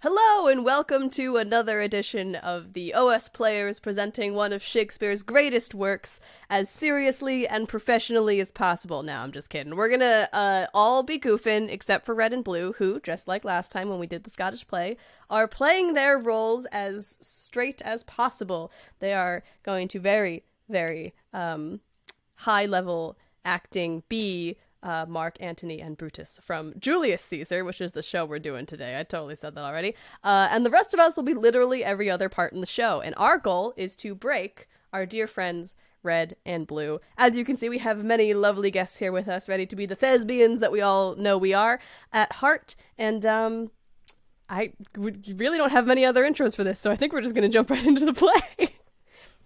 Hello and welcome to another edition of the OS Players presenting one of Shakespeare's greatest works as seriously and professionally as possible. Now, I'm just kidding. We're gonna all be goofing except for Red and Blue, who, just like last time when we did the Scottish play, are playing their roles as straight as possible. They are going to very, very high-level acting be Mark Antony and Brutus from Julius Caesar, which is the show we're doing today. I totally said that already. And the rest of us will be literally every other part in the show. And our goal is to break our dear friends Red and Blue. As you can see, we have many lovely guests here with us, ready to be the thespians that we all know we are at heart. And we really don't have many other intros for this, so I think we're just going to jump right into the play.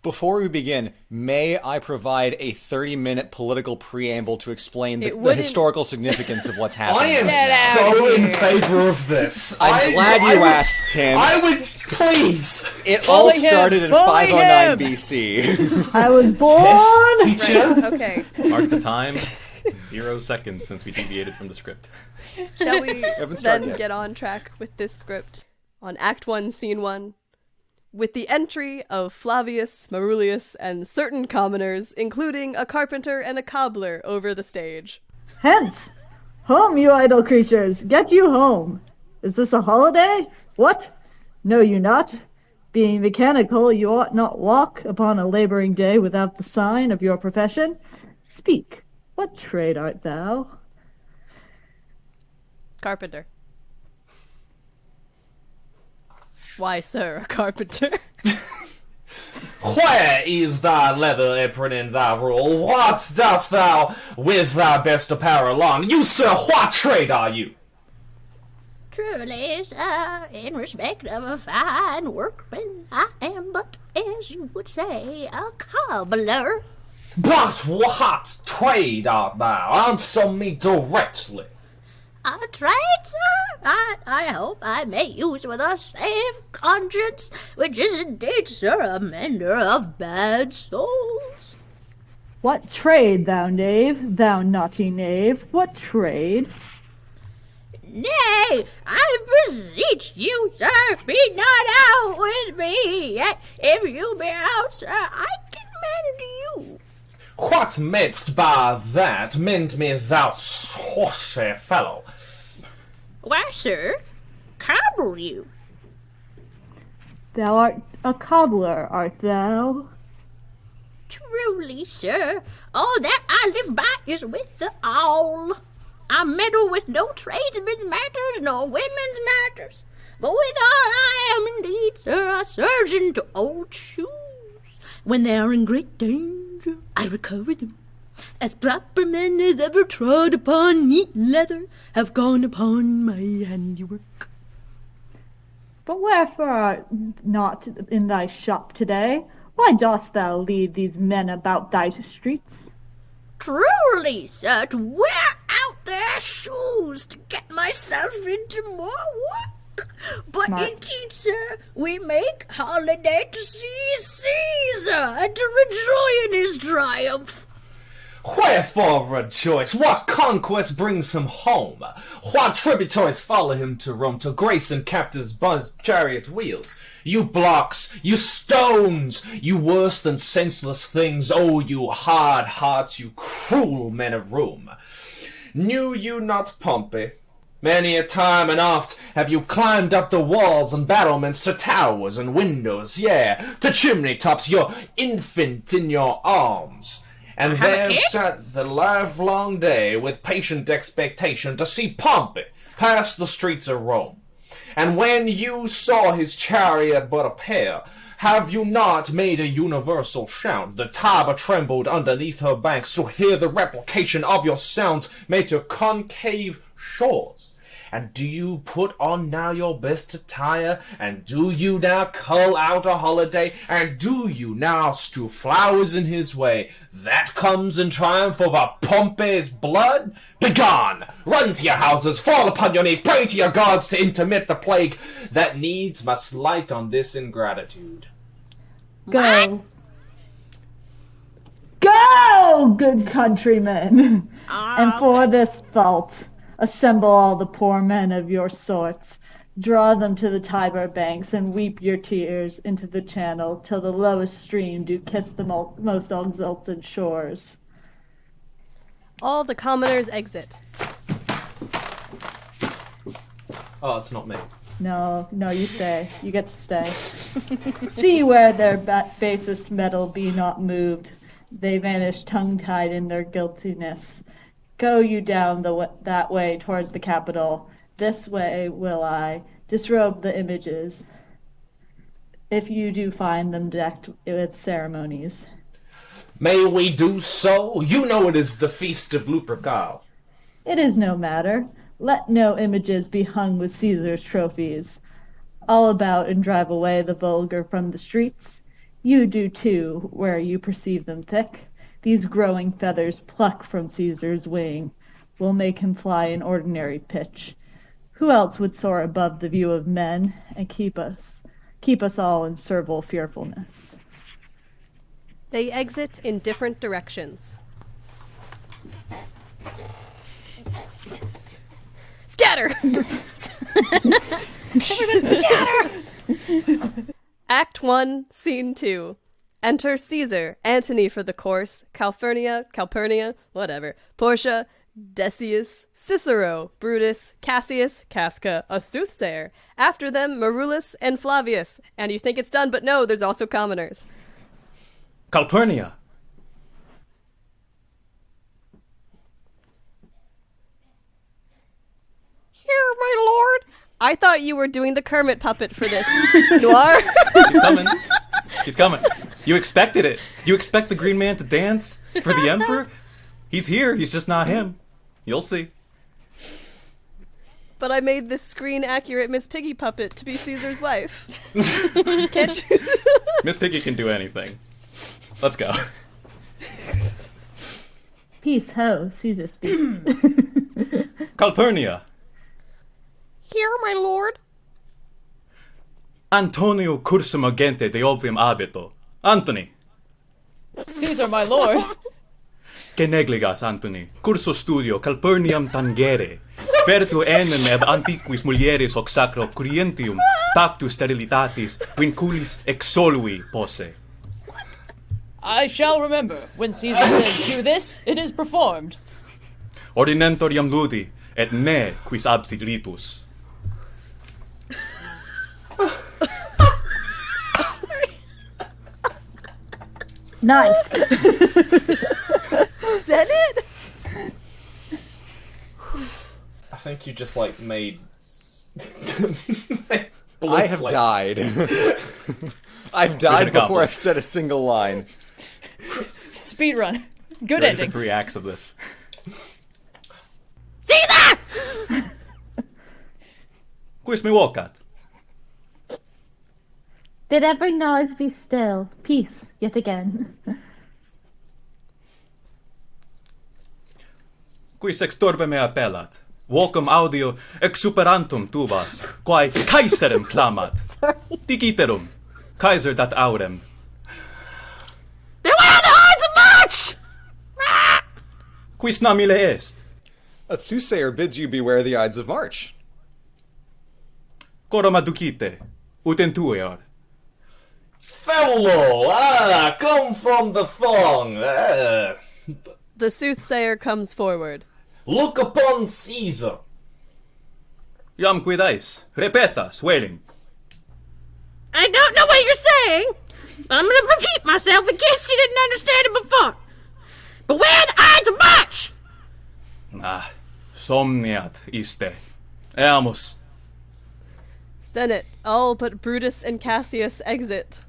Before we begin, may I provide a 30-minute political preamble to explain the historical significance of what's happening? I am so in favor of this. I'm glad you asked, Tim. I would, please. It all started in 509 BC. I was born! Yes, teacher. Right, okay. Mark the time. 0 seconds since we deviated from the script. Shall we then get on track with this script? On Act 1, Scene 1. With the entry of Flavius, Marulius, and certain commoners, including a carpenter and a cobbler, over the stage. Hence! Home, you idle creatures! Get you home! Is this a holiday? What? Know you not? Being mechanical, you ought not walk upon a laboring day without the sign of your profession. Speak, what trade art thou? Carpenter. Why, sir, a carpenter? Where is thy leather apron and thy rule? What dost thou with thy best apparel on? You, sir, what trade are you? Truly, sir, in respect of a fine workman, I am but, as you would say, a cobbler. But what trade art thou? Answer me directly. A trade, sir, I hope I may use with a safe conscience, which is indeed, sir, a mender of bad souls. What trade, thou knave, thou naughty knave, what trade? Nay, I beseech you, sir, be not out with me, yet if you be out, sir, I can mend you. What mean'st by that? Mend me, thou saucy fellow. Why, sir, cobble you. Thou art a cobbler, art thou? Truly, sir, all that I live by is with the awl. I meddle with no tradesmen's matters nor women's matters, but withal I am indeed, sir, a surgeon to old shoes. When they are in great danger, I recover them. As proper men as ever trod upon neat leather have gone upon my handiwork. But wherefore art not in thy shop today? Why dost thou lead these men about thy streets? Truly, sir, to wear out their shoes to get myself into more work. But indeed, sir, we make holiday to see Caesar and to rejoice in his triumph. Wherefore rejoice? What conquest brings him home? What tributaries follow him to Rome to grace and captives buzz chariot wheels? You blocks, you stones, you worse than senseless things, oh, you hard hearts, you cruel men of Rome. Knew you not Pompey? Many a time and oft have you climbed up the walls and battlements to towers and windows, yea, to chimney tops, your infant in your arms. And there sat the livelong day with patient expectation to see Pompey pass the streets of Rome. And when you saw his chariot but appear, have you not made a universal shout? The Tiber trembled underneath her banks to hear the replication of your sounds made to concave shores. And do you put on now your best attire? And do you now cull out a holiday? And do you now strew flowers in his way? That comes in triumph over Pompey's blood? Begone! Run to your houses, fall upon your knees, pray to your gods to intermit the plague that needs must light on this ingratitude. Go. Go, good countrymen! And for this fault, assemble all the poor men of your sorts, Draw them to the Tiber banks, and weep your tears into the channel, till the lowest stream do kiss the most exalted shores. All the commoners exit. Oh, it's not me. No, you stay. You get to stay. See where their basest metal be not moved. They vanish tongue-tied in their guiltiness. Go you down that way towards the Capitol. This way will I disrobe the images, if you do find them decked with ceremonies. May we do so? You know it is the Feast of Lupercal. It is no matter. Let no images be hung with Caesar's trophies. All about and drive away the vulgar from the streets. You do too, where you perceive them thick. These growing feathers pluck from Caesar's wing, will make him fly in ordinary pitch. Who else would soar above the view of men, and keep us all in servile fearfulness? They exit in different directions. Scatter! Everybody scatter! Act 1, Scene 2. Enter Caesar, Antony for the course, Calpurnia, whatever, Portia, Decius, Cicero, Brutus, Cassius, Casca, a soothsayer. After them, Marulus and Flavius. And you think it's done, but no, there's also commoners. Calpurnia! Here, my lord! I thought you were doing the Kermit puppet for this. Noir? He's coming. He's coming. You expected it. You expect the Green Man to dance for the Emperor? He's here. He's just not him. You'll see. But I made this screen-accurate Miss Piggy puppet to be Caesar's wife. Can't you? Miss Piggy can do anything. Let's go. Peace ho, Caesar speaks. Calpurnia! Here, my lord. Antonio cursum agente de ovium abito. Antony! Caesar, my lord. Que negligas, Antony, curso studio Calpurniam tangere, fertu enem ab antiquis mulieris hoc sacro curientium, tactus sterilitatis, vinculis exolui posse. I shall remember. When Caesar says do this, it is performed. Ordinentor iam ludi, et me quis absit ritus. Nice. Senate? I think you just, like, made... I have died. I've died before I've said a single line. Speedrun. Good Ready for ending. 3 acts of this. Caesar! Quis me vocat? Bid every noise be still. Peace, yet again. Quis ex turbe me appellat? Vocum audio exuperantum tubas, quae Caesarem clamat. Diciterum, Caesar dat aurem. Beware the Ides of March! Quis namile est? A soothsayer bids you beware the Ides of March. Coram adducite, ut intueor. Fellow! Come from the throng! The soothsayer comes forward. Look upon Caesar! Iam quidais, repetas, wailing. I don't know what you're saying, but I'm gonna repeat myself in case you didn't understand it before. Beware the Ides of March! Ah, somniat iste. Eamus. Senate, all but Brutus and Cassius exit.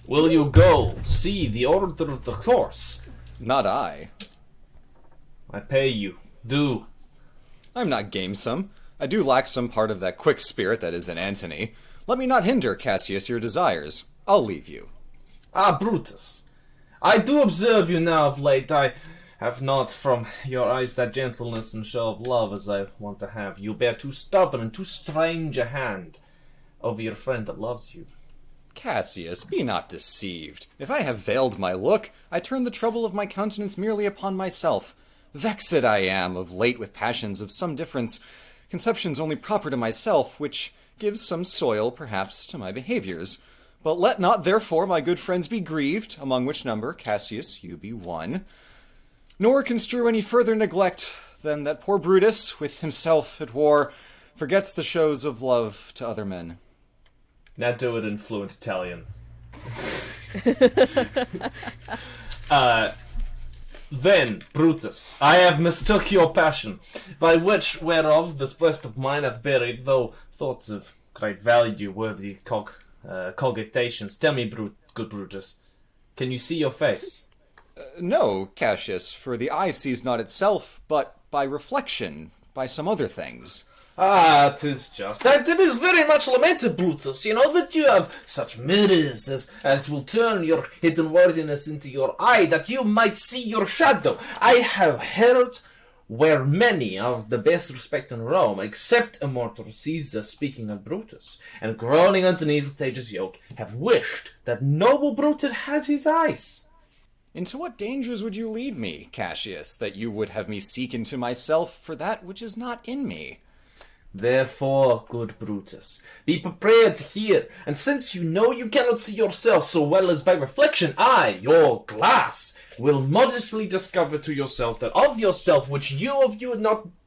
Will you go see the order of the course? Not I. I pay you. Do. I'm not gamesome. I do lack some part of that quick spirit that is in Antony. Let me not hinder, Cassius, your desires. I'll leave you. Ah, Brutus. I do observe you now of late. I have not from your eyes that gentleness and show of love as I want to have. You bear too stubborn and too strange a hand over your friend that loves you. Cassius, be not deceived. If I have veiled my look, I turn the trouble of my countenance merely upon myself. Vexed I am of late with passions of some difference, conceptions only proper to myself, which gives some soil, perhaps, to my behaviors. But let not, therefore, my good friends be grieved, among which number, Cassius, you be one, nor construe any further neglect than that poor Brutus, with himself at war, forgets the shows of love to other men. Now do it in fluent Italian. Then, Brutus, I have mistook your passion, by which whereof this breast of mine hath buried, though thoughts of great value worthy cogitations. Tell me, good Brutus, can you see your face? No, Cassius, for the eye sees not itself, but by reflection, by some other things. Ah, 'tis just. That it is very much lamented, Brutus, you know, that you have such mirrors as will turn your hidden worthiness into your eye, that you might see your shadow. I have heard where many of the best respect in Rome, except immortal Caesar, speaking of Brutus, and groaning underneath the sage's yoke, have wished that noble Brutus had his eyes. Into what dangers would you lead me, Cassius, that you would have me seek into myself for that which is not in me? Therefore, good Brutus, be prepared to hear, and since you know you cannot see yourself so well as by reflection, I, your glass, will modestly discover to yourself that of yourself which you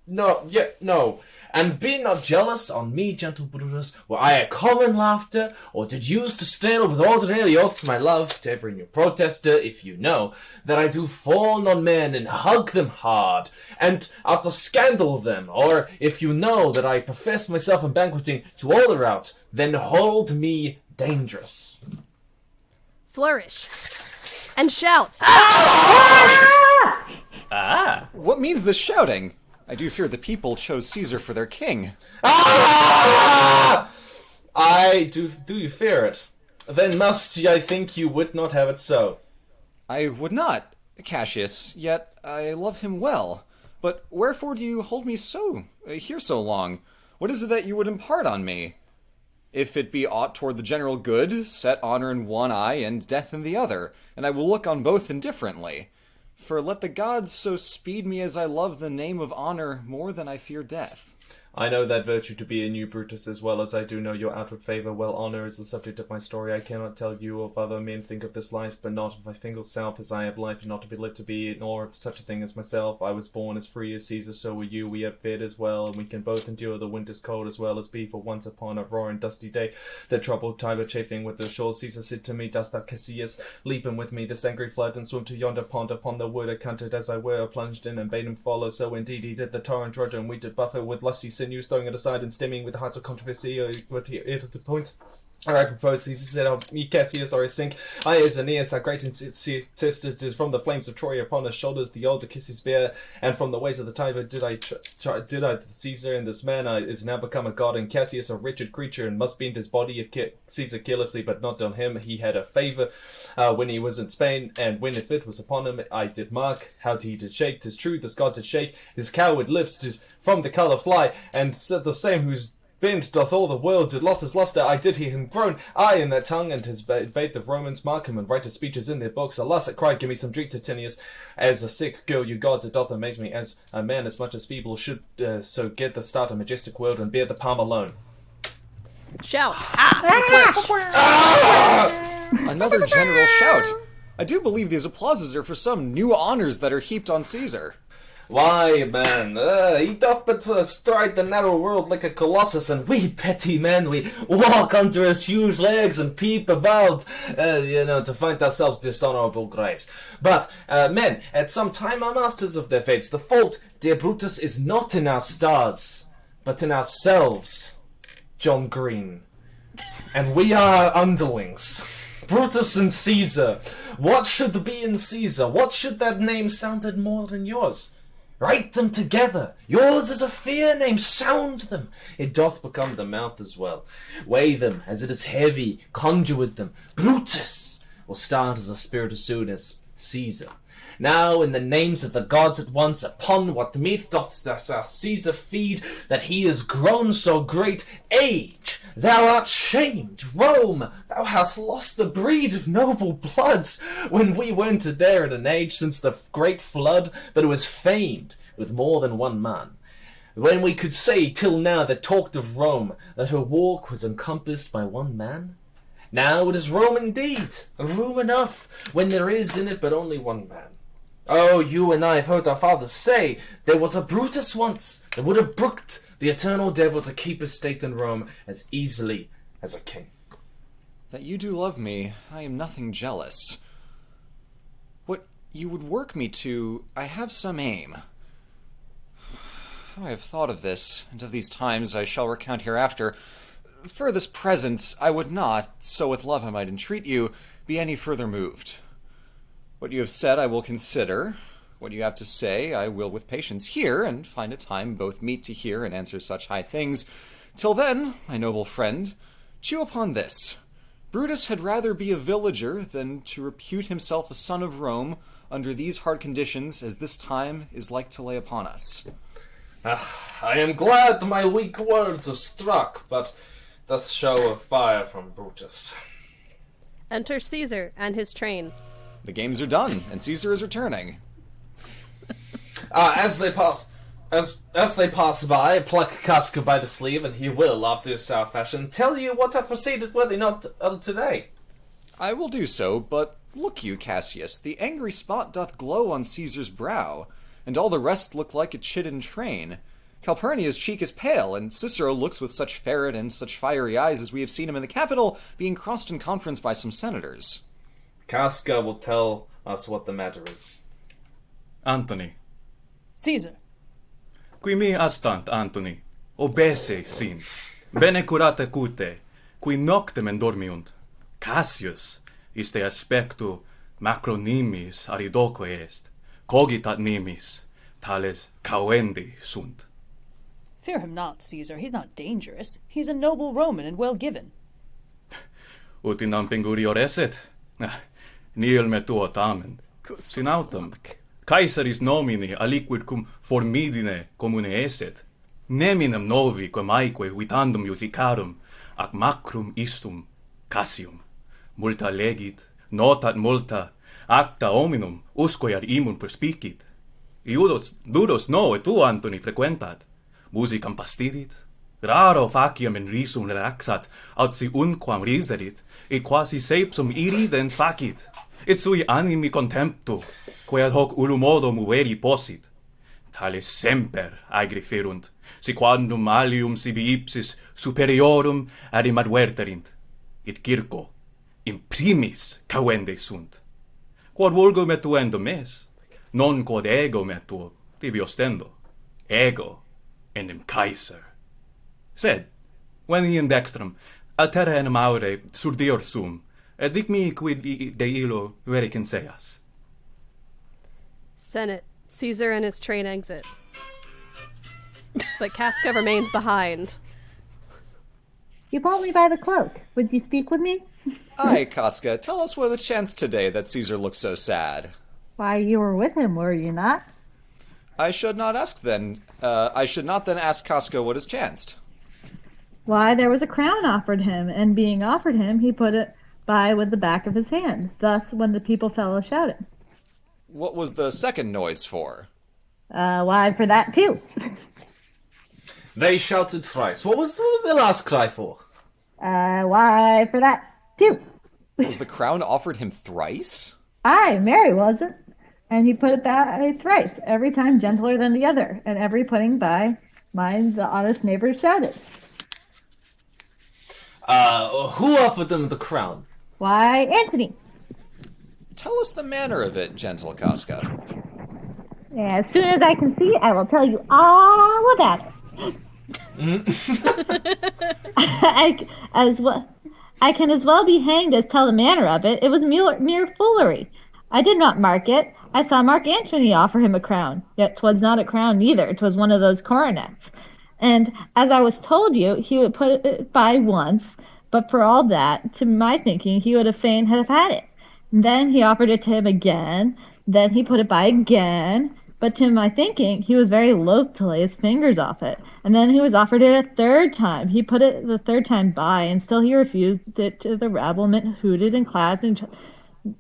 not yet know. And be not jealous on me, gentle Brutus, were I a common laughter, or did use to stale with ordinary oaths my love to every new protester, if you know that I do fawn on men and hug them hard, and after scandal them, or if you know that I profess myself in banqueting to order out, then hold me dangerous. Flourish. And shout. What means this shouting? I do fear the people chose Caesar for their king. Ah! Do you fear it? Then must I think you would not have it so. I would not, Cassius, yet I love him well. But wherefore do you hold me here so long? What is it that you would impart on me? If it be aught toward the general good, set honor in one eye and death in the other, and I will look on both indifferently. For let the gods so speed me as I love the name of honor more than I fear death. I know that virtue to be in you, Brutus, as well as I do know your outward favour. Well, honour is the subject of my story. I cannot tell you of other men think of this life, but not of my single self, as I have life not to be lived to be, nor of such a thing as myself. I was born as free as Caesar, so were you. We have fed as well, and we can both endure the winter's cold as well as be. For once upon a roaring dusty day, the troubled Tiber chafing with the shore, Caesar said to me, dost thou, Cassius, leap in with me this angry flood, and swim to yonder pond upon the wood, accounted as I were, plunged in, and bade him follow. So indeed he did. The torrent rudder, and we did buffer with lusty sinews, throwing it aside and stemming with the heart of controversy, or what he at the point. I propose, he said, of me, Cassius, or I sink. I, as Aeneas, our great ancestor, from the flames of Troy upon his shoulders, the older kisses bear, and from the waves of the Tiber did I Caesar, and this man is now become a god, and Cassius a wretched creature, and must bend his body if Caesar carelessly, but not on him. He had a favour when he was in Spain, and when if it was upon him, I did mark how he did shake. 'Tis true, this god did shake his coward lips did from the colour fly, and said the same whose bent doth all the world did lost his lustre. I did hear him groan, I in that tongue, and his bade the Romans mark him and write his speeches in their books. Alas, it cried, give me some drink, Antonius, as a sick girl, you gods, it doth amaze me, as a man as much as feeble should so get the start a majestic world and bear the palm alone. Shout. Another general shout. I do believe these applauses are for some new honors that are heaped on Caesar. Why, man, he doth but stride the narrow world like a colossus, and we petty men, we walk under his huge legs and peep about, to find ourselves dishonourable graves. But, men, at some time are masters of their fates. The fault, dear Brutus, is not in our stars, but in ourselves, John Green. And we are underlings. Brutus and Caesar. What should be in Caesar? What should that name sounded more than yours? Write them together. Yours is a fair name. Sound them. It doth become the mouth as well. Weigh them as it is heavy. Conjure with them. Brutus will start as a spirit as soon as Caesar. Now, in the names of the gods at once, upon what myth doth our Caesar feed, that he is grown so great? Age, thou art shamed. Rome, thou hast lost the breed of noble bloods, when we weren't there at an age since the great flood, but it was famed with more than one man. when we could say till now that talked of Rome, that her walk was encompassed by one man? Now it is Rome indeed, room enough, when there is in it but only one man. Oh, you and I have heard our fathers say there was a Brutus once that would have brooked the eternal devil to keep his state in Rome as easily as a king. That you do love me, I am nothing jealous. What you would work me to, I have some aim. I have thought of this, and of these times I shall recount hereafter. For this present, I would not, so with love I might entreat you, be any further moved. What you have said I will consider. What you have to say I will with patience hear, and find a time both meet to hear and answer such high things. Till then, my noble friend, chew upon this. Brutus had rather be a villager than to repute himself a son of Rome under these hard conditions as this time is like to lay upon us. I am glad my weak words have struck, but thus show a fire from Brutus. Enter Caesar and his train. The games are done, and Caesar is returning. As they pass by, pluck Casca by the sleeve, and he will, after his sour fashion, tell you what hath proceeded worthy not today. I will do so, but look you, Cassius, the angry spot doth glow on Caesar's brow, and all the rest look like a chidden train. Calpurnia's cheek is pale, and Cicero looks with such ferret and such fiery eyes as we have seen him in the Capitol, being crossed in conference by some senators. Casca will tell us what the matter is. Antony. Caesar. Qui mi astant, Antony, obese sint, bene curata cute, qui noctem endormiunt. Cassius, iste aspectu macronimis aridoque est, cogitat nimis, tales cauendi sunt. Fear him not, Caesar. He's not dangerous. He's a noble Roman and well given. Utinam pingurior esset? Nihil me tuo tament. Sinautem. Caesaris nomini aliquid cum formidine commune esset. Neminem novi quem aeque vitandum iudicarum, ac macrum istum Cassium. Multa legit, notat multa, acta hominum usque ad imum perspicit. Iudos no et tu, Antony, frequentat. Musicam pastidit. Raro faciam in risum relaxat, aut si unquam riserit, et quasi sepsum iridens facit. Et sui animi contemptu, quae ad hoc ullu modo moveri possit. Tales semper aegriferunt, si quandum alium sibi ipsis superiorum adim adverterint, et circo in primis cauende sunt. Quod vulgo metuendo mes, non quod ego metuo tibi ostendo, ego enim Caesar. Sed, veni in dextram, a terra enim aure surdior sum, et dic mi quid de illo vericenseas. Senate. Caesar and his train exit. But Casca remains behind. You brought me by the cloak. Would you speak with me? Aye, Casca, tell us what it chanced today that Caesar looks so sad. Why, you were with him, were you not? I should not then ask Casca what has chanced. Why, there was a crown offered him, and being offered him, he put it by with the back of his hand. Thus, when the people fell a-shouting. What was the second noise for? Why, for that too. They shouted thrice. What was their last cry for? Why, for that too. Was the crown offered him thrice? Aye, Mary wasn't. And he put it by thrice, every time gentler than the other, and every putting by mine the honest neighbors shouted. Who offered them the crown? Why, Antony. Tell us the manner of it, gentle Casca. As soon as I can see, I will tell you all about it. I can as well be hanged as tell the manner of it. It was mere foolery. I did not mark it. I saw Mark Antony offer him a crown. Yet 'twas not a crown neither. 'Twas one of those coronets. And as I was told you, he would put it by once, but for all that, to my thinking, he would have fain have had it. And then he offered it to him again. Then he put it by again. But to my thinking, he was very loath to lay his fingers off it. And then he was offered it a third time. He put it the third time by, and still he refused it to the rabblement, hooted and clapped and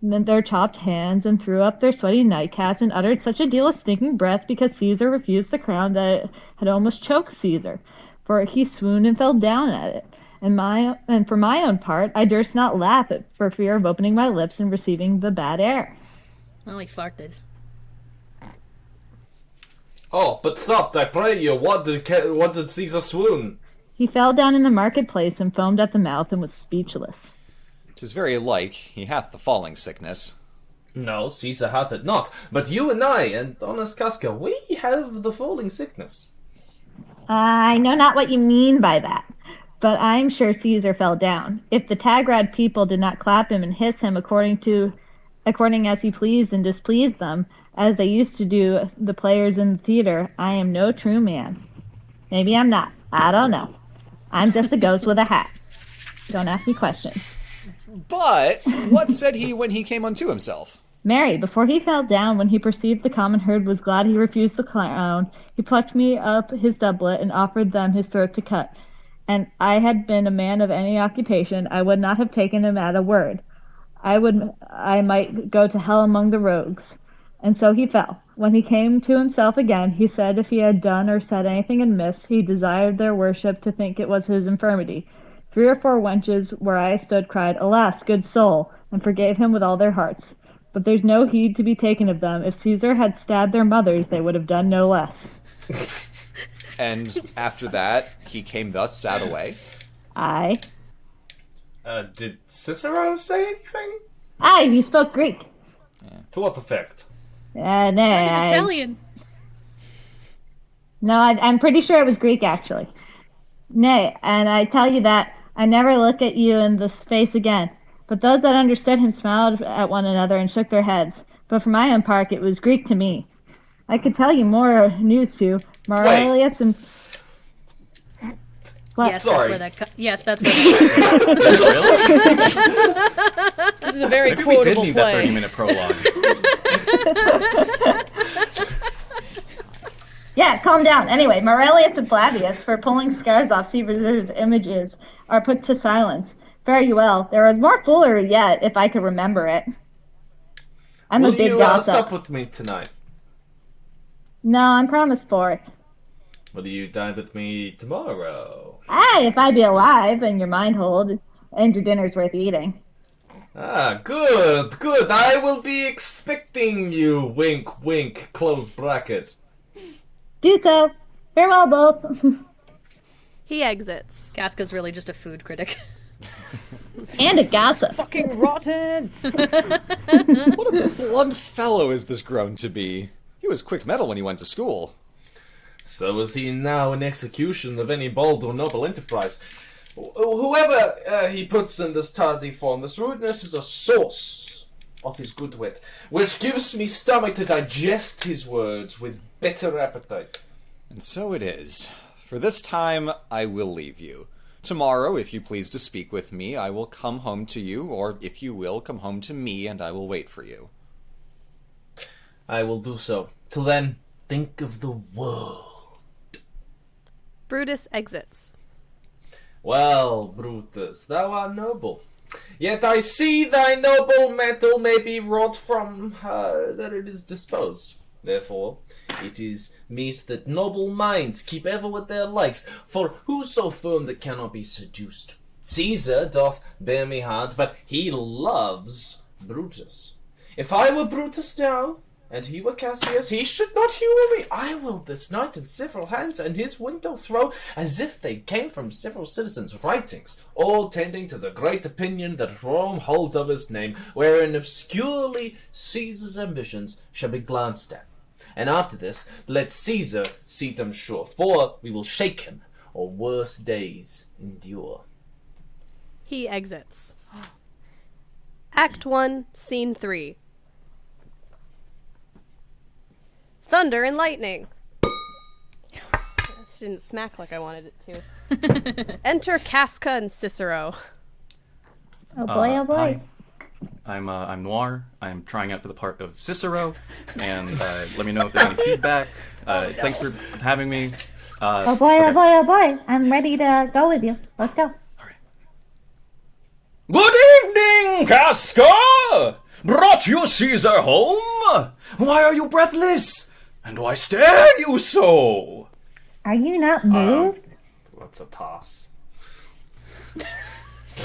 their chopped hands and threw up their sweaty nightcaps and uttered such a deal of stinking breath because Caesar refused the crown that it had almost choked Caesar, for he swooned and fell down at it. And for my own part, I durst not laugh for fear of opening my lips and receiving the bad air. Well, he farted. Oh, but soft, I pray you, what did Caesar swoon? He fell down in the marketplace and foamed at the mouth and was speechless. 'Tis very like he hath the falling sickness. No, Caesar hath it not, but you and I, and honest Casca, we have the falling sickness. I know not what you mean by that, but I'm sure Caesar fell down. If the Tagrad people did not clap him and hiss him according as he pleased and displeased them, as they used to do the players in the theater, I am no true man. Maybe I'm not. I don't know. I'm just a ghost with a hat. Don't ask me questions. But what said he when he came unto himself? Mary, before he fell down, when he perceived the common herd was glad he refused the crown, he plucked me up his doublet and offered them his throat to cut. And I had been a man of any occupation, I would not have taken him at a word. I might go to hell among the rogues. And so he fell. When he came to himself again, he said if he had done or said anything amiss, he desired their worship to think it was his infirmity. 3 or 4 wenches where I stood cried, Alas, good soul, and forgave him with all their hearts. But there's no heed to be taken of them. If Caesar had stabbed their mothers, they would have done no less. And after that, he came thus sad away? Aye. Did Cicero say anything? Aye, he spoke Greek. To what effect? Nay, Italian. No, I'm pretty sure it was Greek, actually. Nay, and I tell you that I never look at you in the face again. But those that understood him smiled at one another and shook their heads. But for my own part, it was Greek to me. I could tell you more news too. Marilius and... What? Yes, Sorry. Yes, that's where that This is a very Maybe we did quotable need that play. 30-minute prologue. Yeah, calm down. Anyway, Marilius and Flavius, for pulling scars off Caesar's images, are put to silence. Fare you well. There was more foolery yet, if I could remember it. I'm a Will big you gossip. sup with me tonight? No, I'm promised for it. Will you dine with me tomorrow? Aye, if I be alive and your mind hold, and your dinner's worth eating. Ah, good, good. I will be expecting you. Wink, wink, close bracket. Do so. Farewell, both. He exits. Casca's really just a food critic. And a gossip. Fucking rotten! What a blunt fellow is this grown to be. He was quick mettle when he went to school. So is he now in execution of any bold or noble enterprise. Whoever he puts in this tardy form, this rudeness is a source of his good wit, which gives me stomach to digest his words with bitter appetite. And so it is. For this time, I will leave you. Tomorrow, if you please to speak with me, I will come home to you, or if you will, come home to me, and I will wait for you. I will do so. Till then, think of the world. Brutus exits. Well, Brutus, thou art noble. Yet I see thy noble metal may be wrought from her that it is disposed. Therefore, it is meet that noble minds keep ever with their likes, for who so firm that cannot be seduced? Caesar doth bear me hard, but he loves Brutus. If I were Brutus now, and he were Cassius, he should not humour me. I will this night in several hands and his window throw, as if they came from several citizens' writings, all tending to the great opinion that Rome holds of his name, wherein obscurely Caesar's ambitions shall be glanced at. And after this, let Caesar seat them sure, for we will shake him, or worse days endure. He exits. Act 1, Scene 3. Thunder and lightning. This didn't smack like I wanted it to. Enter Casca and Cicero. Oh boy, oh boy. Hi. I'm Noir. I'm trying out for the part of Cicero, and let me know if there's any feedback. Thanks for having me. Oh boy, okay. oh boy, oh boy. I'm ready to go with you. Let's go. Good evening, Casca! Brought you Caesar home? Why are you breathless? And why stare you so? Are you not moved? That's a pass.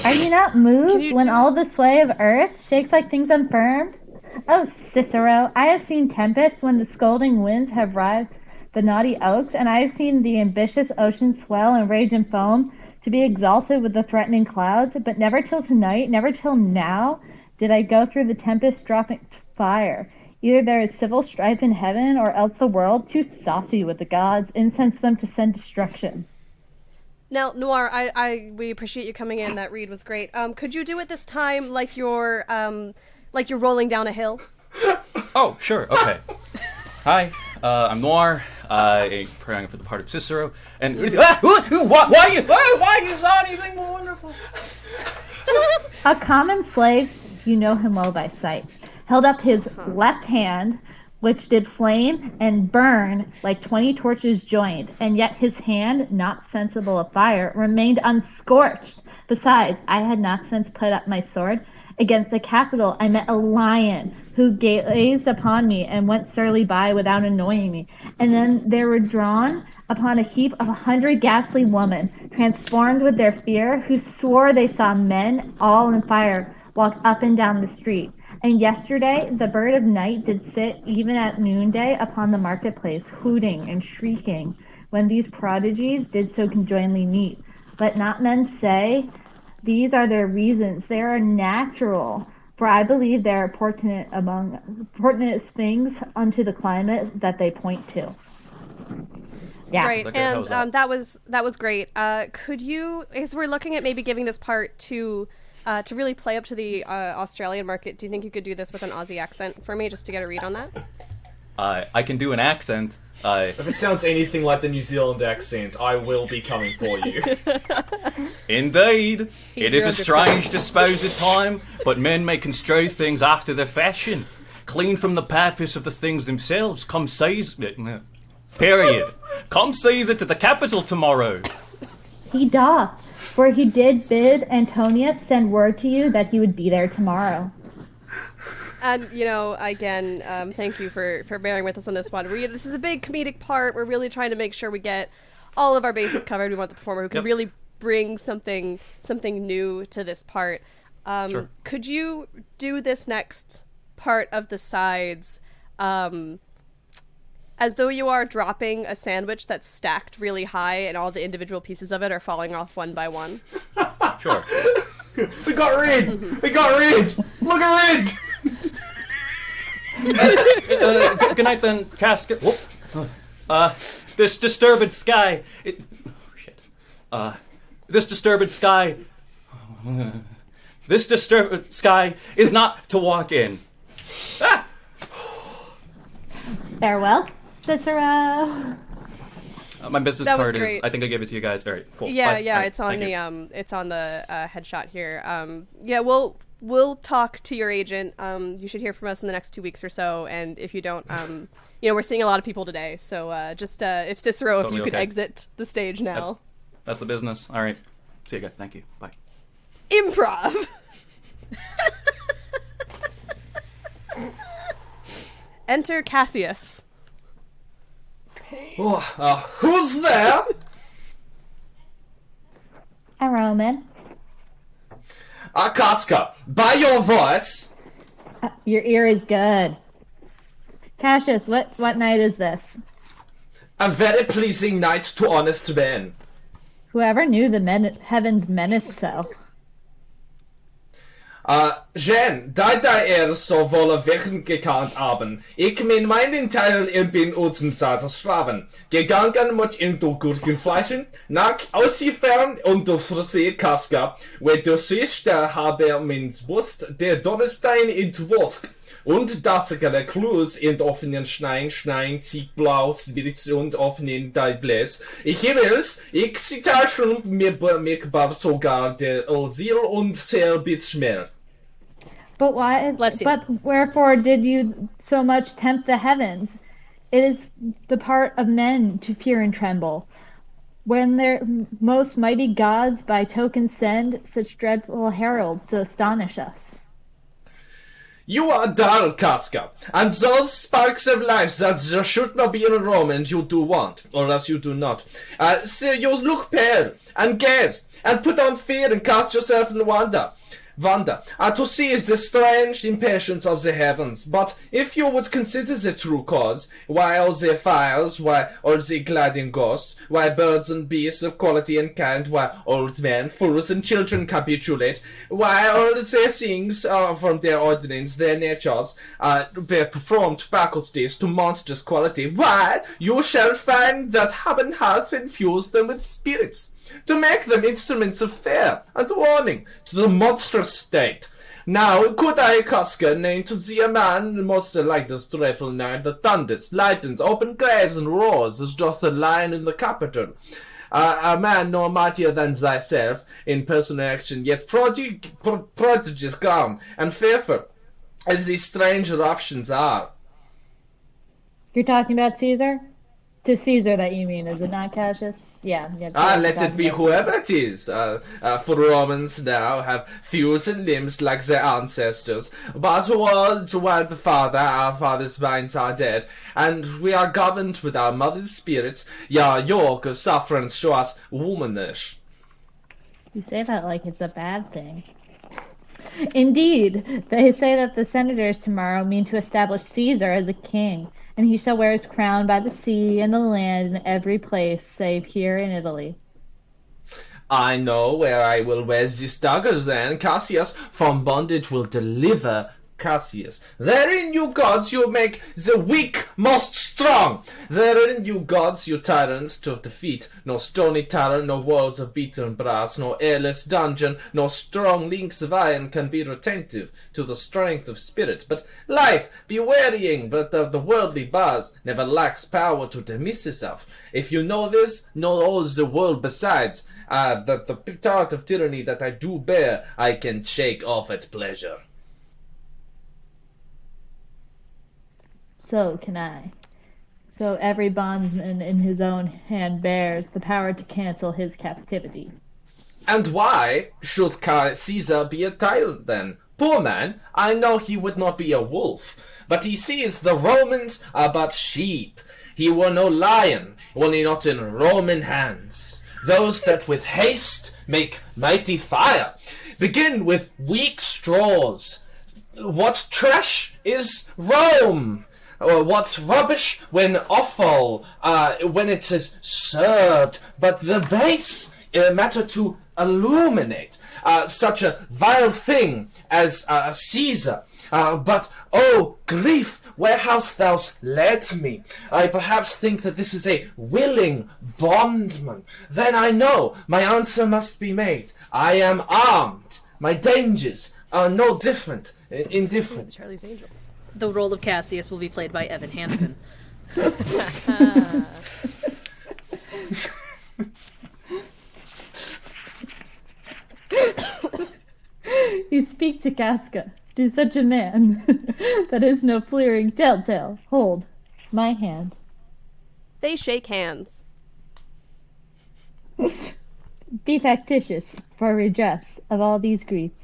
Are you not moved when all the sway of earth shakes like things unfirmed? Oh, Cicero, I have seen tempests when the scolding winds have writhed the naughty oaks, and I have seen the ambitious ocean swell and rage and foam to be exalted with the threatening clouds, but never till tonight, never till now, did I go through the tempest dropping fire. Either there is civil strife in heaven, or else the world, too saucy with the gods, incense them to send destruction. Now, Noir, we appreciate you coming in. That read was great. Could you do it this time like you're rolling down a hill? Oh, sure, okay. Hi, I'm Noir, praying for the part of Cicero, and why you saw anything more wonderful? A common slave, you know him well by sight, held up his left hand, which did flame and burn like 20 torches joined, and yet his hand, not sensible of fire, remained unscorched. Besides, I had not since put up my sword. Against the capital I met a lion, who gazed upon me and went surly by without annoying me. And then there were drawn upon a heap of 100 ghastly women, transformed with their fear, who swore they saw men, all in fire, walk up and down the street. And yesterday the bird of night did sit even at noonday upon the marketplace, hooting and shrieking, when these prodigies did so conjointly meet. Let not men say, these are their reasons. They are natural, for I believe they are pertinent things unto the climate that they point to. Yeah. Great, and that was great. Could you, as we're looking at maybe giving this part to really play up to the Australian market, do you think you could do this with an Aussie accent for me, just to get a read on that? I can do an accent. If it sounds anything like the New Zealand accent, I will be coming for you. Indeed. It is a strange disposed time, but men may construe things after their fashion. Clean from the purpose of the things themselves, come Caesar... Period. Come Caesar to the capital tomorrow. He doth, for he did bid Antonius send word to you that he would be there tomorrow. And, again, thank you for bearing with us on this one. This is a big comedic part. We're really trying to make sure we get all of our bases covered. We want the performer who can really bring something new to this part. Sure. Could you do this next part of the sides as though you are dropping a sandwich that's stacked really high and all the individual pieces of it are falling off one by one? Sure. We got Rid! We got Rid! Look at Rid! Good night then, Casket. This disturbed sky... This disturbed sky... This disturbed sky is not to walk in. Ah! Farewell, Cicero. My business That was card is... great. I think I gave it to you guys. All right, cool. Yeah, Bye. yeah, All right, it's on thank the you. it's on the headshot here. We'll talk to your agent. You should hear from us in the next 2 weeks or so. And if you don't, we're seeing a lot of people today. So if Cicero, if Totally you could okay. exit the stage now. That's the business. All right. See you guys. Thank you. Bye. Improv. Enter Cassius. Who's there? A Roman. Casca, by your voice. Your ear is good. Cassius, what night is this? A very pleasing night to honest men. Whoever knew the heavens menaced so. Jen, da so wolle weggekannt haben. Ich min meinen Teil bin unser Sklaven. Gegangen mit in du Gurkenfleischen, nach ausgefern und du Frisee Casca, wo du siehst, der habe mins Bust, der Donnerstein in Wosk. Und das Klus in offenen Schnein, Ziegblau, Spirits und offenen Bläs. Ich will's, ich zitar schon mir sogar der Ziel und sehr bitschmer. But why? Bless you. But wherefore did you so much tempt the heavens? It is the part of men to fear and tremble. When their most mighty gods by token send such dreadful heralds to astonish us. You are dull, Casca, and those sparks of life that there should not be in a Roman you do want, or else you do not. So you look pale, and gaze, and put on fear, and cast yourself in wonder, to see the strange impatience of the heavens. But if you would consider the true cause, why all the fires, why all the gliding ghosts, why birds and beasts of quality and kind, why old men, fools, and children capitulate, why all the things from their ordinance, their natures, be performed faculties to monstrous quality, why you shall find that heaven hath infused them with spirits, to make them instruments of fear and warning to the monstrous state. Now, could I, Casca, name to thee a man most like this dreadful night that thunders, lightens, open graves, and roars as doth a lion in the Capitol? A man no mightier than thyself in personal action, yet prodigious calm and fearful as these strange eruptions are. You're talking about Caesar? To Caesar that you mean, is it not, Cassius? Yeah. Let it be whoever it is. For Romans now have thews and limbs like their ancestors, but while the father, our father's minds are dead, and we are governed with our mother's spirits, your yoke of sufferance show us womanish. You say that like it's a bad thing. Indeed, they say that the senators tomorrow mean to establish Caesar as a king, and he shall wear his crown by the sea and the land in every place, save here in Italy. I know where I will wear these daggers, and Cassius from bondage will deliver Cassius. Therein, you gods, you make the weak most strong. Therein, you gods, you tyrants, to defeat. No stony tower, no walls of beaten brass, no airless dungeon, no strong links of iron can be retentive to the strength of spirit. But life, be wearying, but of the worldly bars, never lacks power to dismiss itself. If you know this, know all the world besides, that the tart of tyranny that I do bear, I can shake off at pleasure. So can I. So every bondsman in his own hand bears the power to cancel his captivity. And why should Caesar be a tyrant then? Poor man, I know he would not be a wolf, but he sees the Romans are but sheep. He were no lion, only not in Roman hands. Those that with haste make mighty fire begin with weak straws. What trash is Rome? What's rubbish when offal, when it is served, but the base matter to illuminate such a vile thing as Caesar. But, oh, grief, where hast thou led me? I perhaps think that this is a willing bondman. Then I know my answer must be made. I am armed. My dangers are no indifferent. Charlie's Angels. The role of Cassius will be played by Evan Hansen. You speak to Casca, to such a man. That is no fleering telltale. Hold my hand. They shake hands. Be factitious for redress of all these griefs,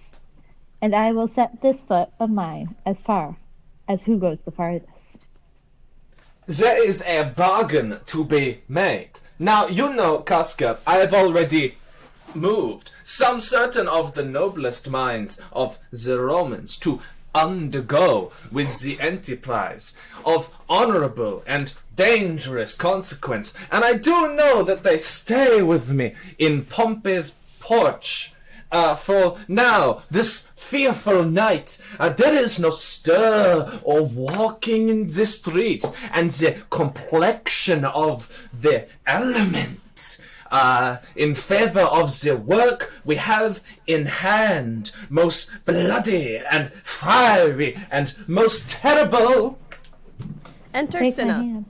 and I will set this foot of mine as far as who goes the farthest. There is a bargain to be made. Now, you know, Casca, I have already moved some certain of the noblest minds of the Romans to undergo with the enterprise of honorable and dangerous consequence, and I do know that they stay with me in Pompey's porch. For now, this fearful night, there is no stir or walking in the streets, and the complexion of the element, in favor of the work we have in hand, most bloody and fiery and most terrible. Enter Take my Cinna. hand.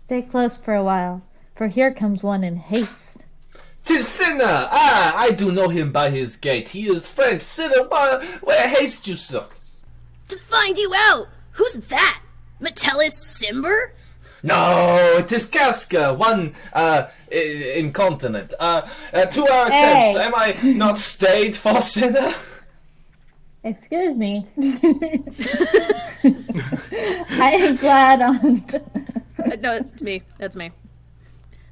Stay close for a while, for here comes one in haste. 'Tis Cinna! I do know him by his gait. He is French. Cinna, where haste you, sir? To find you out! Who's that? Metellus Cimber? No, it is Casca, one incontinent. To our attempts, am I not stayed for Cinna? Excuse me. I am glad on. No, it's me. That's me.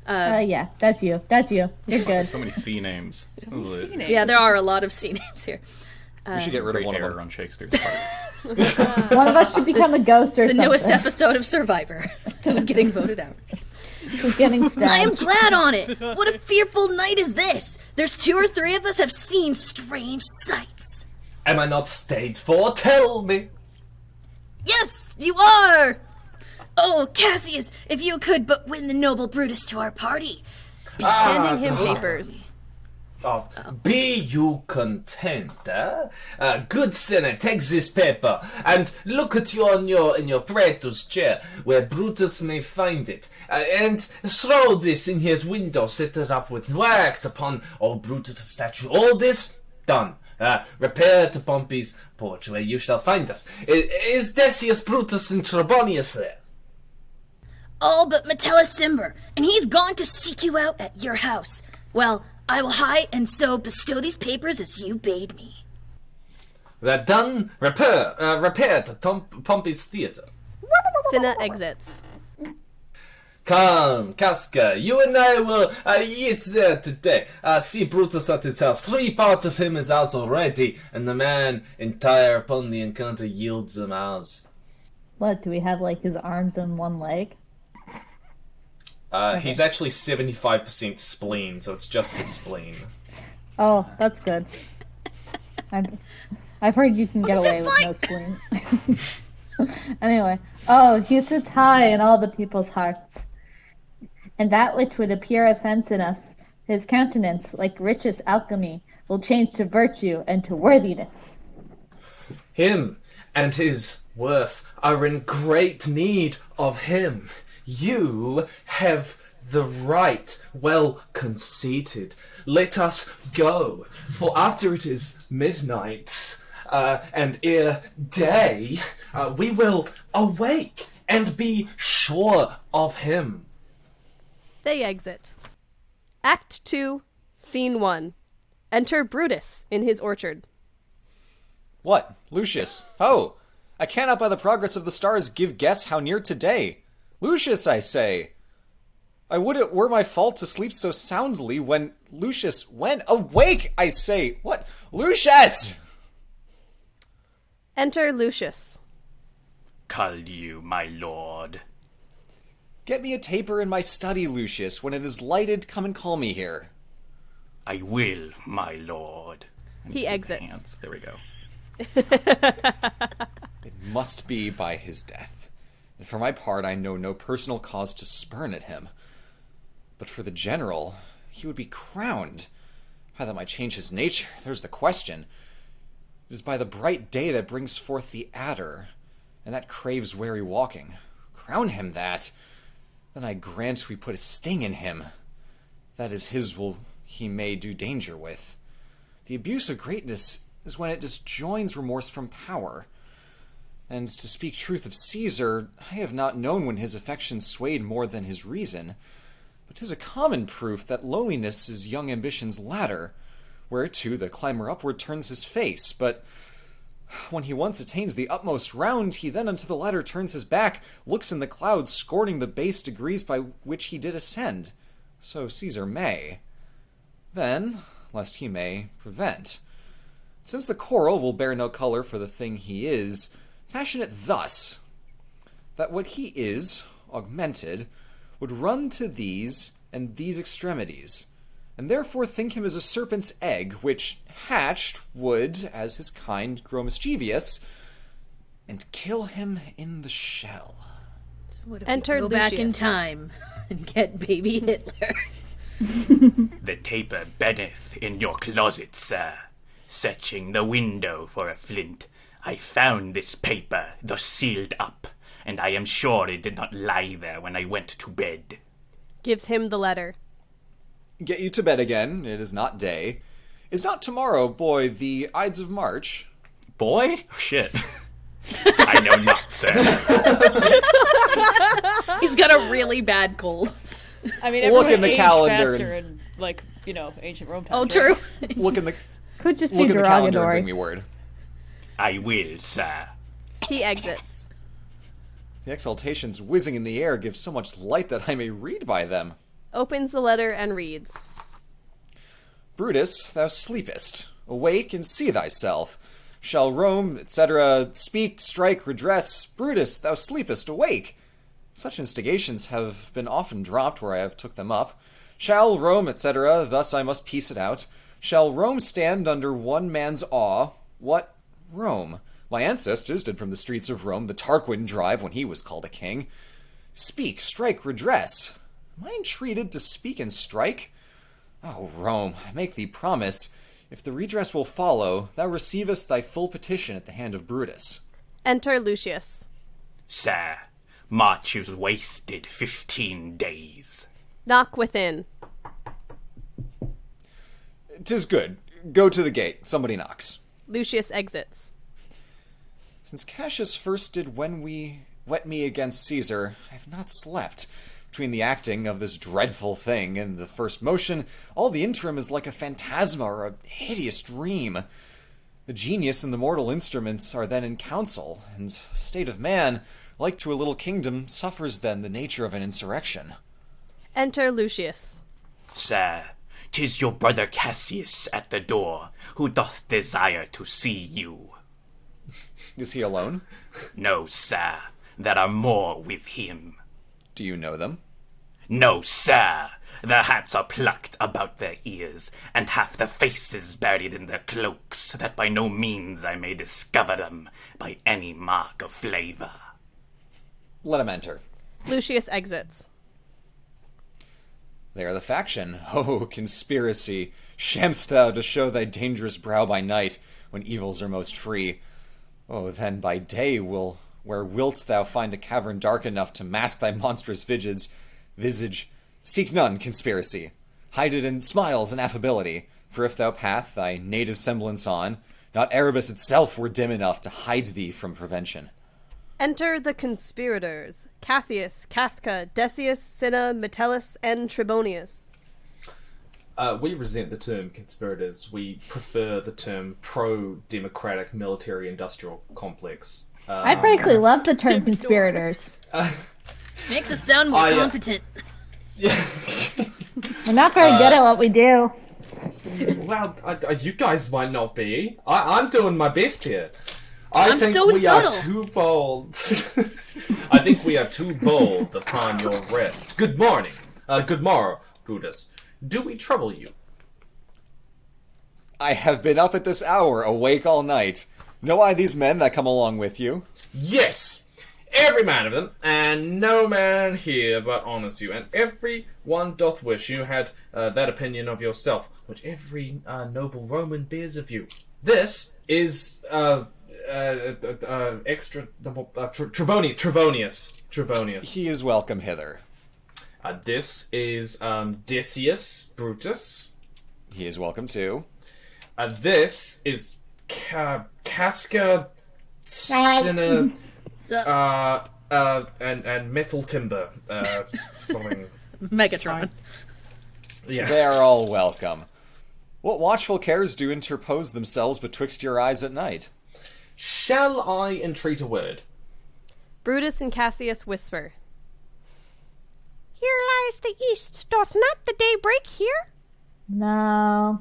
Yeah, that's you. That's you. You're good. So many C names. Yeah, there are a lot of C names here. We should get rid of Great one of error them. on Shakespeare's part. One of us should become a ghost or The something. newest episode of Survivor was getting voted out. She's getting stabbed. I am glad on it. What a fearful night is this. There's 2 or 3 of us have seen strange sights. Am I not stayed for? Tell me. Yes, you are. Oh, Cassius, if you could but win the noble Brutus to our party. Handing him papers. Oh, be you content, good sinner, take this paper and look at you in your praetor's chair, where Brutus may find it, and throw this in his window, set it up with wax upon old Brutus' statue. All this done. Repair to Pompey's porch, where you shall find us. Is Decius Brutus and Trebonius there? All but Metellus Cimber, and he's gone to seek you out at your house. Well, I will hide and so bestow these papers as you bade me. That done, repair to Pompey's theatre. Cinna exits. Come, Casca, you and I will eat there today. See Brutus at his house. 3 parts of him is ours already, and the man entire upon the encounter yields them ours. What, do we have, like, his arms and one leg? He's actually 75% spleen, so it's just his spleen. Oh, that's good. I've heard you can get away with no spleen. Anyway. Oh, he sits high in all the people's hearts. And that which would appear offense in us, his countenance, like richest alchemy, will change to virtue and to worthiness. Him and his worth are in great need of him. You have the right, well conceited. Let us go, for after it is midnight, and ere day, we will awake and be sure of him. They exit. Act 2, Scene 1. Enter Brutus in his orchard. What, Lucius? Oh, I cannot by the progress of the stars give guess how near today. Lucius, I say. I would it were my fault to sleep so soundly when awake, I say. What? Lucius! Enter Lucius. Called you, my lord. Get me a taper in my study, Lucius. When it is lighted, come and call me here. I will, my lord. He exits. Hands. There we go. It must be by his death. And for my part, I know no personal cause to spurn at him. But for the general, he would be crowned. How that might change his nature, there's the question. It is by the bright day that brings forth the adder, and that craves wary walking. Crown him that. Then I grant we put a sting in him. That is his will he may do danger with. The abuse of greatness is when it disjoins remorse from power. And to speak truth of Caesar, I have not known when his affection swayed more than his reason. But 'tis a common proof that lowliness is young ambition's ladder, whereto the climber upward turns his face. But when he once attains the utmost round, he then unto the ladder turns his back, looks in the clouds, scorning the base degrees by which he did ascend. So Caesar may. Then, lest he may prevent. Since the coral will bear no color for the thing he is, fashion it thus, that what he is, augmented, would run to these and these extremities, and therefore think him as a serpent's egg, which, hatched, would, as his kind, grow mischievous, and kill him in the shell. What if Enter we go back in Lucius. time and get baby Hitler? The taper burneth in your closet, sir. Searching the window for a flint, I found this paper thus sealed up, and I am sure it did not lie there when I went to bed. Gives him the letter. Get you to bed again, it is not day. Is not tomorrow, boy, the Ides of March? Boy? Shit. I know not, sir. He's got a really bad cold. I mean, Look everyone in the aged calendar faster in, like, you know, ancient Rome times. Oh, right? true. Look in the Could just be calendar and derogatory. bring me word. I will, sir. He exits. The exaltations whizzing in the air give so much light that I may read by them. Opens the letter and reads. Brutus, thou sleepest. Awake and see thyself. Shall Rome, etc., speak, strike, redress. Brutus, thou sleepest, awake. Such instigations have been often dropped where I have took them up. Shall Rome, etc., thus I must piece it out. Shall Rome stand under one man's awe? What Rome? My ancestors did from the streets of Rome the Tarquin drive when he was called a king. Speak, strike, redress. Am I entreated to speak and strike? O Rome, I make thee promise, if the redress will follow, thou receivest thy full petition at the hand of Brutus. Enter Lucius. Sir, March is wasted 15 days. Knock within. 'Tis good. Go to the gate. Somebody knocks. Lucius exits. Since Cassius first did when we wet me against Caesar, I have not slept. Between the acting of this dreadful thing and the first motion, all the interim is like a phantasma or a hideous dream. The genius and the mortal instruments are then in council, and state of man, like to a little kingdom, suffers then the nature of an insurrection. Enter Lucius. Sir, 'tis your brother Cassius at the door, who doth desire to see you. Is he alone? No, sir, there are more with him. Do you know them? No, sir, their hats are plucked about their ears, and half the faces buried in their cloaks, so that by no means I may discover them by any mark of flavor. Let him enter. Lucius exits. They are the faction. Oh, conspiracy! Sham'st thou to show thy dangerous brow by night, when evils are most free? Oh, then by day where wilt thou find a cavern dark enough to mask thy monstrous visage? Seek none, conspiracy. Hide it in smiles and affability, for if thou path thy native semblance on, not Erebus itself were dim enough to hide thee from prevention. Enter the conspirators. Cassius, Casca, Decius, Cinna, Metellus, and Trebonius. We resent the term conspirators. We prefer the term pro-democratic military-industrial complex. I frankly love the term conspirators. Makes us sound more competent. We're not very good at what we do. Well, you guys might not be. I'm doing my best here. I I'm think so we subtle. are too bold. I think we are too bold upon your rest. Good morning. Good morrow, Brutus. Do we trouble you? I have been up at this hour, awake all night. Know I these men that come along with you? Yes, every man of them, and no man here but honours you, and every one doth wish you had that opinion of yourself, which every noble Roman bears of you. This is Trebonius. He is welcome hither. This is Decius Brutus. He is welcome too. This is Casca, Cinna, and Metal Timber. Something. Megatron. Yeah. They are all welcome. What watchful cares do interpose themselves betwixt your eyes at night? Shall I entreat a word? Brutus and Cassius whisper. Here lies the east. Doth not the day break here? No.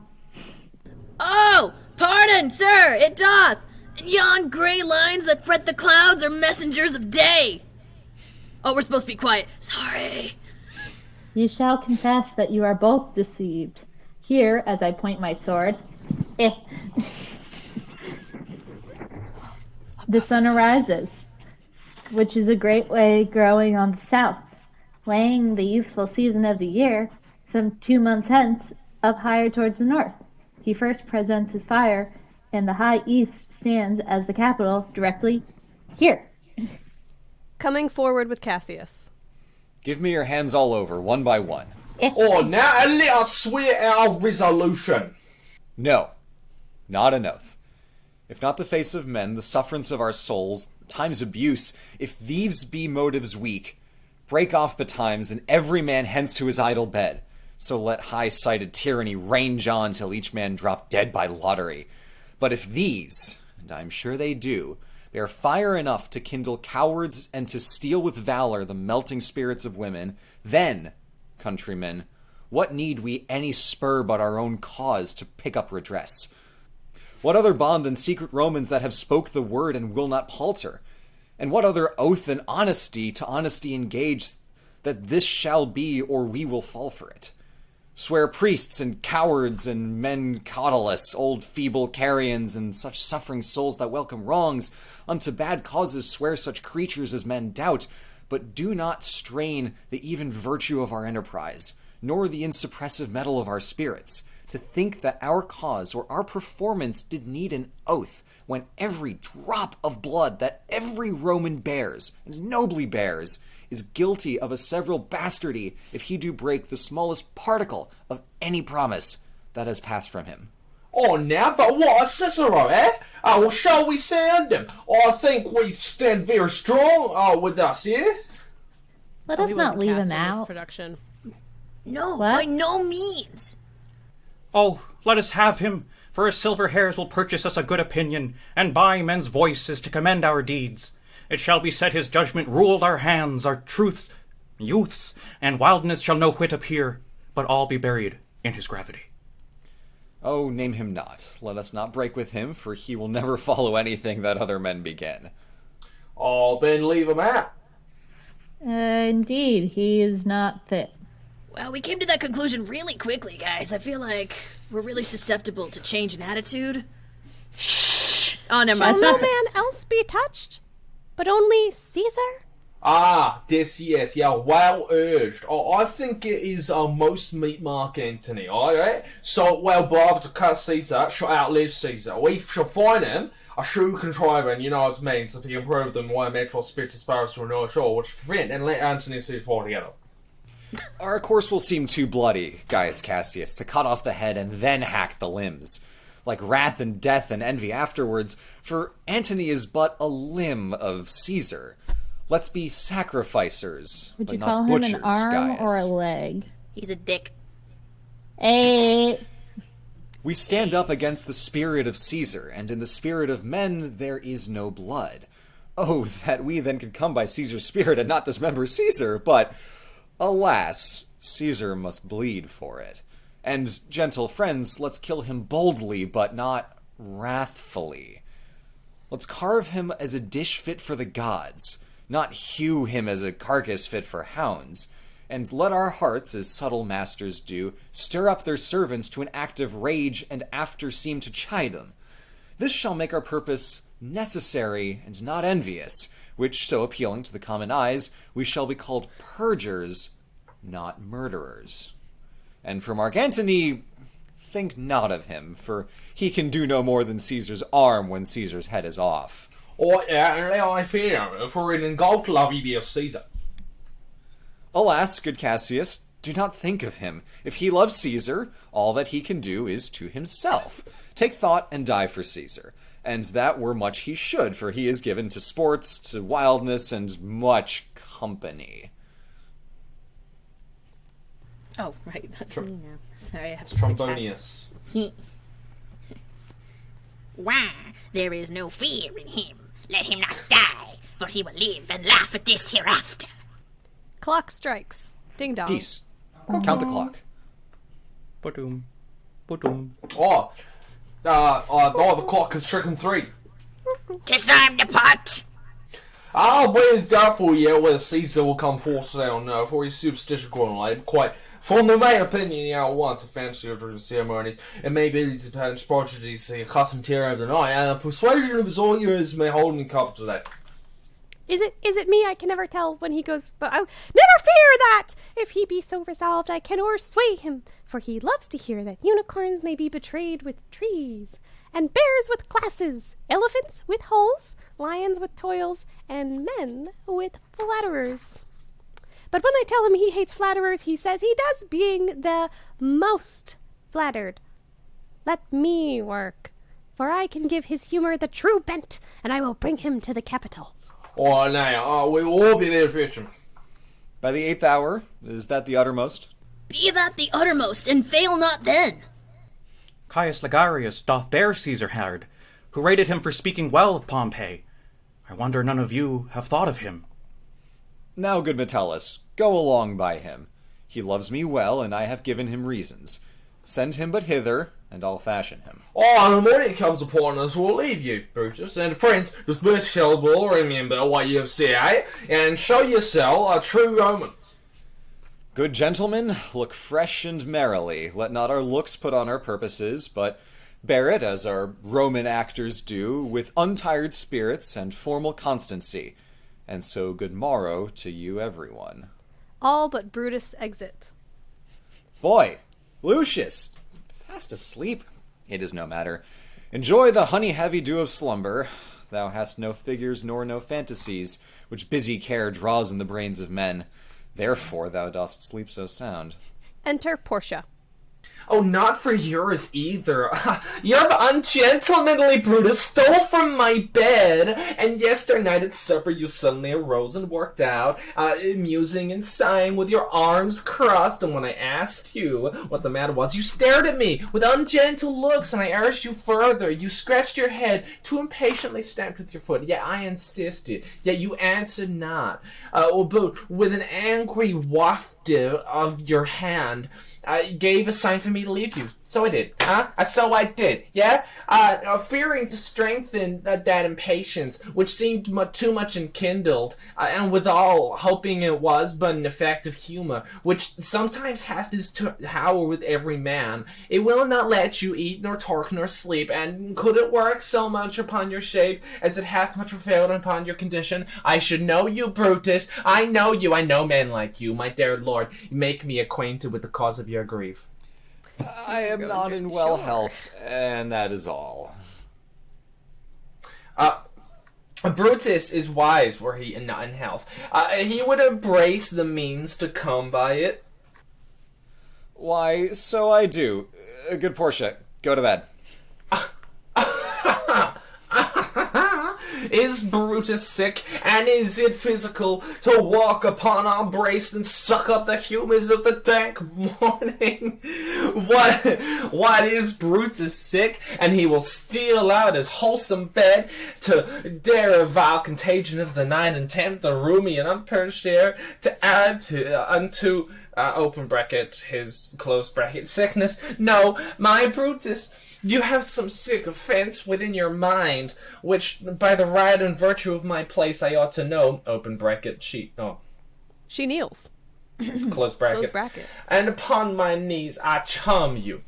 Oh, pardon, sir, it doth. And yon grey lines that fret the clouds are messengers of day. Oh, we're supposed to be quiet. Sorry. You shall confess that you are both deceived. Here, as I point my sword, the sun arises, which is a great way growing on the south, laying the youthful season of the year, some 2 months hence, up higher towards the north. He first presents his fire, and the high east stands as the capital directly here. Coming forward with Cassius. Give me your hands all over, one by one. Oh, now let us swear our resolution. No, not an oath. If not the face of men, the sufferance of our souls, time's abuse, if thieves be motives weak, break off betimes, and every man hence to his idle bed. So let high-sighted tyranny range on till each man drop dead by lottery. But if these, and I'm sure they do, bear fire enough to kindle cowards and to steal with valor the melting spirits of women, then, countrymen, what need we any spur but our own cause to pick up redress? What other bond than secret Romans that have spoke the word and will not palter? And what other oath than honesty to honesty engage, that this shall be or we will fall for it? Swear priests and cowards and men cautelous, old feeble carrions, and such suffering souls that welcome wrongs, unto bad causes swear such creatures as men doubt, but do not strain the even virtue of our enterprise, nor the insuppressive metal of our spirits, to think that our cause or our performance did need an oath, when every drop of blood that every Roman bears, and nobly bears, is guilty of a several bastardy if he do break the smallest particle of any promise that has passed from him. Oh, now, but what a Cicero, eh? Well, shall we send him? I think we stand very strong with us, yeah? Let us He not wasn't leave cast him in this out. production. No, What? by no means. Oh, let us have him, for his silver hairs will purchase us a good opinion, and buy men's voices to commend our deeds. It shall be said his judgment ruled our hands, our truths, youths, and wildness shall no whit appear, but all be buried in his gravity. Oh, name him not. Let us not break with him, for he will never follow anything that other men begin. Oh, then leave him out. Indeed, he is not fit. Well, we came to that conclusion really quickly, guys. I feel like we're really susceptible to change in attitude. Oh, never mind. Shall no Sorry. man else be touched, but only Caesar? Ah, this yes, yeah, well urged. Oh, I think it is most meet Mark Antony, alright? So, well, brother, to cut Caesar shall outlive Caesar. We shall find him, a shrewd contrivance, you know what it means, if he improve them one mental spirit as far as to know all, which prevent and let Antony see it fall together. Our course will seem too bloody, Gaius Cassius, to cut off the head and then hack the limbs. Like wrath and death and envy afterwards, for Antony is but a limb of Caesar. Let's be sacrificers, Would but you not call him butchers, an arm Gaius. or a leg? He's a dick. A. We stand up against the spirit of Caesar, and in the spirit of men there is no blood. Oh, that we then could come by Caesar's spirit and not dismember Caesar, but alas, Caesar must bleed for it. And, gentle friends, let's kill him boldly, but not wrathfully. Let's carve him as a dish fit for the gods, not hew him as a carcass fit for hounds. And let our hearts, as subtle masters do, stir up their servants to an act of rage, and after seem to chide them. This shall make our purpose necessary and not envious, which, so appealing to the common eyes, we shall be called purgers, not murderers. And for Mark Antony, think not of him, for he can do no more than Caesar's arm when Caesar's head is off. Oh, yeah, and I fear, for in Gaul love he be a Caesar. Alas, good Cassius, do not think of him. If he loves Caesar, all that he can do is to himself. Take thought and die for Caesar. And that were much he should, for he is given to sports, to wildness, and much company. Oh, right. That's me now. Sorry, I have to switch hats. Trombonius. Why, there is no fear in him. Let him not die, for he will live and laugh at this hereafter. Clock strikes. Ding dong. Peace. Count the clock. Ba-doom. Ba-doom. Oh, the clock is stricken 3. 'Tis time to part. I'll be doubtful yet whether Caesar will come forth down for his superstition correlate. Quite from the main opinion, once a fancy of the ceremonies, it may be these prodigies the accustomed terror of the night, and the persuasion of his lawyers may hold me cup today. Is it me? I can never tell when he goes, but never fear that! If he be so resolved, I can o'ersway him, for he loves to hear that unicorns may be betrayed with trees, and bears with glasses, elephants with hulls, lions with toils, and men with flatterers. But when I tell him he hates flatterers, he says he does, being the most flattered. Let me work, for I can give his humor the true bent, and I will bring him to the capital. Oh, now, we will all be there to fetch him. By the 8th hour, is that the uttermost? Be that the uttermost, and fail not then. Caius Ligarius doth bear Caesar hard, who rated him for speaking well of Pompey. I wonder none of you have thought of him. Now, good Metellus, go along by him. He loves me well, and I have given him reasons. Send him but hither, and I'll fashion him. Oh, the morning comes upon us, we'll leave you, Brutus, and friends, dismiss shall remember what you have said, and show yourself true Romans. Good gentlemen, look fresh and merrily. Let not our looks put on our purposes, but bear it, as our Roman actors do, with untired spirits and formal constancy. And so good morrow to you everyone. All but Brutus exit. Boy, Lucius, fast asleep? It is no matter. Enjoy the honey-heavy dew of slumber. Thou hast no figures nor no fantasies, which busy care draws in the brains of men. Therefore thou dost sleep so sound. Enter Portia. Oh, not for yours either. Your ungentlemanly Brutus stole from my bed, and yesternight at supper you suddenly arose and worked out, musing and sighing with your arms crossed, and when I asked you what the matter was, you stared at me with ungentle looks, and I urged you further. You scratched your head, too impatiently stamped with your foot, yet I insisted, yet you answered not. But with an angry waft of your hand, gave a sign for me to leave you. So I did. So I did. Yeah? Fearing to strengthen that impatience, which seemed too much enkindled, and withal hoping it was but an effect of humor, which sometimes hath this power with every man, it will not let you eat, nor talk, nor sleep, and could it work so much upon your shape, as it hath much prevailed upon your condition, I should know you, Brutus. I know you. I know men like you, my dear lord. Make me acquainted with the cause of your grief. I am not in well health, and that is all. Brutus is wise were he not in health. He would embrace the means to come by it. Why, so I do. Good Portia, go to bed. Is Brutus sick, and is it physical to walk upon our brace and suck up the humors of the dank morning? What is Brutus sick, and he will steal out his wholesome bed to dare a vile contagion of the night and tempt the roomy and unpurged air to add unto open bracket his close bracket sickness? No, my Brutus, you have some sick offense within your mind, which by the right and virtue of my place I ought to know. Open bracket, she kneels. Close bracket. Close bracket. And upon my knees I charm you.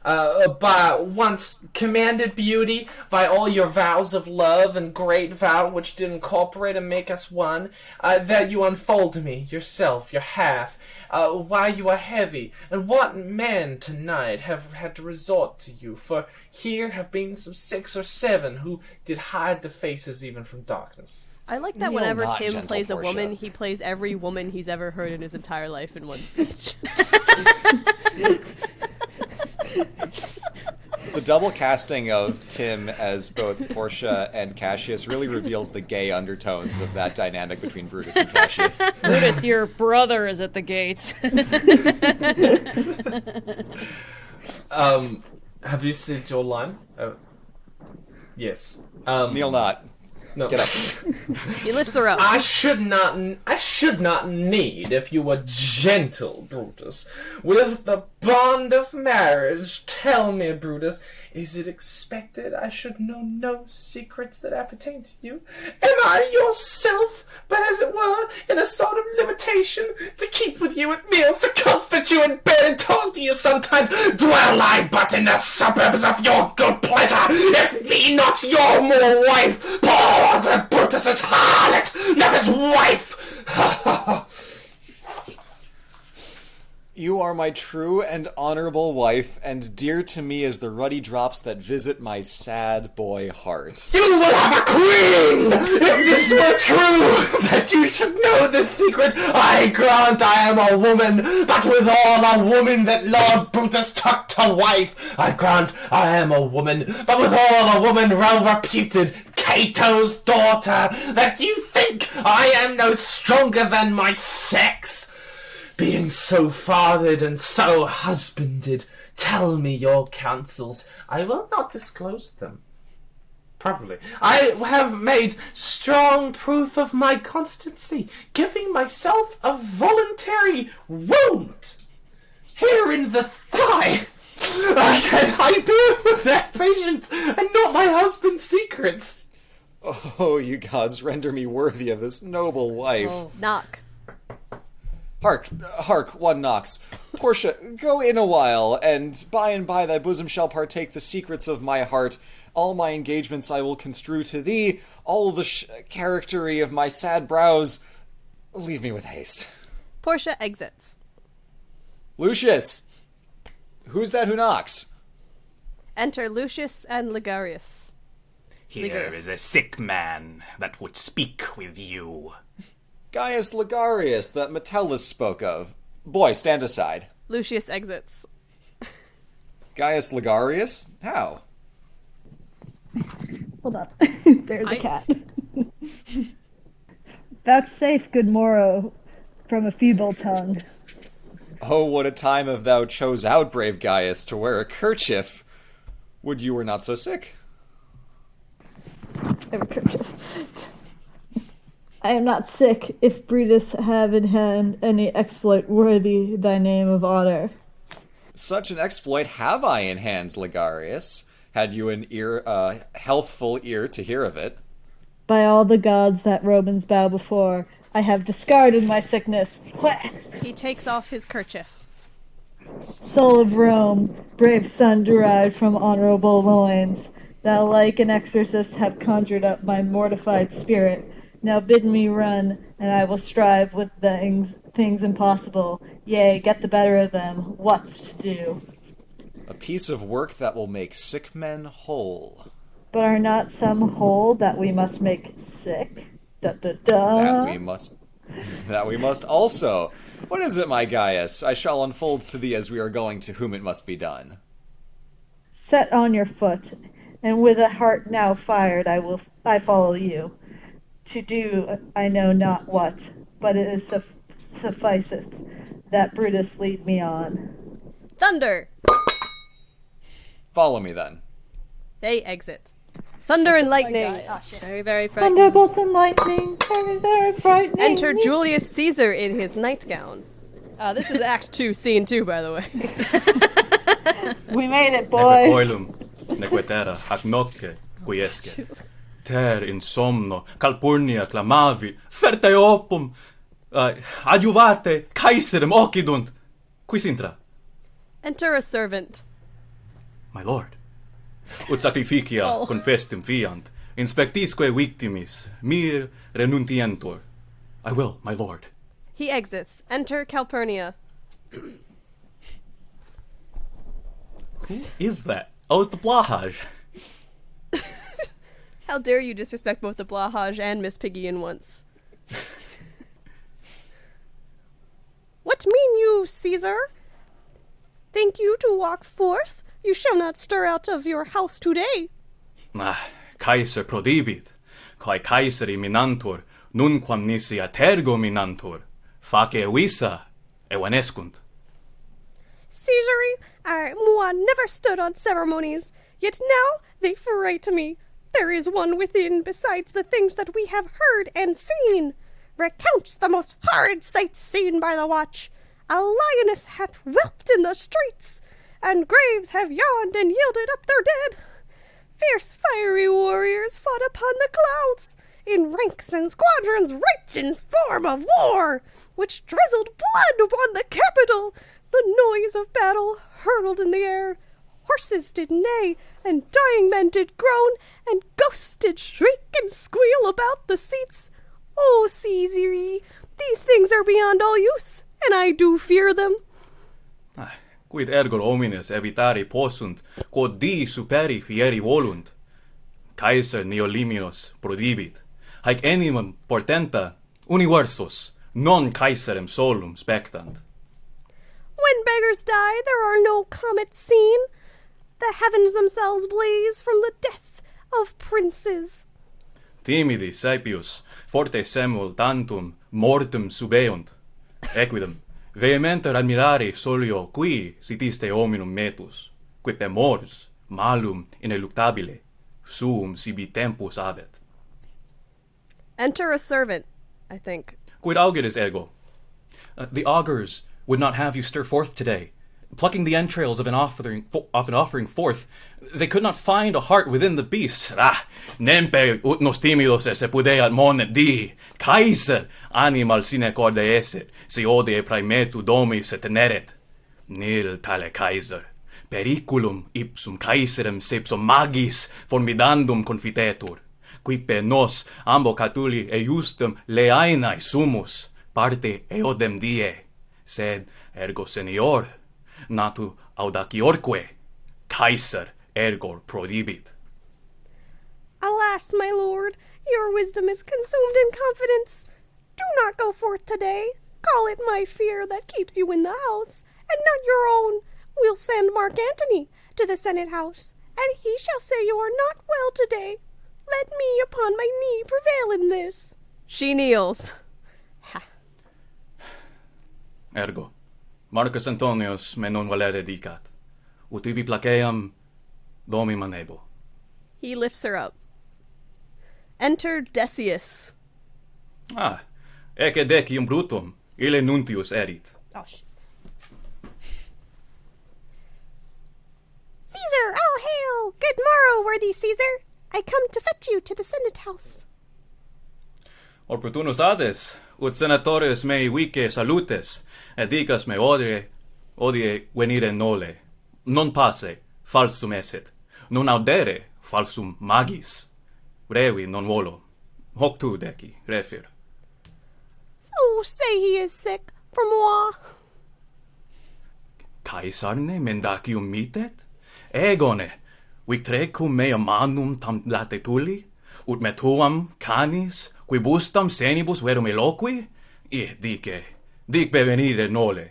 By once commanded beauty, by all your vows of love and great vow which did incorporate and make us one, that you unfold me, yourself, your half, why you are heavy, and what men tonight have had to resort to you, for here have been some 6 or 7 who did hide the faces even from darkness. I like that Kneel whenever not, Tim gentle plays a Portia. woman, he plays every woman he's ever heard in his entire life in one speech. The double casting of Tim as both Portia and Cassius really reveals the gay undertones of that dynamic between Brutus and Cassius. Brutus, your brother is at the gates. Have you said your line? Yes. Kneel not. No. Get up. He lifts her up. I should not need, if you were gentle, Brutus. With the bond of marriage, tell me, Brutus, is it expected I should know no secrets that appertain to you? Am I yourself, but as it were, in a sort of limitation, to keep with you at meals, to comfort you in bed and talk to you sometimes? Dwell I but in the suburbs of your good pleasure, if be not your more wife, poor Brutus's harlot, not his wife! You are my true and honorable wife, and dear to me as the ruddy drops that visit my sad boy heart. You will have a queen! If this were true, that you should know this secret, I grant I am a woman, but withal a woman that Lord Brutus took to wife. I grant I am a woman, but withal a woman well reputed, Cato's daughter, that you think I am no stronger than my sex. Being so fathered and so husbanded, tell me your counsels. I will not disclose them. Properly. I have made strong proof of my constancy, giving myself a voluntary wound here in the thigh. I bear with that patience and not my husband's secrets. Oh, you gods, render me worthy of this noble wife. Oh, knock. Hark, one knocks. Portia, go in a while, and by thy bosom shall partake the secrets of my heart. All my engagements I will construe to thee, all the charactery of my sad brows. Leave me with haste. Portia exits. Lucius! Who's that who knocks? Enter Lucius and Ligarius. Here is a sick man that would speak with you. Gaius Ligarius, that Metellus spoke of. Boy, stand aside. Lucius exits. Gaius Ligarius? How? Hold on. There's a cat. Vouchsafe good morrow from a feeble tongue. Oh, what a time have thou chose out, brave Gaius, to wear a kerchief. Would you were not so sick? I am not sick, if Brutus have in hand any exploit worthy thy name of honor. Such an exploit have I in hand, Ligarius. Had you an healthful ear to hear of it. By all the gods that Romans bow before, I have discarded my sickness. He takes off his kerchief. Soul of Rome, brave son derived from honorable loins, thou like an exorcist have conjured up my mortified spirit. Now bid me run, and I will strive with things impossible. Yea, get the better of them. What's to do? A piece of work that will make sick men whole. But are not some whole that we must make sick? That we must also. What is it, my Gaius? I shall unfold to thee as we are going to whom it must be done. Set on your foot, and with a heart now fired I follow you. To do I know not what, but it is sufficeth that Brutus lead me on. Thunder! Follow me then. They exit. Thunder and lightning. Very, very frightening. Thunderbolts and lightning, very, very frightening. Enter Julius Caesar in his nightgown. This is Act 2, Scene 2, by the way. We made it, boy. Coelum, nequetera, ac nocte, quiesce. Ter in somno, calpurnia clamavi, ferte opum, adjuvate, caeserem occidunt. Quis intra? Enter a servant. My lord. Ut sacrificia confestim fiant, inspectisque victimis, mir renuntientur. I will, my lord. He exits. Enter Calpurnia. Who is that? Oh, it's the Blahage. How dare you disrespect both the Blahage and Miss Piggy in once. What mean you, Caesar? Think you to walk forth? You shall not stir out of your house today. Caesar prodibit, quae Caesari minantur, nunquam nisi a tergo minantur, face visa evanescunt. Caesari, moi never stood on ceremonies, yet now they fright me. There is one within, besides the things that we have heard and seen. Recounts the most horrid sights seen by the watch. A lioness hath whelped in the streets, and graves have yawned and yielded up their dead. Fierce fiery warriors fought upon the clouds, in ranks and squadrons right in form of war, which drizzled blood upon the Capitol. The noise of battle hurtled in the air. Horses did neigh, and dying men did groan, and ghosts did shriek and squeal about the seats. O Caesare, these things are beyond all use, and I do fear them. Quid ergo homines evitari possunt, quod di superi fieri volunt. Caesar neolimios prodibit, haec enim portenta universos, non Caesarem solum spectant. When beggars die, there are no comets seen. The heavens themselves blaze from the death of princes. Timidi saepius, forte semul tantum mortem subeunt. Equidem, vehementer admirari solio qui sitiste hominum metus, quipe mors malum ineluctabile sum sibi tempus habet. Enter a servant, I think. Quid augeris ego? The augurs would not have you stir forth today. Plucking the entrails of an offering forth, they could not find a heart within the beast. Nempe ut nos timidos esse pudeat monet dii. Caesar animal sine corde esset, si odie praemetu domis et teneret. Nil tale Caesar. Periculum ipsum Caesarem sepsum magis formidandum confitetur. Quipe nos ambo catuli eiustum leainae sumus, parte eodem die. Sed ergo senior, natu audaciorque, Caesar ergo prodibit. Alas, my lord, your wisdom is consumed in confidence. Do not go forth today. Call it my fear that keeps you in the house, and not your own. We'll send Mark Antony to the Senate House, and he shall say you are not well today. Let me upon my knee prevail in this. She kneels. Ergo, Marcus Antonius me non valere dicat, ut ibi placeam domi manebo. He lifts her up. Enter Decius. Ecce decium brutum, ille nuntius erit. Oh, shit. Caesar, all hail! Good morrow, worthy Caesar. I come to fetch you to the Senate House. Opportunus ades, ut senatores mei vice salutes, et dicas me odie venire nole. Non passe, falsum esset. Non audere, falsum magis. Brevi non volo. Hoc tu, deci, refir. So say he is sick, for moi. Caesarne mendacium mitet? Egone, victrecum mea manum tam late tulli? Ut me tuam canis, quibustam senibus verum eloqui? Dic venire nole.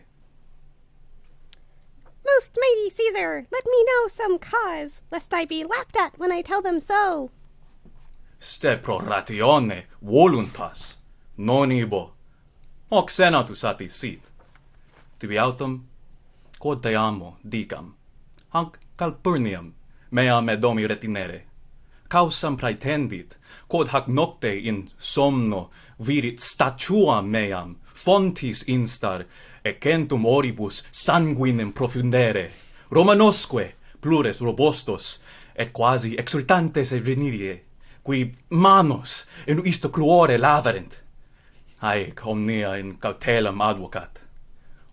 Most mighty Caesar, let me know some cause, lest I be laughed at when I tell them so. Ste pro ratione voluntas, non ibo. Hoc senatus satiscit. Tibi autem, quod te amo, dicam. Hanc Calpurniam, mea me domi retinere. Causam praetendit, quod hac nocte in somno virit statuam meam, fontis instar, et centum oribus sanguinem profundere, Romanosque plures robustos, et quasi exultantes venire, qui manos in isto cruore laverent. Haec omnia in cautelam advocat.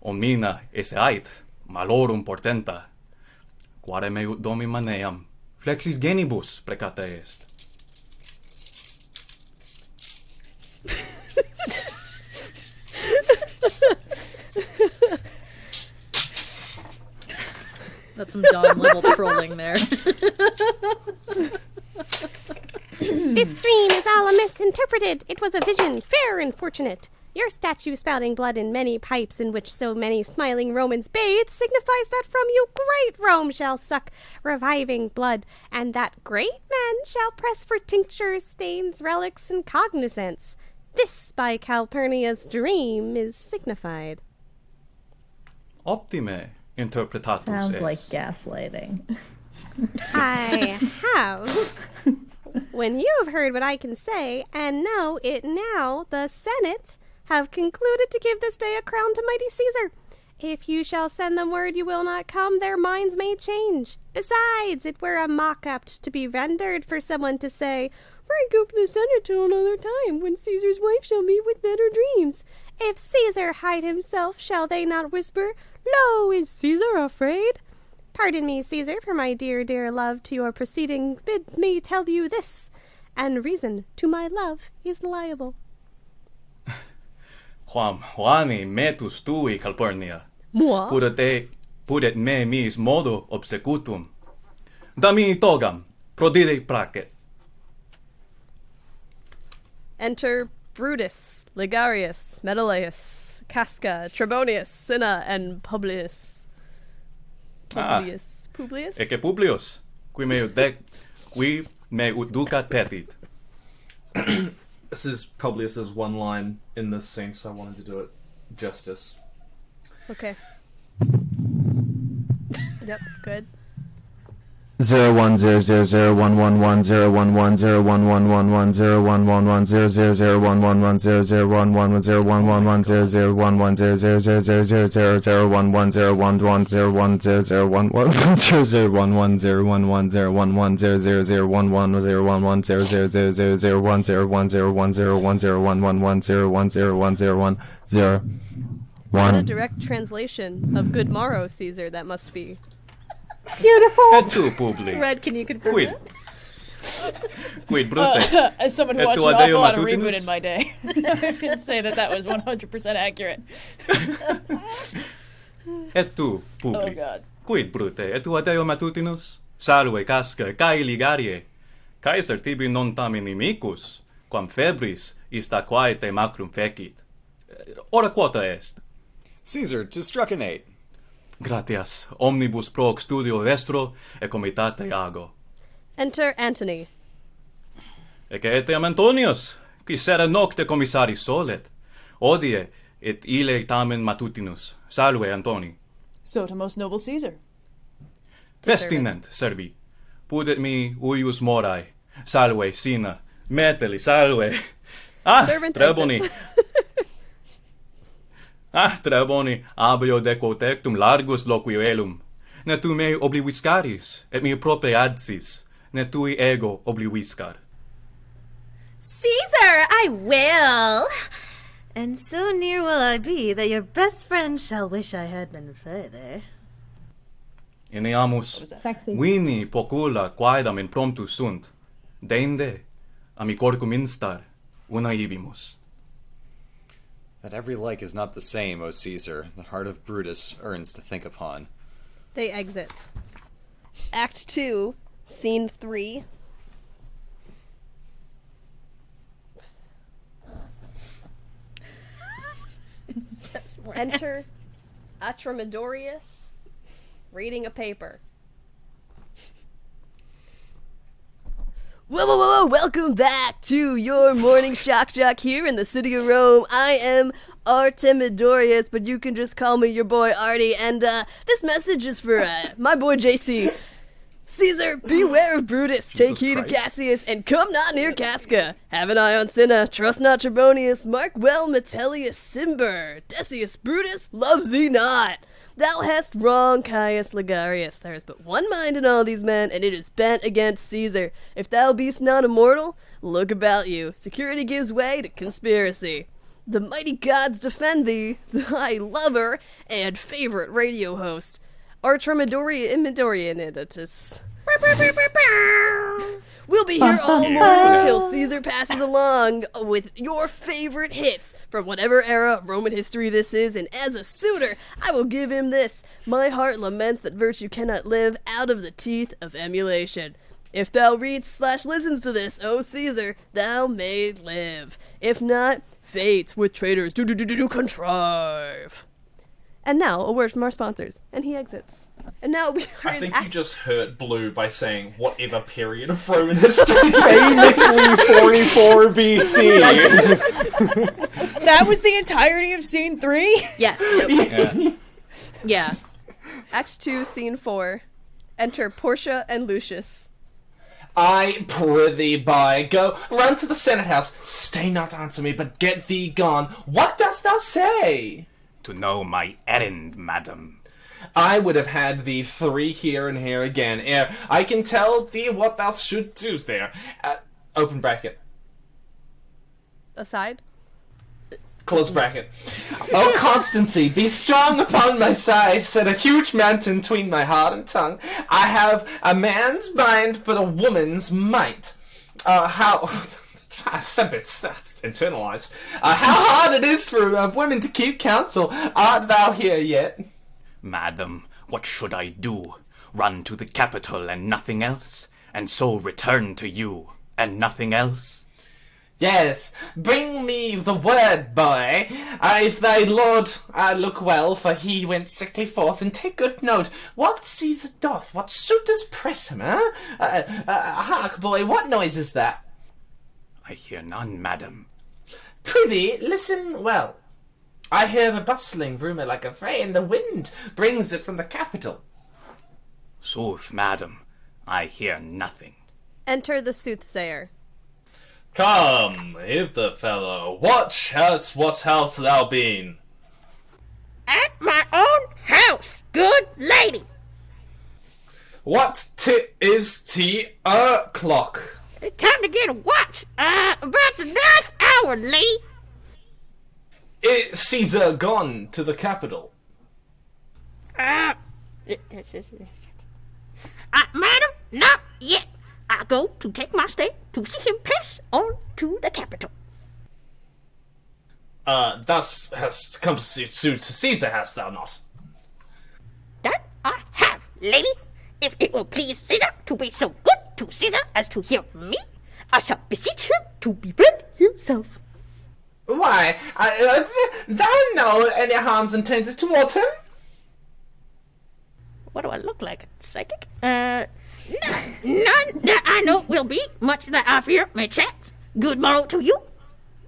Omnia esse ait, malorum portenta. Quare me ut domi maneam, flexis genibus precata est. That's some Don level trolling there. This dream is all misinterpreted. It was a vision, fair and fortunate. Your statue spouting blood in many pipes in which so many smiling Romans bathe signifies that from you great Rome shall suck reviving blood, and that great men shall press for tinctures, stains, relics, and cognizance. This by Calpurnia's dream is signified. Optime interpretatus Sounds est. like gaslighting. I have. When you have heard what I can say, and know it now, the Senate have concluded to give this day a crown to mighty Caesar. If you shall send them word you will not come, their minds may change. Besides, it were a mock apt to be rendered for someone to say, break up the Senate till another time, when Caesar's wife shall meet with better dreams. If Caesar hide himself, shall they not whisper, Lo, is Caesar afraid? Pardon me, Caesar, for my dear, dear love to your proceedings bid me tell you this, and reason to my love is liable. Quam Juani metus tui, Calpurnia. Moi? Pudet me mis modo obsecutum. Dami togam, prodide placet. Enter Brutus, Ligarius, Menelaus, Casca, Trebonius, Cinna, and Publius. Publius? Ecce Publius, qui me ut ducat petit. This is Publius's one line in this scene, so I wanted to do it justice. Okay. Yep, good. What a direct translation of Good Morrow, Caesar, that must be. Beautiful. Et tu, publi. Red, can you confirm Quid. that? Quid, brute. As someone who Et watched tu an adeo awful lot of matutinus? Reboot in my day, I can say that was 100% accurate. Et tu, Oh publi. god. Quid, brute, et tu adeo matutinus? Salve, casca, cae ligarie. Caesar tibi non tam inimicus, quam febris ista quae macrum fecit. Ora quota est? Caesar, 'tis struck an 8. Gratias, omnibus proc studio vestro, e comitate ago. Enter Antony. Ecce etiam Antonius, qui sera nocte commissaris solet. Odie, et ille tamen matutinus. Salve, Antoni. So to most noble Caesar. Vestinent, servi. Pudet mi uius morae. Salve, sina. Meteli, salve. Ah, Servant treboni. exits. Ah, treboni, abio decotectum largus loquivelum. Ne tu me obliviscaris, et mi prope adsis. Ne tui ego obliviscar. Caesar, I will. And so near will I be that your best friend shall wish I had been further. Eneamus, Sexy. vini pocula quaedam in promptus sunt. Deinde, amicorcum instar, una ibimus. That every like is not the same, O Caesar, the heart of Brutus earns to think upon. They exit. Act 2, Scene 3. Just more Enter ass. Atromedorius reading a paper. Whoa, welcome back to your morning shock jock here in the city of Rome. I am Artemidorius, but you can just call me your boy Artie, and this message is for my boy JC. Caesar, beware of Brutus, take heed of Cassius, and come not near Casca. Have an eye on Cinna, trust not Trebonius, mark well Metellius Cimber. Decius Brutus loves thee not. Thou hast wrong Caius Ligarius. There is but one mind in all these men, and it is bent against Caesar. If thou beest not immortal, look about you. Security gives way to conspiracy. The mighty gods defend thee, thy lover and favorite radio host, Artremidoria Imidorianidatus. We'll be here all morning until Caesar passes along with your favorite hits from whatever era of Roman history this is, and as a suitor, I will give him this. My heart laments that virtue cannot live out of the teeth of emulation. If thou reads/listens to this, O Caesar, thou may live. If not, fates with traitors do contrive. And now, a word from our sponsors, and he exits. And now we are I in think Act you just hurt Blue by saying whatever period of Roman history. Famously 44 BC. That was the entirety of scene 3? Yes. Yeah. Yeah. Act 2, Scene 4. Enter Portia and Lucius. I prithee by go run to the Senate house. Stay not to answer me, but get thee gone. What dost thou say? To know my errand, madam. I would have had thee 3 here and here again, ere I can tell thee what thou should do there. Open bracket. Aside. Close bracket. Oh, Constancy, be strong upon my side, set a huge mountain between my heart and tongue. I have a man's mind, but a woman's might. How... That's internalized. How hard it is for women to keep counsel. Art thou here yet? Madam, what should I do? Run to the capital and nothing else? And so return to you and nothing else? Yes, bring me the word, boy. If thy lord look well, for he went sickly forth, and take good note. What Caesar doth, what suitors press him, hark, boy, what noise is that? I hear none, madam. Prithee, listen well. I hear a bustling rumour like a fray, and the wind brings it from the capital. Sooth, madam, I hear nothing. Enter the soothsayer. Come, hither, fellow. What hast thou been? At my own house, good lady. What is o'clock? It's time to get a watch. About the 9th hour, lady. Is Caesar gone to the capital? Madam, not yet. I go to take my step to see him pass on to the capital. Thus hast come to Caesar, hast thou not? That I have, lady. If it will please Caesar to be so good to Caesar as to hear me, I shall beseech him to be bread himself. Why, thou know any harms intended towards him? What do I look like, a psychic? None that I know will be, much that I fear may chance. Good morrow to you.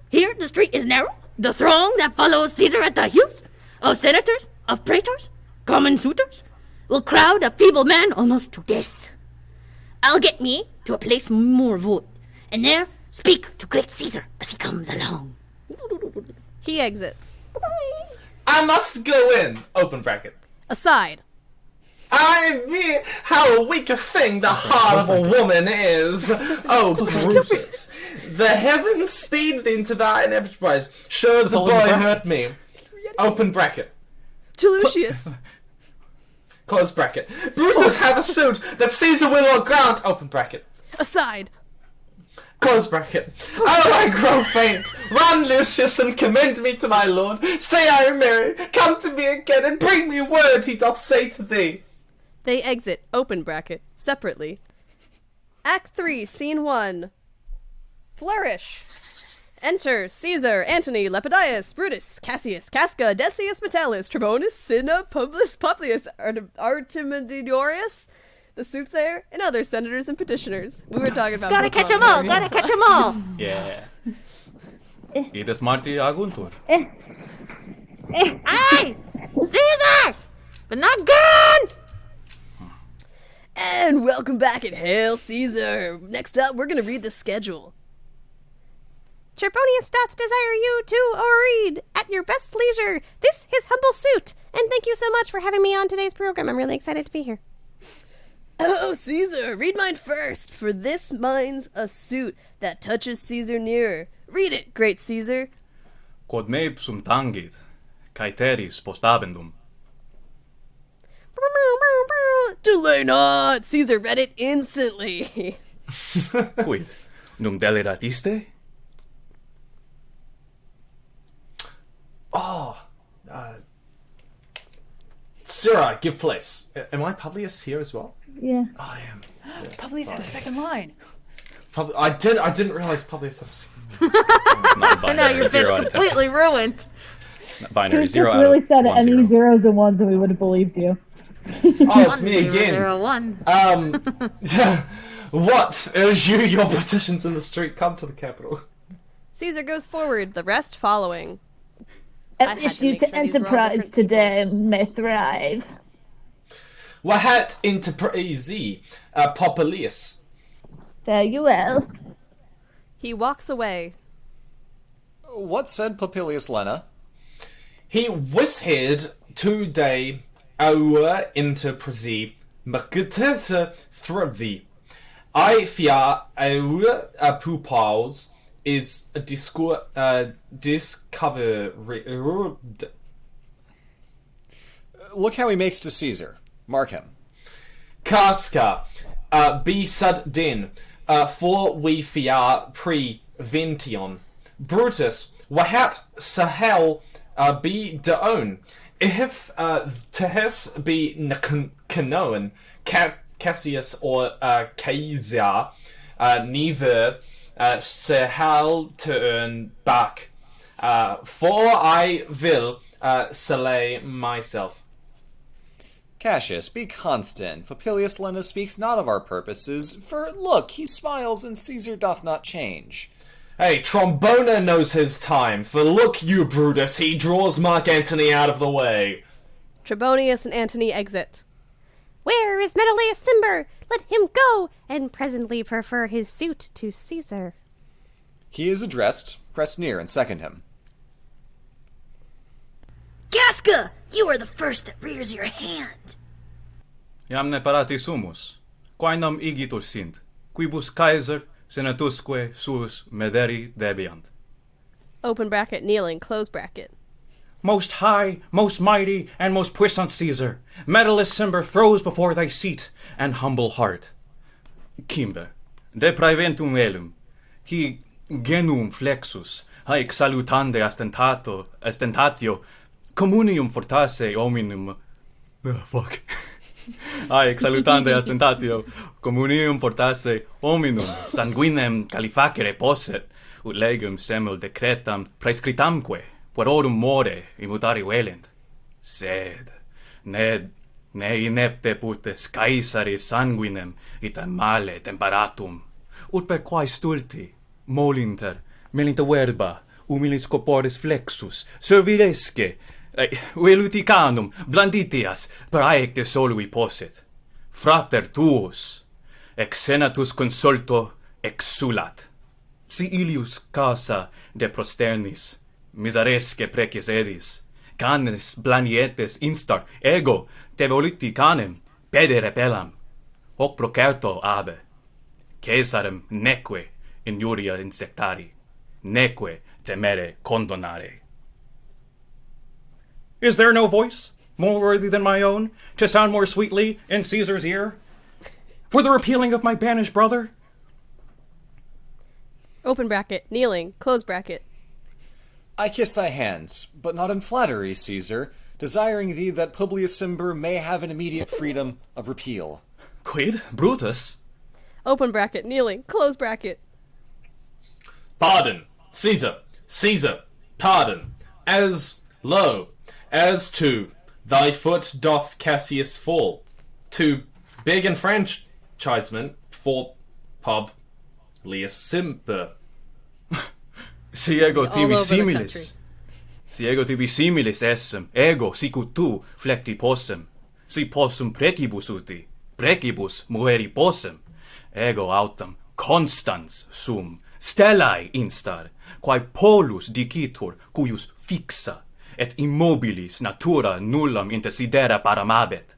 Here the street is narrow, the throng that follows Caesar at the heels of senators, of praetors, common suitors, will crowd a feeble man almost to death. I'll get me to a place more void, and there speak to great Caesar as he comes along. He exits. I must go in, open bracket. Aside. I mean, how weak a thing the heart of a woman is. Oh, Brutus. The heavens speed into thine enterprise. Sure, the boy hurt me. Open bracket. Julius. Close bracket. Brutus hath a suit that Caesar will not grant. Open bracket. Aside. Close bracket. Oh, I grow faint. Run, Lucius, and commend me to my lord. Say I am merry. Come to me again, and bring me word he doth say to thee. They exit, open bracket, separately. Act 3, Scene 1. Flourish. Enter Caesar, Antony, Lepidus, Brutus, Cassius, Casca, Decius, Metellus, Trebonus, Cinna, Publius, Publius, Artemidorus, the soothsayer, and other senators and petitioners. We were talking about... Gotta catch them all! Gotta catch them all! Yeah. Ides Marti aguntur. Aye! Caesar! But not gone! And welcome back at Hail Caesar! Next up, we're gonna read the schedule. Trebonius doth desire you to read at your best leisure this his humble suit, and thank you so much for having me on today's program. I'm really excited to be here. Oh, Caesar, read mine first, for this mine's a suit that touches Caesar nearer. Read it, great Caesar. Quod me ipsum tangit, caeteris postabendum. Delay not! Caesar read it instantly. Quid, num delirat iste? Sirrah, give place. Am I Publius here as well? Yeah. I am. Publius had a second line. I didn't realize Publius had a second So now your bit's completely ruined. Binary Just 0 out really of said 1, any 0. zeros and ones and we would have believed you. Oh, it's me again. 101. What? Your petitions in the street come to the capital. Caesar goes forward, the rest following. I At had to issue make to sure these were all enterprise different people. today may thrive. Wahat enterprise, Populus. Fare you well. He walks away. What said Popilius Lena? He whispered today our enterprise makuteta threvi. I fear our pupils is a discovery. Look how he makes to Caesar. Mark him. Casca, be sud din, for we fear prevention. Brutus, wahat sahel, be daon. If tehes be canoan, Cassius or Caesar, neither sahel turn back. For I will slay myself. Cassius, be constant. Popilius Lena speaks not of our purposes, for look, he smiles and Caesar doth not change. Hey, Trombona knows his time, for look you, Brutus, he draws Mark Antony out of the way. Trebonius and Antony exit. Where is Menelaus Cimber? let him go, and presently prefer his suit to Caesar. He is addressed. Press near and second him. Casca, you are the first that rears your hand. Iamne parati sumus, quaenam igitur sint, quibus Caesar senatusque suus mederi debiant. Open bracket, kneeling, close bracket. Most high, most mighty, and most puissant Caesar, medalist Cimber throws before thy seat and humble heart. Cimber, de praeventum velum, qui genum flexus, haec salutande ostentatio, communium fortasse hominum... Haec salutande ostentatio, communium fortasse hominum, sanguinem califacere posset, ut legum semel decretam praescritamque, puerorum more immutari velent. Sed, ne inepte putes Caesaris sanguinem itam male temperatum, ut per quae stulti, molinter, melinter verba, humilis corporis flexus, servilesque, veluticanum, blanditias, per aecte solui posset. Frater tuus, ex senatus consulto exulat. Si illius casa de prosternis, miseresque preces edis, canes blanietes instar, ego te voliti canem, pedere pellam, hoc procerto abe, Caesarem neque injuria insectari, neque temere condonare. Is there no voice more worthy than my own to sound more sweetly in Caesar's ear? For the repealing of my banished brother? Open bracket, kneeling, close bracket. I kiss thy hands, but not in flattery, Caesar, desiring thee that Publius Cimber may have an immediate freedom of repeal. Quid, Brutus? Open bracket, kneeling, close bracket. Pardon, Caesar, pardon, as to thy foot doth Cassius fall, to big enfranchisement for Publius Cimber. Si ego tibi over the similis. country. Si ego tibi similis essem, ego sicut tu flecti possem. Si possum precibus uti, precibus mueri possem. Ego autem constans sum, stellae instar, quae polus dicitur, cuius fixa, et immobilis natura nullam intersidera paramabet.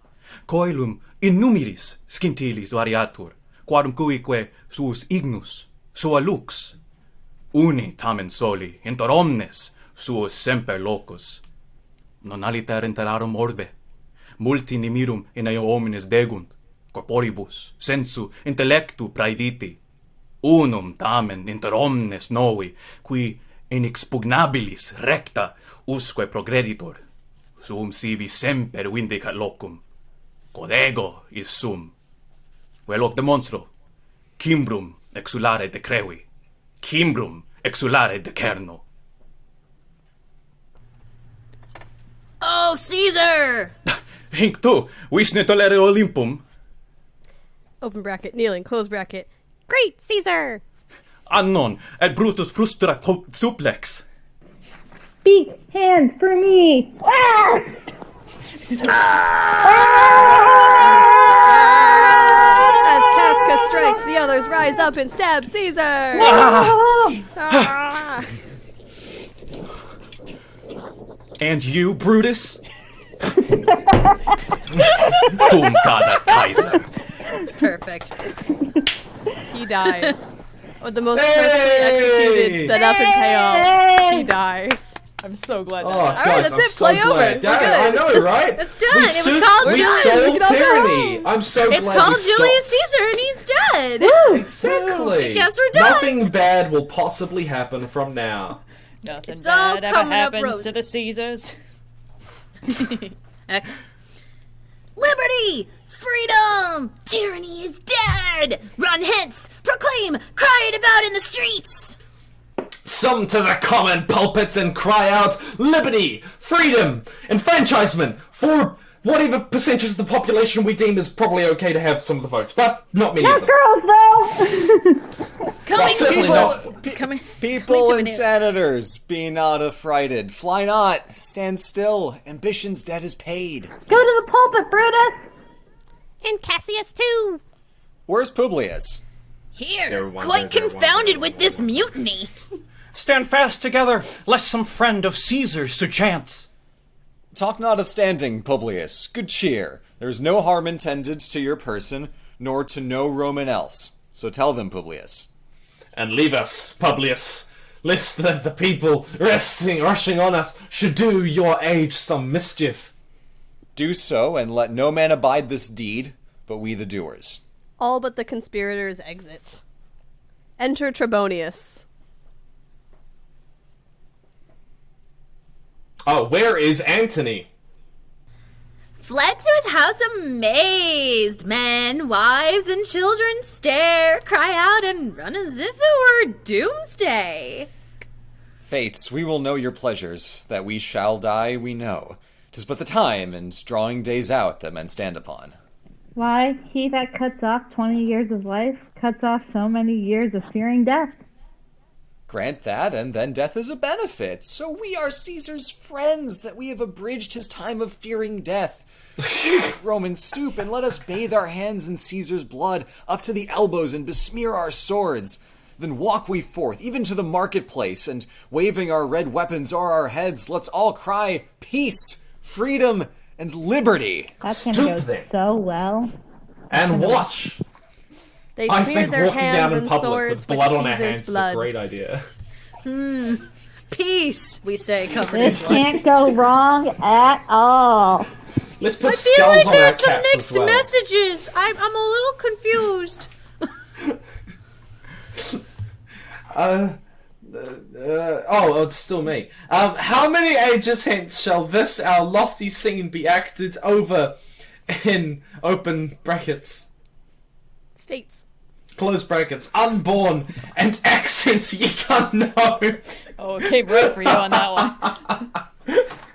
Coelum innumeris scintillis variatur, quarum cuique suus ignus, sua lux. Uni tamen soli, inter omnes, suus semper locus. Non aliter interarum orbe, multi nimirum in eo homines degunt, corporibus, sensu, intellectu praediti. Unum tamen inter omnes novi, qui inexpugnabilis recta usque progreditur, sum sivi semper vindicat locum. Quod ego is sum. Vel hoc demonstro, Cimbrum exulare decrevi, Cimbrum exulare decerno. Oh, Caesar! Hinc tu, visne tolere Olympum? Open bracket, kneeling, close bracket. Great, Caesar! Annon, et Brutus frustra supplex. Big hands for me! Ah! As Casca strikes, the others rise up and stab Caesar! Ah! And you, Brutus? Dum cadat Kaiser. Perfect. He dies. With the most perfectly executed setup and payoff. He dies. I'm so glad Oh, that guys, that's I'm it, so play over. glad. We're Damn, good. I know, right? It's done. It was called we Julius. sold We can all go tyranny. home. I'm so It's glad called we Julius stopped. Caesar, and he's dead. Exactly. Guess we're done. Nothing bad will possibly happen from now. nothing It's all bad ever coming up happens roses. to the Caesars. Liberty! Freedom! Tyranny is dead! Run hence! Proclaim! Cry it about in the streets! Some to the common pulpits and cry out, liberty, freedom, enfranchisement for whatever percentage of the population we deem is probably okay to have some of the votes, but not many of them. Girls, though! Well, certainly not. People and senators, be not affrighted. Fly not. Stand still. Ambition's debt is paid. Go to the pulpit, Brutus! And Cassius too! Where's Publius? Here, quite confounded with this mutiny. Stand fast together, lest some friend of Caesar's chance. Talk not of standing, Publius. Good cheer. There is no harm intended to your person, nor to no Roman else. So tell them, Publius. And leave us, Publius, lest the people rushing on us should do your age some mischief. Do so, and let no man abide this deed, but we the doers. All but the conspirators exit. Enter Trebonius. Oh, where is Antony? Fled to his house amazed. Men, wives, and children stare, cry out, and run as if it were doomsday. Fates, we will know your pleasures. That we shall die, we know. 'Tis but the time and drawing days out that men stand upon. Why, he that cuts off 20 years of life cuts off so many years of fearing death. Grant that, and then death is a benefit. So we are Caesar's friends, that we have abridged his time of fearing death. Stoop, Romans, stoop, and let us bathe our hands in Caesar's blood up to the elbows and besmear our swords. Then walk we forth, even to the marketplace, and waving our red weapons o'er our heads, let's all cry, peace, freedom, and liberty. That's going Stoop to go then. so well. And watch. They I smeared think their walking down hands in and public swords with blood on our Caesar's hands blood. is a great idea. Peace, we say, covered in This blood. can't go wrong at all. Let's put I feel skulls like on our there's some caps mixed as well. messages. I'm a little confused. Oh, it's still me. How many ages hence shall this our lofty scene be acted over in open brackets, States. close brackets, unborn, and accents yet unknown? Oh, it came right for you on that one.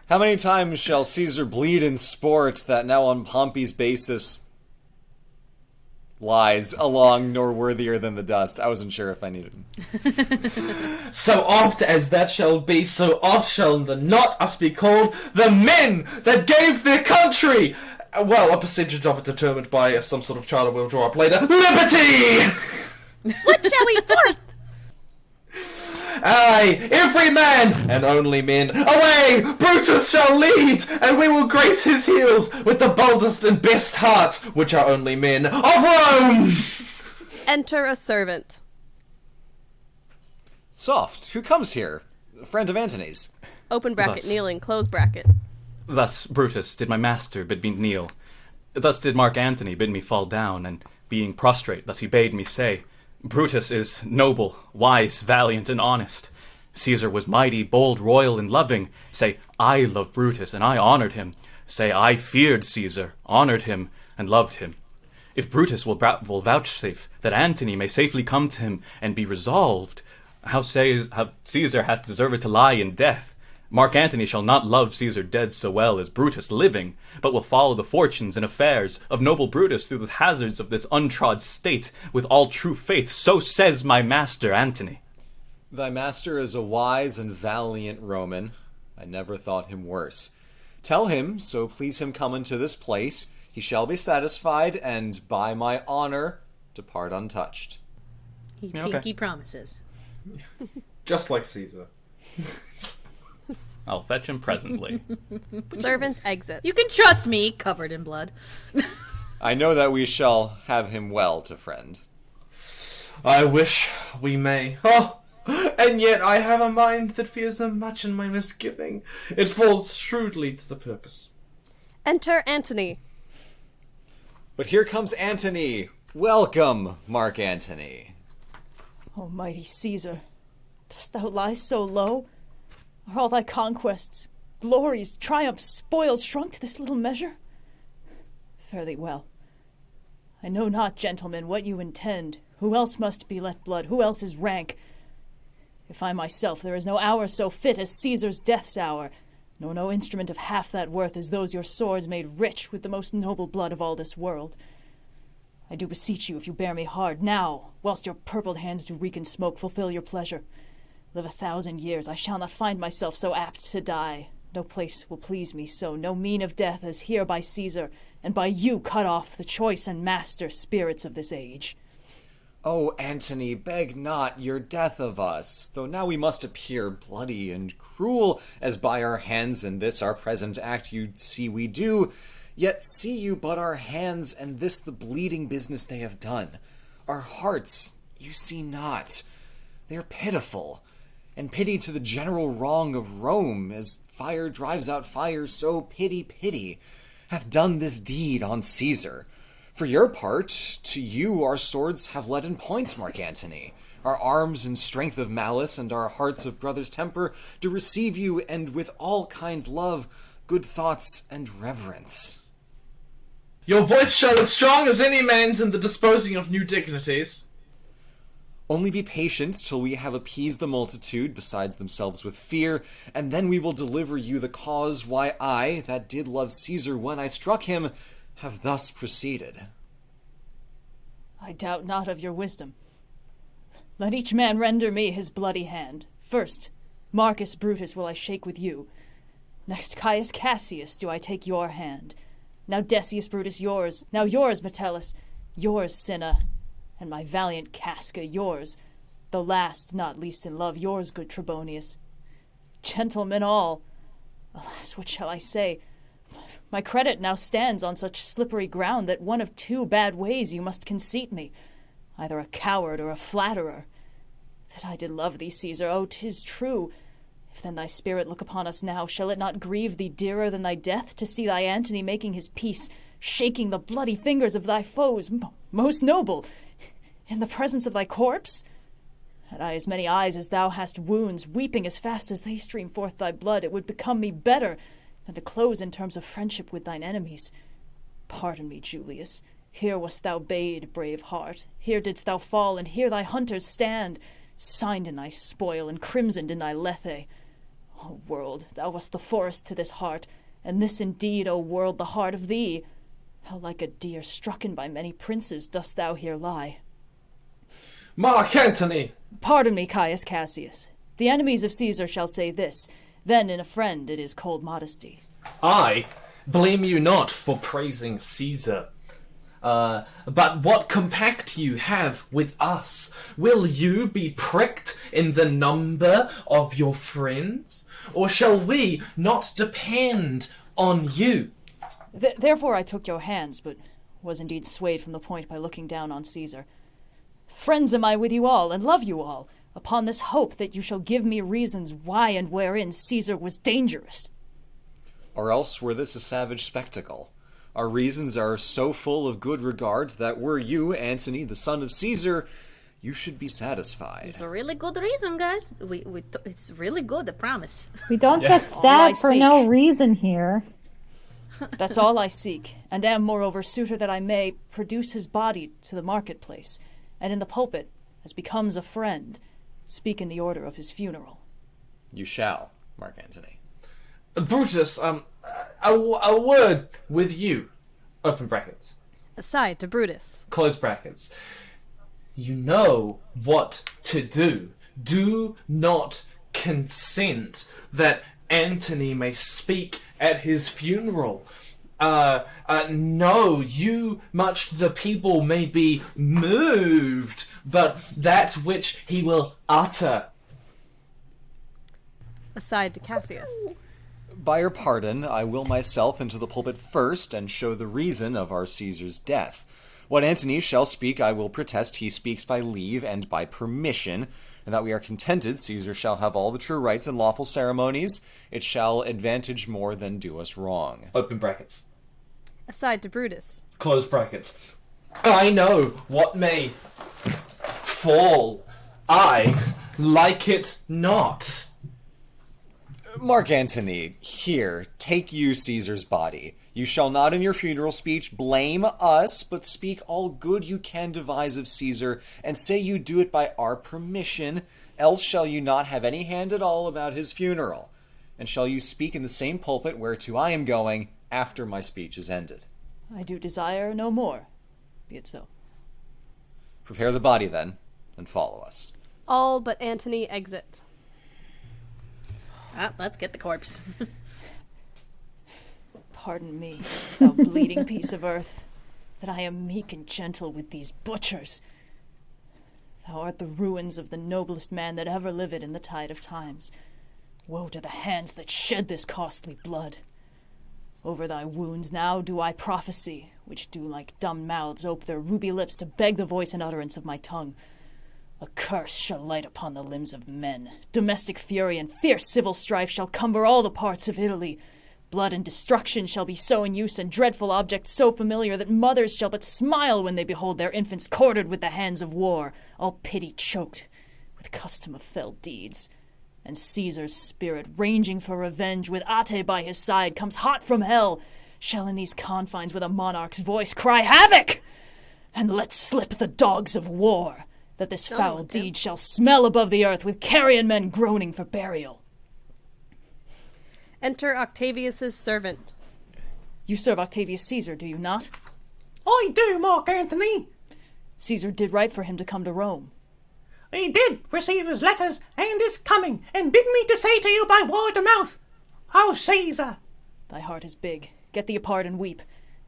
How many times shall Caesar bleed in sport that now on Pompey's basis lies along nor worthier than the dust? I wasn't sure if I needed him. So oft as that shall be, so oft shall the not us be called the men that gave their country. Well, a percentage of it determined by some sort of charter we'll draw up later. Liberty! What shall we forth? Aye, every man, and only men, away! Brutus shall lead, and we will grace his heels with the boldest and best hearts, which are only men of Rome! Enter a servant. Soft, who comes here? A friend of Antony's. Open bracket, Thus. kneeling, close bracket. Thus, Brutus, did my master bid me kneel. Thus did Mark Antony bid me fall down, and being prostrate, thus he bade me say, Brutus is noble, wise, valiant, and honest. Caesar was mighty, bold, royal, and loving. Say, I love Brutus, and I honored him. Say, I feared Caesar, honored him, and loved him. If Brutus will vouchsafe that Antony may safely come to him and be resolved, how Caesar hath deserved to lie in death, Mark Antony shall not love Caesar dead so well as Brutus living, but will follow the fortunes and affairs of noble Brutus through the hazards of this untrod state with all true faith. So says my master Antony. Thy master is a wise and valiant Roman. I never thought him worse. Tell him, so please him come unto this place, he shall be satisfied, and by my honor depart untouched. He Yeah, okay. pinky promises. Just like Caesar. I'll fetch him presently. Servant exits. You can trust me, covered in blood. I know that we shall have him well to friend. I wish we may. Oh, and yet I have a mind that fears so much in my misgiving. It falls shrewdly to the purpose. Enter Antony. But here comes Antony. Welcome, Mark Antony. O mighty Caesar, dost thou lie so low? Are all thy conquests, glories, triumphs, spoils shrunk to this little measure? Fare thee well. I know not, gentlemen, what you intend. Who else must be let blood? Who else is rank? If I myself, there is no hour so fit as Caesar's death's hour, nor no instrument of half that worth as those your swords made rich with the most noble blood of all this world. I do beseech you, if you bear me hard, now, whilst your purpled hands do reek in smoke, fulfill your pleasure. Live 1,000 years, I shall not find myself so apt to die, No place will please me so, no mean of death as here by Caesar, and by you cut off the choice and master spirits of this age. Oh, Antony, beg not your death of us, though now we must appear bloody and cruel, as by our hands in this our present act you see we do. Yet see you but our hands, and this the bleeding business they have done. Our hearts you see not. They are pitiful, and pity to the general wrong of Rome, as fire drives out fire, so pity, hath done this deed on Caesar. For your part, to you our swords have led in points, Mark Antony. Our arms in strength of malice, and our hearts of brother's temper, do receive you, and with all kinds love, good thoughts, and reverence. Your voice shall as strong as any man's in the disposing of new dignities. Only be patient till we have appeased the multitude, besides themselves with fear, and then we will deliver you the cause why I, that did love Caesar when I struck him, have thus proceeded. I doubt not of your wisdom. Let each man render me his bloody hand. First, Marcus Brutus will I shake with you. Next, Caius Cassius do I take your hand. Now Decius Brutus yours, now yours, Metellus, yours, Cinna, and my valiant Casca yours, though last, not least in love, yours, good Trebonius. Gentlemen all, alas, what shall I say? My credit now stands on such slippery ground that one of two bad ways you must conceit me, either a coward or a flatterer. That I did love thee, Caesar, oh, 'tis true. If then thy spirit look upon us now, shall it not grieve thee dearer than thy death to see thy Antony making his peace, shaking the bloody fingers of thy foes, most noble, in the presence of thy corpse? Had I as many eyes as thou hast wounds, weeping as fast as they stream forth thy blood, it would become me better than to close in terms of friendship with thine enemies. Pardon me, Julius. Here wast thou bade, brave heart. Here didst thou fall, and here thy hunters stand, signed in thy spoil and crimsoned in thy lethe. O world, thou wast the forest to this heart, and this indeed, O world, the heart of thee. How like a deer strucken by many princes dost thou here lie. Mark Antony! Pardon me, Caius Cassius. The enemies of Caesar shall say this, then in a friend it is cold modesty. I blame you not for praising Caesar. But what compact you have with us? Will you be pricked in the number of your friends? Or shall we not depend on you? Therefore I took your hands, but was indeed swayed from the point by looking down on Caesar. Friends am I with you all, and love you all, upon this hope that you shall give me reasons why and wherein Caesar was dangerous. Or else were this a savage spectacle? Our reasons are so full of good regards that were you, Antony, the son of Caesar, you should be satisfied. It's a really good reason, guys. It's really good, I promise. We don't Yes. get All I stabbed for seek. no reason here. That's all I seek, and am, moreover, suitor that I may produce his body to the marketplace, and in the pulpit, as becomes a friend, speak in the order of his funeral. You shall, Mark Antony. Brutus, a word with you. Open brackets. Aside to Brutus. Close brackets. You know what to do. Do not consent that Antony may speak at his funeral. No, you, much the people, may be moved, but that which he will utter. Aside to Cassius. By your pardon, I will myself into the pulpit first, and show the reason of our Caesar's death. What Antony shall speak, I will protest he speaks by leave and by permission, and that we are contented Caesar shall have all the true rites and lawful ceremonies. It shall advantage more than do us wrong. Open brackets. Aside to Brutus. Close brackets. I know what may fall. I like it not. Mark Antony, here, take you Caesar's body. You shall not in your funeral speech blame us, but speak all good you can devise of Caesar, and say you do it by our permission, else shall you not have any hand at all about his funeral. And shall you speak in the same pulpit whereto I am going, after my speech is ended. I do desire no more. Be it so. Prepare the body, then, and follow us. All but Antony exit. Ah, let's get the corpse. Pardon me, thou bleeding piece of earth, that I am meek and gentle with these butchers. Thou art the ruins of the noblest man that ever lived in the tide of times. Woe to the hands that shed this costly blood. Over thy wounds now do I prophesy, which do like dumb mouths ope their ruby lips to beg the voice and utterance of my tongue. A curse shall light upon the limbs of men. Domestic fury and fierce civil strife shall cumber all the parts of Italy. Blood and destruction shall be so in use, and dreadful objects so familiar, that mothers shall but smile when they behold their infants quartered with the hands of war, all pity choked with custom of fell deeds. And Caesar's spirit, ranging for revenge, with Ate by his side, comes hot from hell, shall in these confines with a monarch's voice cry havoc, and let slip the dogs of war, that this foul deed shall smell above the earth with carrion men groaning for burial. Enter Octavius's servant. You serve Octavius Caesar, do you not? I do, Mark Antony. Caesar did right for him to come to Rome. He did receive his letters and is coming, and bid me to say to you by word of mouth, O Caesar. Thy heart is big. Get thee apart and weep.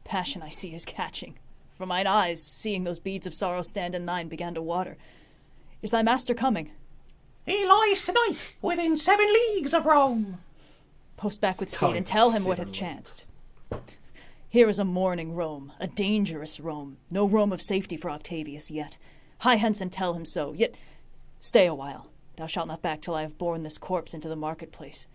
Passion I see is catching. For mine eyes, seeing those beads of sorrow stand in thine, began to water. Is thy master coming? He lies tonight, within 7 leagues of Rome. Post back with speed and tell him what hath chanced. Here is a mourning Rome, a dangerous Rome, no Rome of safety for Octavius yet. Hie hence and tell him so, yet stay a while. Thou shalt not back till I have borne this corpse into the marketplace.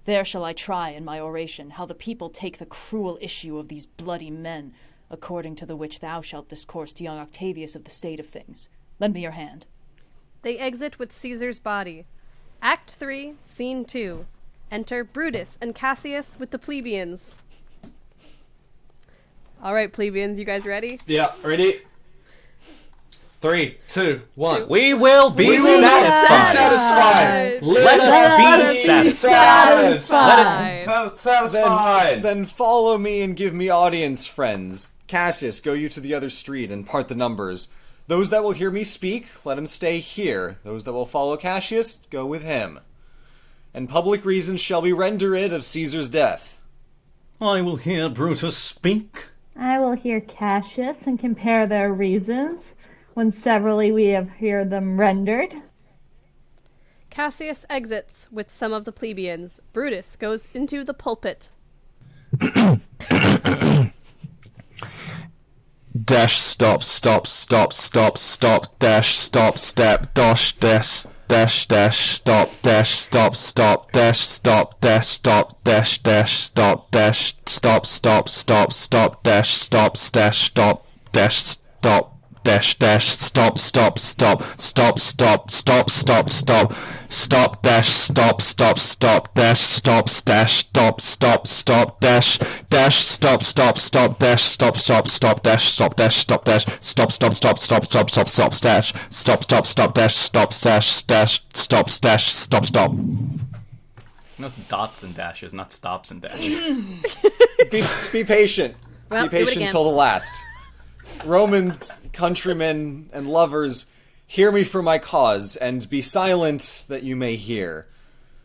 There shall I try in my oration how the people take the cruel issue of these bloody men, according to the which thou shalt discourse to young Octavius of the state of things. Lend me your hand. They exit with Caesar's body. Act 3, Scene 2. Enter Brutus and Cassius with the plebeians. All right, plebeians, you guys ready? Yeah, ready? 3, 2, 1. We will be satisfied. Let us be satisfied. Then follow me and give me audience, friends. Cassius, go you to the other street and part the numbers. Those that will hear me speak, let him stay here. Those that will follow Cassius, go with him. And public reasons shall be rendered of Caesar's death. I will hear Brutus speak. I will hear Cassius and compare their reasons, when severally we have heard them rendered. Cassius exits with some of the plebeians. Brutus goes into the pulpit. Dash stop stop stop stop stop dash stop step dash dash dash dash stop dash stop stop dash stop dash stop dash dash stop dash stop stop stop stop dash stop dash stop dash stop dash dash stop stop stop stop stop stop stop stop stop dash stop stop stop dash stop dash stop stop stop dash dash stop stop stop dash stop stop stop dash stop dash stop dash stop stop stop stop stop stop stop dash stop stop stop dash stop dash dash stop dash stop stop. Not dots and dashes, not stops and dashes. Be patient. Well, be patient till the last. Romans, countrymen, and lovers, hear me for my cause, and be silent that you may hear.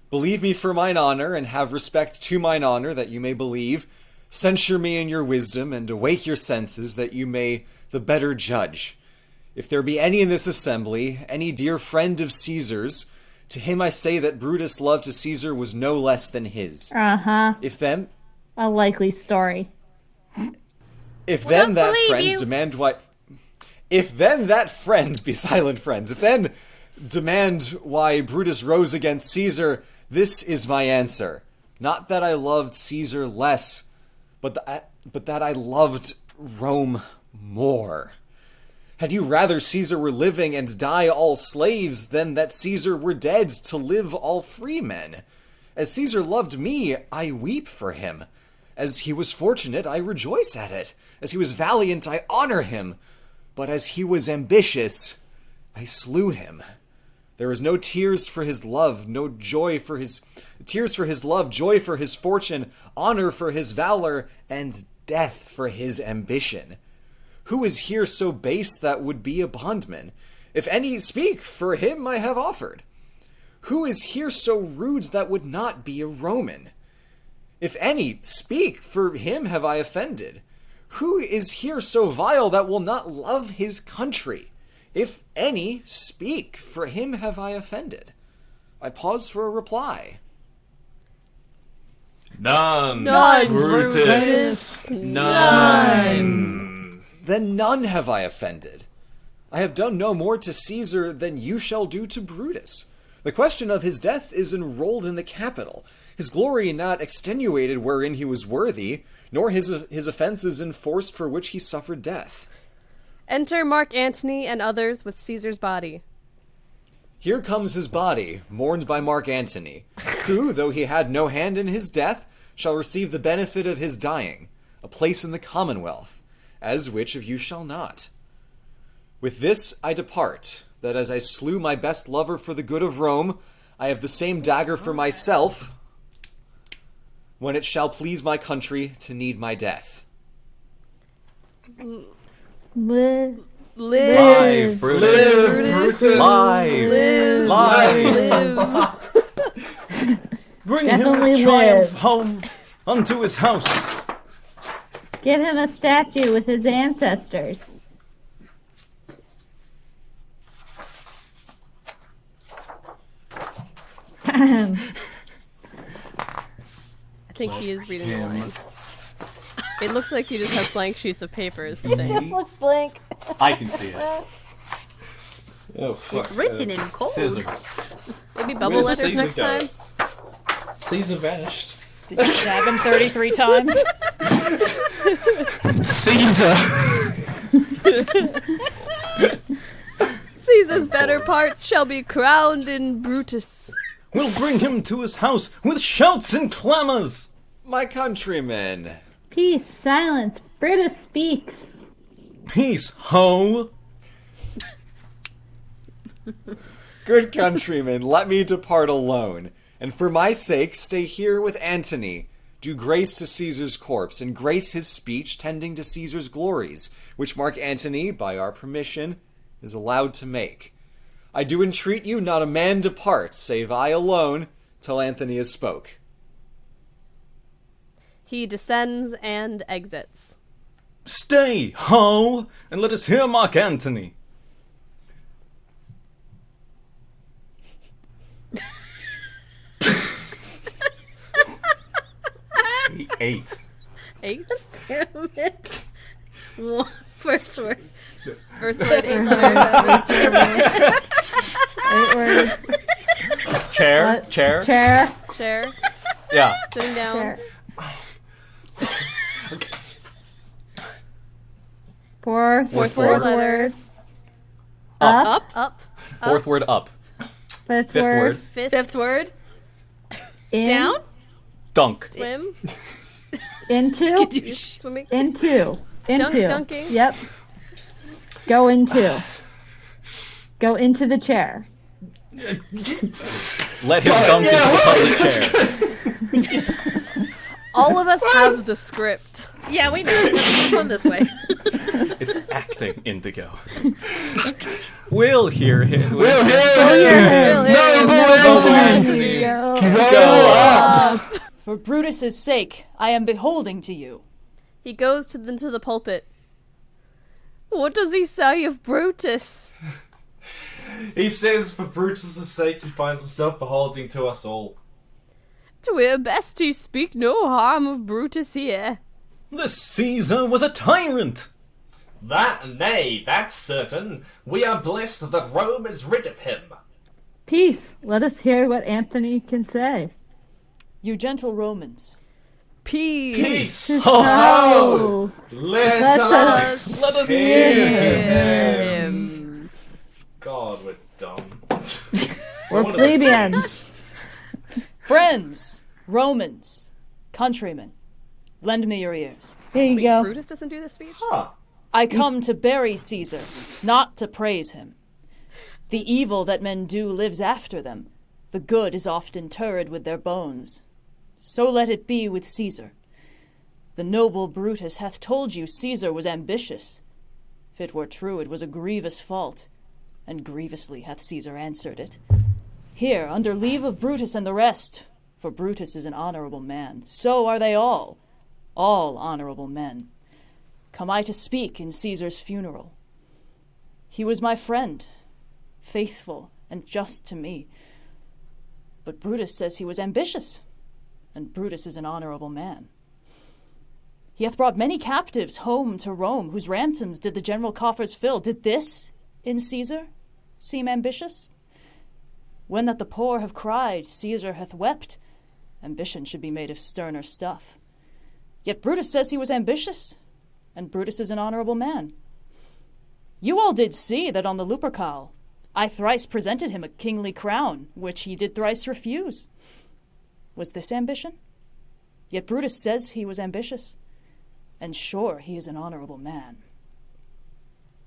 Believe me for mine honor, and have respect to mine honor that you may believe. Censure me in your wisdom, and awake your senses that you may the better judge. If there be any in this assembly, any dear friend of Caesar's, to him I say that Brutus' love to Caesar was no less than his. If then... A likely story. If then that friend demand what... If then that friend, be silent friends, if then demand why Brutus rose against Caesar, this is my answer. Not that I loved Caesar less, but that I loved Rome more. Had you rather Caesar were living and die all slaves than that Caesar were dead to live all free men? As Caesar loved me, I weep for him. As he was fortunate, I rejoice at it. As he was valiant, I honor him. But as he was ambitious, I slew him. There is no tears for his love, no joy for his... Tears for his love, joy for his fortune, honor for his valor, and death for his ambition. Who is here so base that would be a bondman? If any speak, for him I have offered. Who is here so rude that would not be a Roman? If any, speak, for him have I offended. Who is here so vile that will not love his country? If any, speak, for him have I offended. I pause for a reply. None. None, Brutus. None. Then none have I offended. I have done no more to Caesar than you shall do to Brutus. The question of his death is enrolled in the Capitol. His glory not extenuated wherein he was worthy, nor his offences enforced for which he suffered death. Enter Mark Antony and others with Caesar's body. Here comes his body, mourned by Mark Antony, who, though he had no hand in his death, shall receive the benefit of his dying, a place in the commonwealth, as which of you shall not. With this I depart, that as I slew my best lover for the good of Rome, I have the same dagger for myself, when it shall please my country to need my death. Live. Live, Brutus. Brutus. Live. Live. Bring Definitely him in triumph live. home unto his house. Give him a statue with his ancestors. I think he is reading the line. It looks like you just have blank sheets of paper is the It thing. just looks blank. I can see it. Oh, fuck. It's written in cold. Scissors. Maybe bubble Where'd letters Caesar next go? time? Caesar vanished. Did you stab him 33 times? Caesar! Caesar's better parts shall be crowned in Brutus. We'll bring him to his house with shouts and clamors. My countrymen, Peace, silence. Brutus speaks. Peace, ho! good countrymen, let me depart alone, and for my sake stay here with Antony. Do grace to Caesar's corpse, and grace his speech tending to Caesar's glories, which Mark Antony, by our permission, is allowed to make. I do entreat you not a man depart, save I alone, till Antony has spoke. He descends and exits. Stay, ho! And let us hear Mark Antony. He ate. 8? Damn it. First word. First word, 8 letters. 8 words. Chair, What? chair. Chair. Chair. Yeah. Sitting down. Chair. 4 Fourth word, letters. Up. Up. Fourth word up. Fifth Fifth word. word. Fifth word. In. Down. Dunk. Swim. Into. You swimming. Into. Into. Dunking. Yep. Go into. Go into the chair. Let him dunk into the public chair. All of us have the script. Yeah, we know. Let's move on this way. It's acting, Indigo. We'll hear him. We'll hear him! Noble Antony! Go up! For Brutus's sake, I am beholding to you. He goes into the pulpit. What does he say of Brutus? He says, for Brutus' sake, he finds himself beholding to us all. 'Twere best he speak no harm of Brutus here. This Caesar was a tyrant. Nay, that's certain. We are blessed that Rome is rid of him. Peace. Let us hear what Antony can say. You gentle Romans, Peace. Peace! Oh. Let us hear hear him. God, we're dumb. We're One of the plebeians. friends, Romans, countrymen, lend me your ears. Here you go. Brutus doesn't do this speech? Huh. I come to bury Caesar, not to praise him. The evil that men do lives after them. The good is oft interred with their bones. So let it be with Caesar. The noble Brutus hath told you Caesar was ambitious. If it were true, it was a grievous fault, and grievously hath Caesar answered it. Here, under leave of Brutus and the rest, for Brutus is an honorable man. So are they all honorable men. Come I to speak in Caesar's funeral. He was my friend, faithful and just to me. But Brutus says he was ambitious, and Brutus is an honorable man. He hath brought many captives home to Rome, whose ransoms did the general coffers fill. Did this, in Caesar, seem ambitious? When that the poor have cried, Caesar hath wept. Ambition should be made of sterner stuff. Yet Brutus says he was ambitious, and Brutus is an honorable man. You all did see that on the Lupercal I thrice presented him a kingly crown, which he did thrice refuse. Was this ambition? Yet Brutus says he was ambitious, and sure he is an honorable man.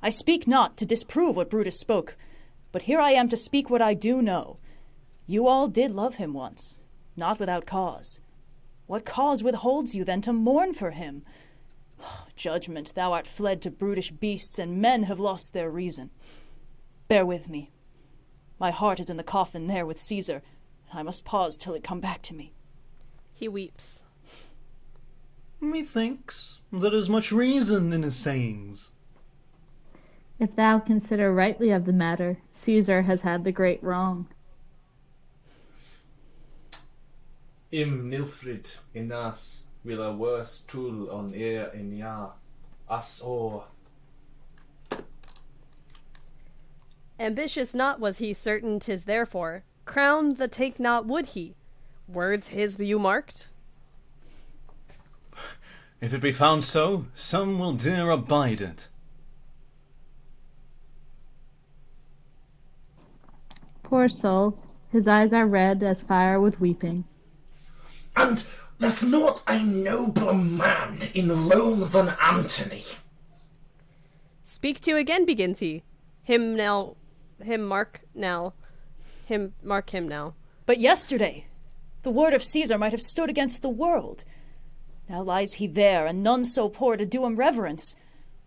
I speak not to disprove what Brutus spoke, but here I am to speak what I do know. You all did love him once, not without cause. What cause withholds you then to mourn for him? Judgment, thou art fled to brutish beasts, and men have lost their reason. Bear with me. My heart is in the coffin there with Caesar. I must pause till it come back to me. He weeps. Methinks there is much reason in his sayings. If thou consider rightly of the matter, Caesar has had the great wrong. Im Nilfrid inas villa worse tul on in ya as or. Ambitious not was he certain 'tis therefore. Crowned the take not would he. Words his you marked? If it be found so, some will dare abide it. Poor soul, his eyes are red as fire with weeping. And there's not a nobler man in Rome than Antony. Speak to again, begins he. Him mark him now. But yesterday, the word of Caesar might have stood against the world. Now lies he there, and none so poor to do him reverence.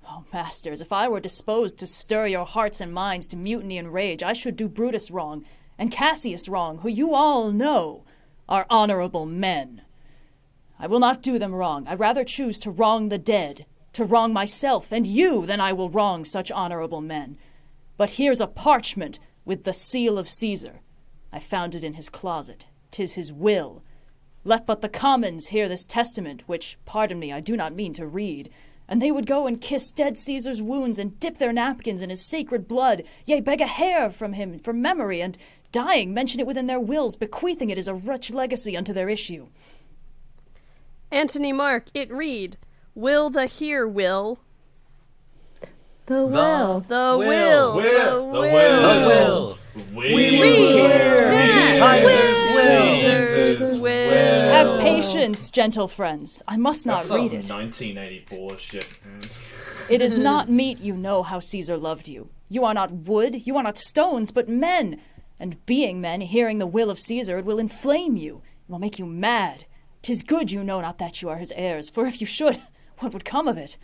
Oh, masters, if I were disposed to stir your hearts and minds to mutiny and rage, I should do Brutus wrong, and Cassius wrong, who you all know are honorable men. I will not do them wrong. I rather choose to wrong the dead, to wrong myself and you, than I will wrong such honorable men. But here's a parchment with the seal of Caesar. I found it in his closet. 'Tis his will. Let but the commons hear this testament, which, pardon me, I do not mean to read, and they would go and kiss dead Caesar's wounds, and dip their napkins in his sacred blood, yea, beg a hair from him for memory, and, dying, mention it within their wills, bequeathing it as a rich legacy unto their issue. Antony Mark, it read, will the here will. The will. The will. Will. The will. We will. Have patience, gentle friends. I must not That's read it. 1984 shit. It is not meet you know how Caesar loved you. You are not wood, you are not stones, but men. And being men, hearing the will of Caesar, it will inflame you. It will make you mad. 'Tis good you know not that you are his heirs, for if you should, what would come of it?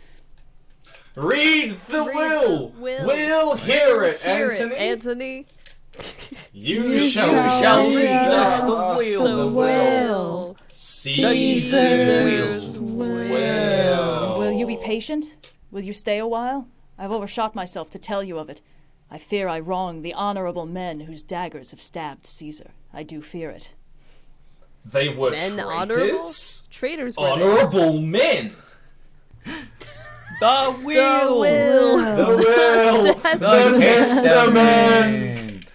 Read the will. will. We'll hear it, Hear Antony. it, Antony. You shall read us the will. Caesar's will. Will you be patient? Will you stay a while? I've overshot myself to tell you of it. I fear I wrong the honorable men whose daggers have stabbed Caesar. I do fear it. They were Men traitors. honorable? Traitors were Honorable men. The will! The will. The testament.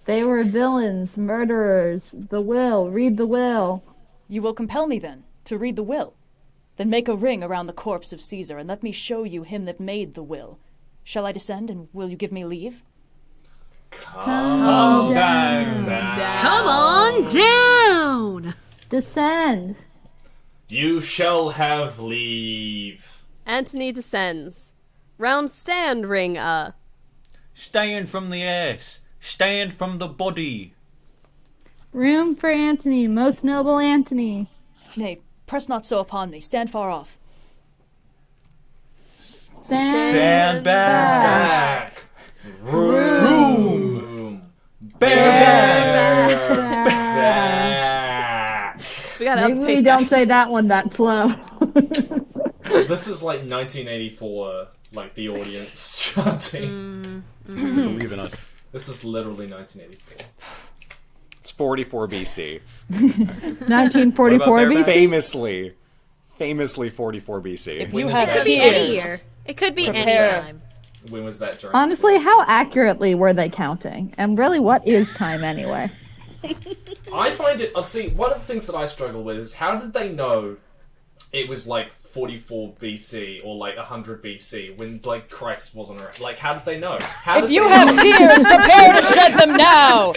They were villains, murderers. The will. Read the will. You will compel me, then, to read the will. Then make a ring around the corpse of Caesar, and let me show you him that made the will. Shall I descend, and will you give me leave? Come down. Come on down! Descend. You shall have leave. Antony descends. Round stand ring Stand from the ass. Stand from the body. Room for Antony, most noble Antony. Nay, press not so upon me. Stand far off. Stand back. Back. Room. Bareback. Back. gotta up Maybe the we pace, don't guys. say that one that slow. This is like 1984, like the audience chanting. Believe in us. This is literally 1984. It's 44 BC. 1944 What about BC. Famously 44 BC. If When you is have that? Could be any tears, year. It could be any Prepare. time. When was that during? Honestly, how accurately were they counting? And really, what is time anyway? I find it. See, one of the things that I struggle with is how did they know it was like 44 BC or like 100 BC when like Christ wasn't around? Like, how did they know? How if did you they have know? tears, prepare to shed them now!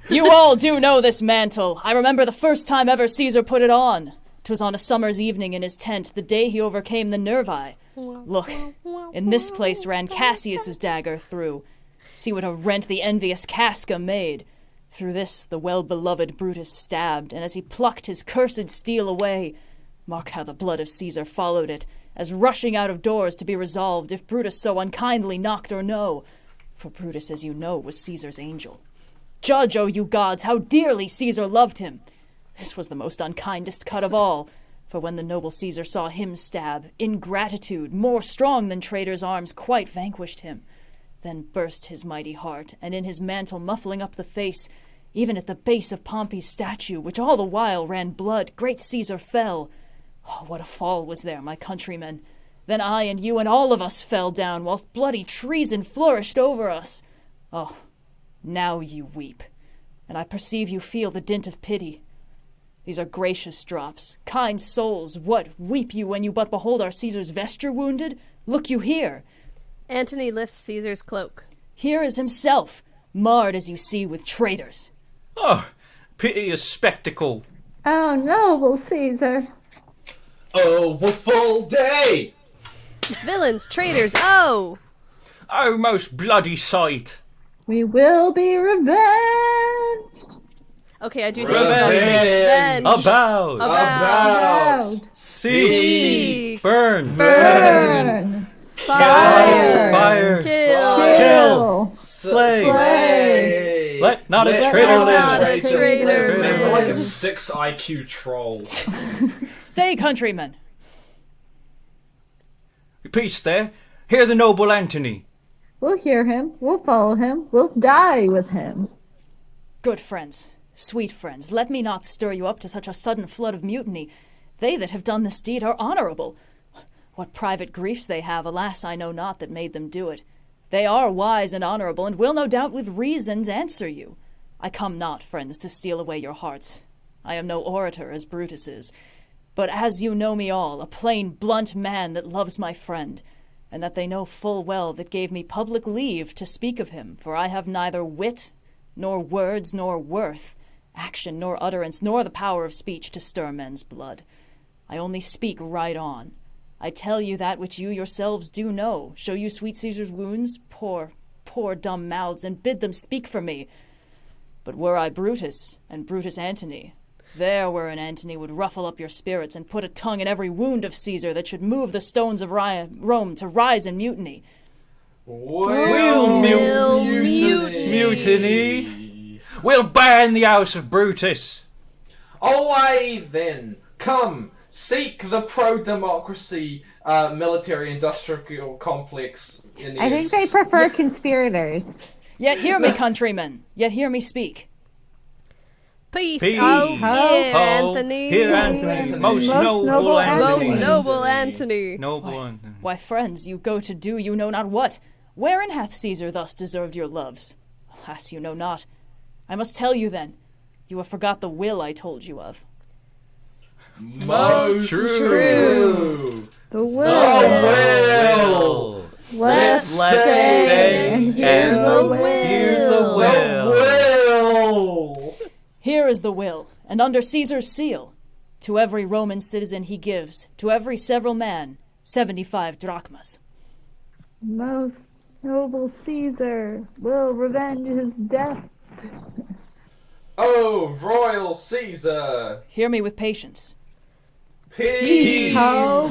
You all do know this mantle. I remember the first time ever Caesar put it on. 'Twas on a summer's evening in his tent, the day he overcame the Nervi. Look, in this place ran Cassius's dagger through. See what a rent the envious Casca made. Through this the well-beloved Brutus stabbed, and as he plucked his cursed steel away, mark how the blood of Caesar followed it, as rushing out of doors to be resolved if Brutus so unkindly knocked or no. For Brutus, as you know, was Caesar's angel. Judge, O you gods, how dearly Caesar loved him. This was the most unkindest cut of all, for when the noble Caesar saw him stab, ingratitude, more strong than traitor's arms, quite vanquished him. Then burst his mighty heart, and in his mantle muffling up the face, even at the base of Pompey's statue, which all the while ran blood, great Caesar fell. Oh, what a fall was there, my countrymen! Then I and you and all of us fell down, whilst bloody treason flourished over us. Oh, now you weep, and I perceive you feel the dint of pity. These are gracious drops. Kind souls, what weep you when you but behold our Caesar's vesture wounded? Look you here. Antony lifts Caesar's cloak. Here is himself, marred as you see with traitors. Oh, piteous spectacle. Oh, noble Caesar. Oh, what full day! Villains, traitors, oh! Oh, most bloody sight. We will be revenged. Okay, I do think Revenge. About. About. See. Burn. Burn. Fire. Fire. Kill. Slay. Let not a Let traitor not live. a traitor live. We're like a live. 6 IQ troll. Stay, countrymen. Peace there. Hear the noble Antony. We'll hear him. We'll follow him. We'll die with him. Good friends, sweet friends, let me not stir you up to such a sudden flood of mutiny. They that have done this deed are honorable. What private griefs they have, alas, I know not, that made them do it. They are wise and honorable, and will no doubt with reasons answer you. I come not, friends, to steal away your hearts. I am no orator, as Brutus is, but as you know me all, a plain, blunt man that loves my friend, and that they know full well that gave me public leave to speak of him, for I have neither wit, nor words, nor worth, action, nor utterance, nor the power of speech to stir men's blood. I only speak right on. I tell you that which you yourselves do know. Show you sweet Caesar's wounds, poor dumb mouths, and bid them speak for me. But were I Brutus, and Brutus Antony, there were an Antony would ruffle up your spirits and put a tongue in every wound of Caesar that should move the stones of Rome to rise in mutiny. We'll Mutiny. We'll burn the house of Brutus. Away then! Come, seek the pro-democracy military-industrial complex in the I think they prefer conspirators. Yet hear me, countrymen. Yet hear me speak. Peace. Peace. Oh, here, Ho. Anthony. Here, Antony. Most noble Antony. Most noble Antony. Noble Antony. Why, friends, you go to do you know not what. Wherein hath Caesar thus deserved your loves? Alas, you know not. I must tell you then. You have forgot the will I told you of. Most true. The will. Will. Let's stay and hear the will. Hear the will. will! Here is the will, and under Caesar's seal. To every Roman citizen he gives, to every several man, 75 drachmas. Most noble Caesar will revenge his death. Oh, royal Caesar! Hear me with patience. Peace! Ho.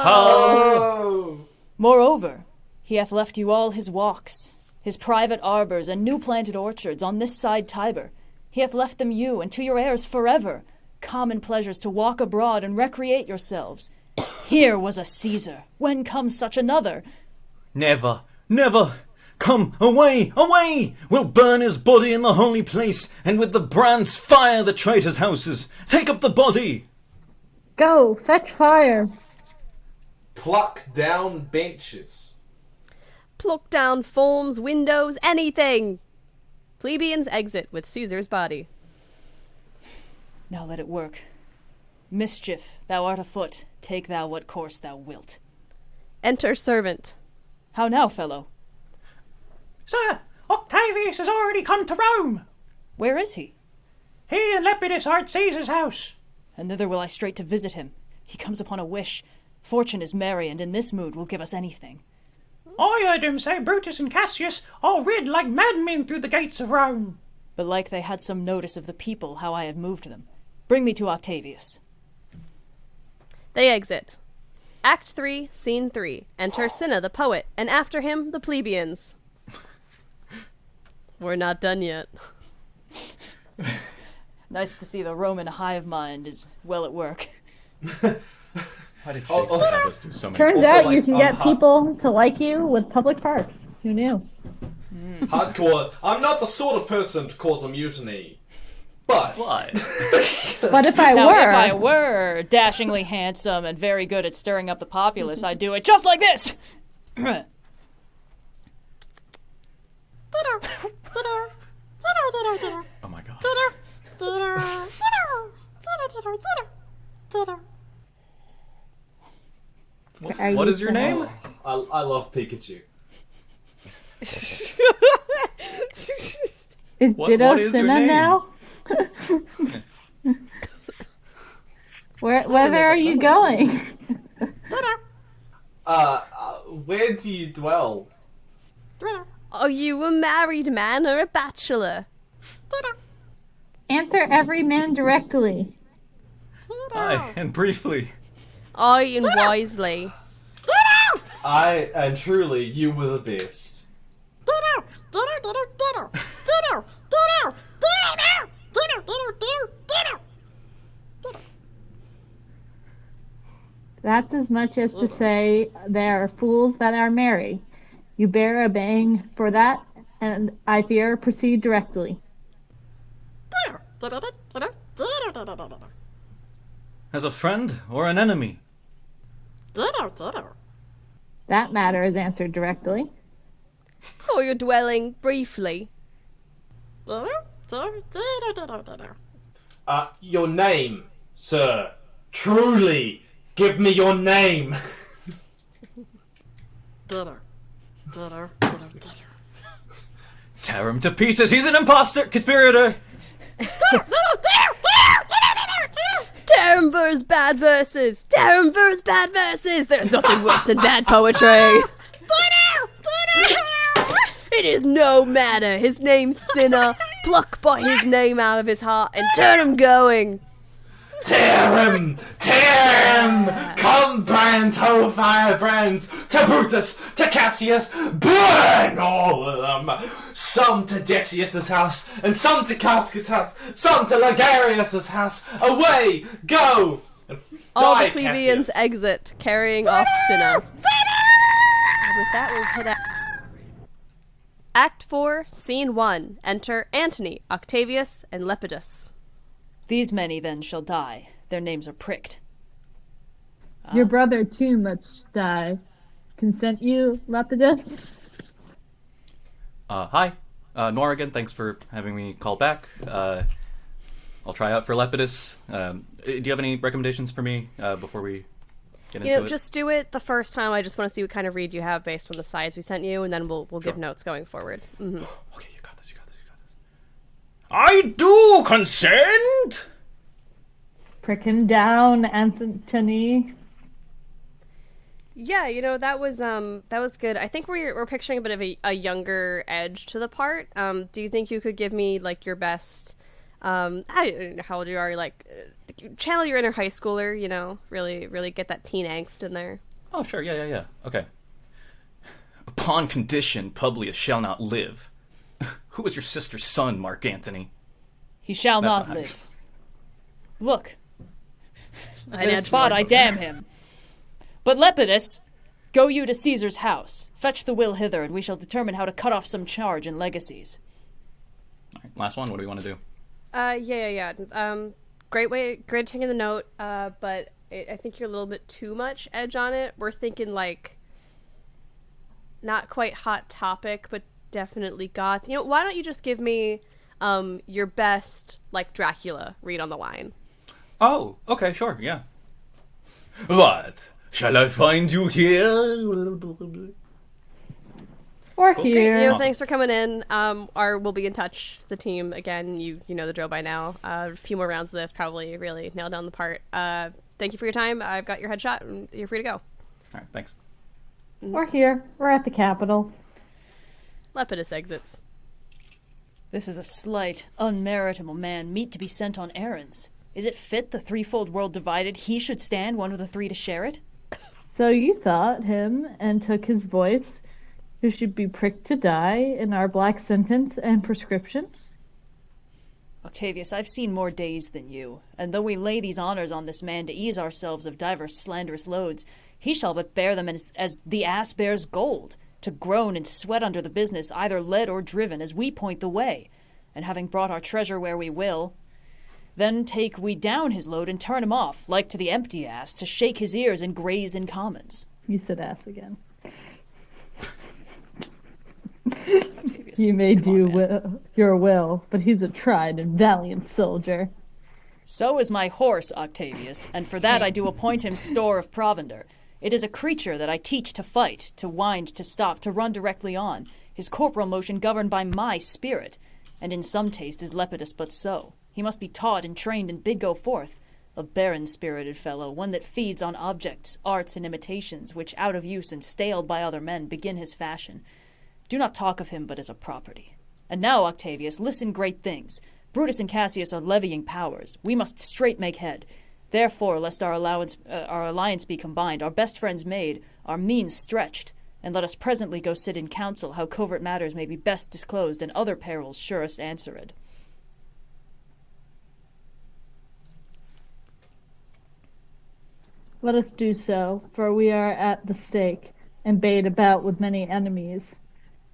Ho! Moreover, he hath left you all his walks, his private arbours and new planted orchards on this side Tiber. He hath left them you, and to your heirs forever. Common pleasures to walk abroad and recreate yourselves. Here was a Caesar. When comes such another? Never, never. Come, away, away! We'll burn his body in the holy place, and with the brands fire the traitors' houses. Take up the body! Go, fetch fire. Pluck down benches. Pluck down forms, windows, anything! Plebeians exit with Caesar's body. Now let it work. Mischief, thou art afoot. Take thou what course thou wilt. Enter servant. How now, fellow? Sir, Octavius has already come to Rome. Where is he? He and Lepidus are at Caesar's house. And thither will I straight to visit him. He comes upon a wish. Fortune is merry, and in this mood will give us anything. I heard him say Brutus and Cassius all rid like madmen through the gates of Rome. Belike they had some notice of the people, how I had moved them. Bring me to Octavius. They exit. Act 3, Scene 3. Enter Cinna the poet, and after him the plebeians. We're not done yet. Nice to see the Roman hive mind is well at work. How did Shakespeare have us do so many? Turns out you can get people to like you with public parks. Who knew? Hardcore. I'm not the sort of person to cause a mutiny. But But if I Now, were, if I were dashingly handsome and very good at stirring up the populace, I'd do it just like this. Oh my god. What is your name? I love Pikachu. is What Ditto is your Cinna name? now? Where are you going? Where do you dwell? Are you a married man or a bachelor? Answer every man directly. Aye, and briefly. Aye, and wisely. I and truly, you were the best. That's as much as to say there are fools that are merry. You bear a bang for that, and I fear proceed directly. As a friend or an enemy? That matter is answered directly. For your dwelling, briefly. Your name, sir. Truly, give me your name. Tear him to pieces, he's an imposter, conspirator! Tear him for his bad verses! Tear him for his bad verses! There's nothing worse than bad poetry! It is no matter. His name's Cinna. Pluck by his name out of his heart and turn him going. Tear him! Tear him! Come, brands, ho, fire brands! To Brutus, to Cassius, burn all of them! Some to Decius's house, and some to Cascus' house, some to Ligarius's house! Away! Go! And All die, the plebeians Cassius. exit, carrying off Cinna. And with that, we'll hit Act 4, Scene 1. Enter Antony, Octavius, and Lepidus. These many then shall die. Their names are pricked. Your brother too must die. Consent you, Lepidus? Hi. Nora again, thanks for having me call back. I'll try out for Lepidus. Do you have any recommendations for me before we get into it? Just do it the first time. I just want to see what kind of read you have based on the sides we sent you, and then we'll give notes going forward. Mm-hmm. Okay, you got this. I do consent! Prick him down, Antony. Yeah, that was good. I think we're picturing a bit of a younger edge to the part. Do you think you could give me like your best? I don't know how old you are. Like, channel your inner high schooler. Really get that teen angst in there. Oh, sure. Yeah. Okay. Upon condition, Publius shall not live. Who is your sister's son, Mark Antony? He shall That's not not- live. Look. I In a spot, I damn him. But Lepidus, go you to Caesar's house. Fetch the will hither, and we shall determine how to cut off some charge and legacies. All right, last one. What do we want to do? Yeah. Great taking the note, but I think you're a little bit too much edge on it. We're thinking, like, not quite hot topic, but definitely goth. You know, why don't you just give me your best, like, Dracula read on the line? Oh, okay, sure, yeah. What? Shall I find you here? Or Cool. here. Great, thanks for coming in. We'll be in touch. The team, again, you know the drill by now. A few more rounds of this, probably really nail down the part. Thank you for your time. I've got your headshot, and you're free to go. All right, thanks. We're here. We're at the Capitol. Lepidus exits. This is a slight, unmeritable man, meet to be sent on errands. Is it fit the threefold world divided, he should stand one of the three to share it? So you thought him and took his voice, who should be pricked to die in our black sentence and prescription? Octavius, I've seen more days than you, and though we lay these honors on this man to ease ourselves of divers slanderous loads, he shall but bear them as the ass bears gold, to groan and sweat under the business, either led or driven, as we point the way, and having brought our treasure where we will, then take we down his load and turn him off, like to the empty ass, to shake his ears and graze in commons. You said ass again. Octavius, You may come do on, man. your will, but he's a tried and valiant soldier. So is my horse, Octavius, and for that I do appoint him store of provender. It is a creature that I teach to fight, to wind, to stop, to run directly on, his corporal motion governed by my spirit, and in some taste is Lepidus but so. He must be taught and trained and bid go forth, a barren-spirited fellow, one that feeds on objects, arts, and imitations, which out of use and staled by other men begin his fashion. Do not talk of him but as a property. And now, Octavius, listen great things. Brutus and Cassius are levying powers. We must straight make head. Therefore, lest our alliance be combined, our best friends made, our means stretched, and let us presently go sit in council how covert matters may be best disclosed and other perils surest answered. Let us do so, for we are at the stake, and bade about with many enemies,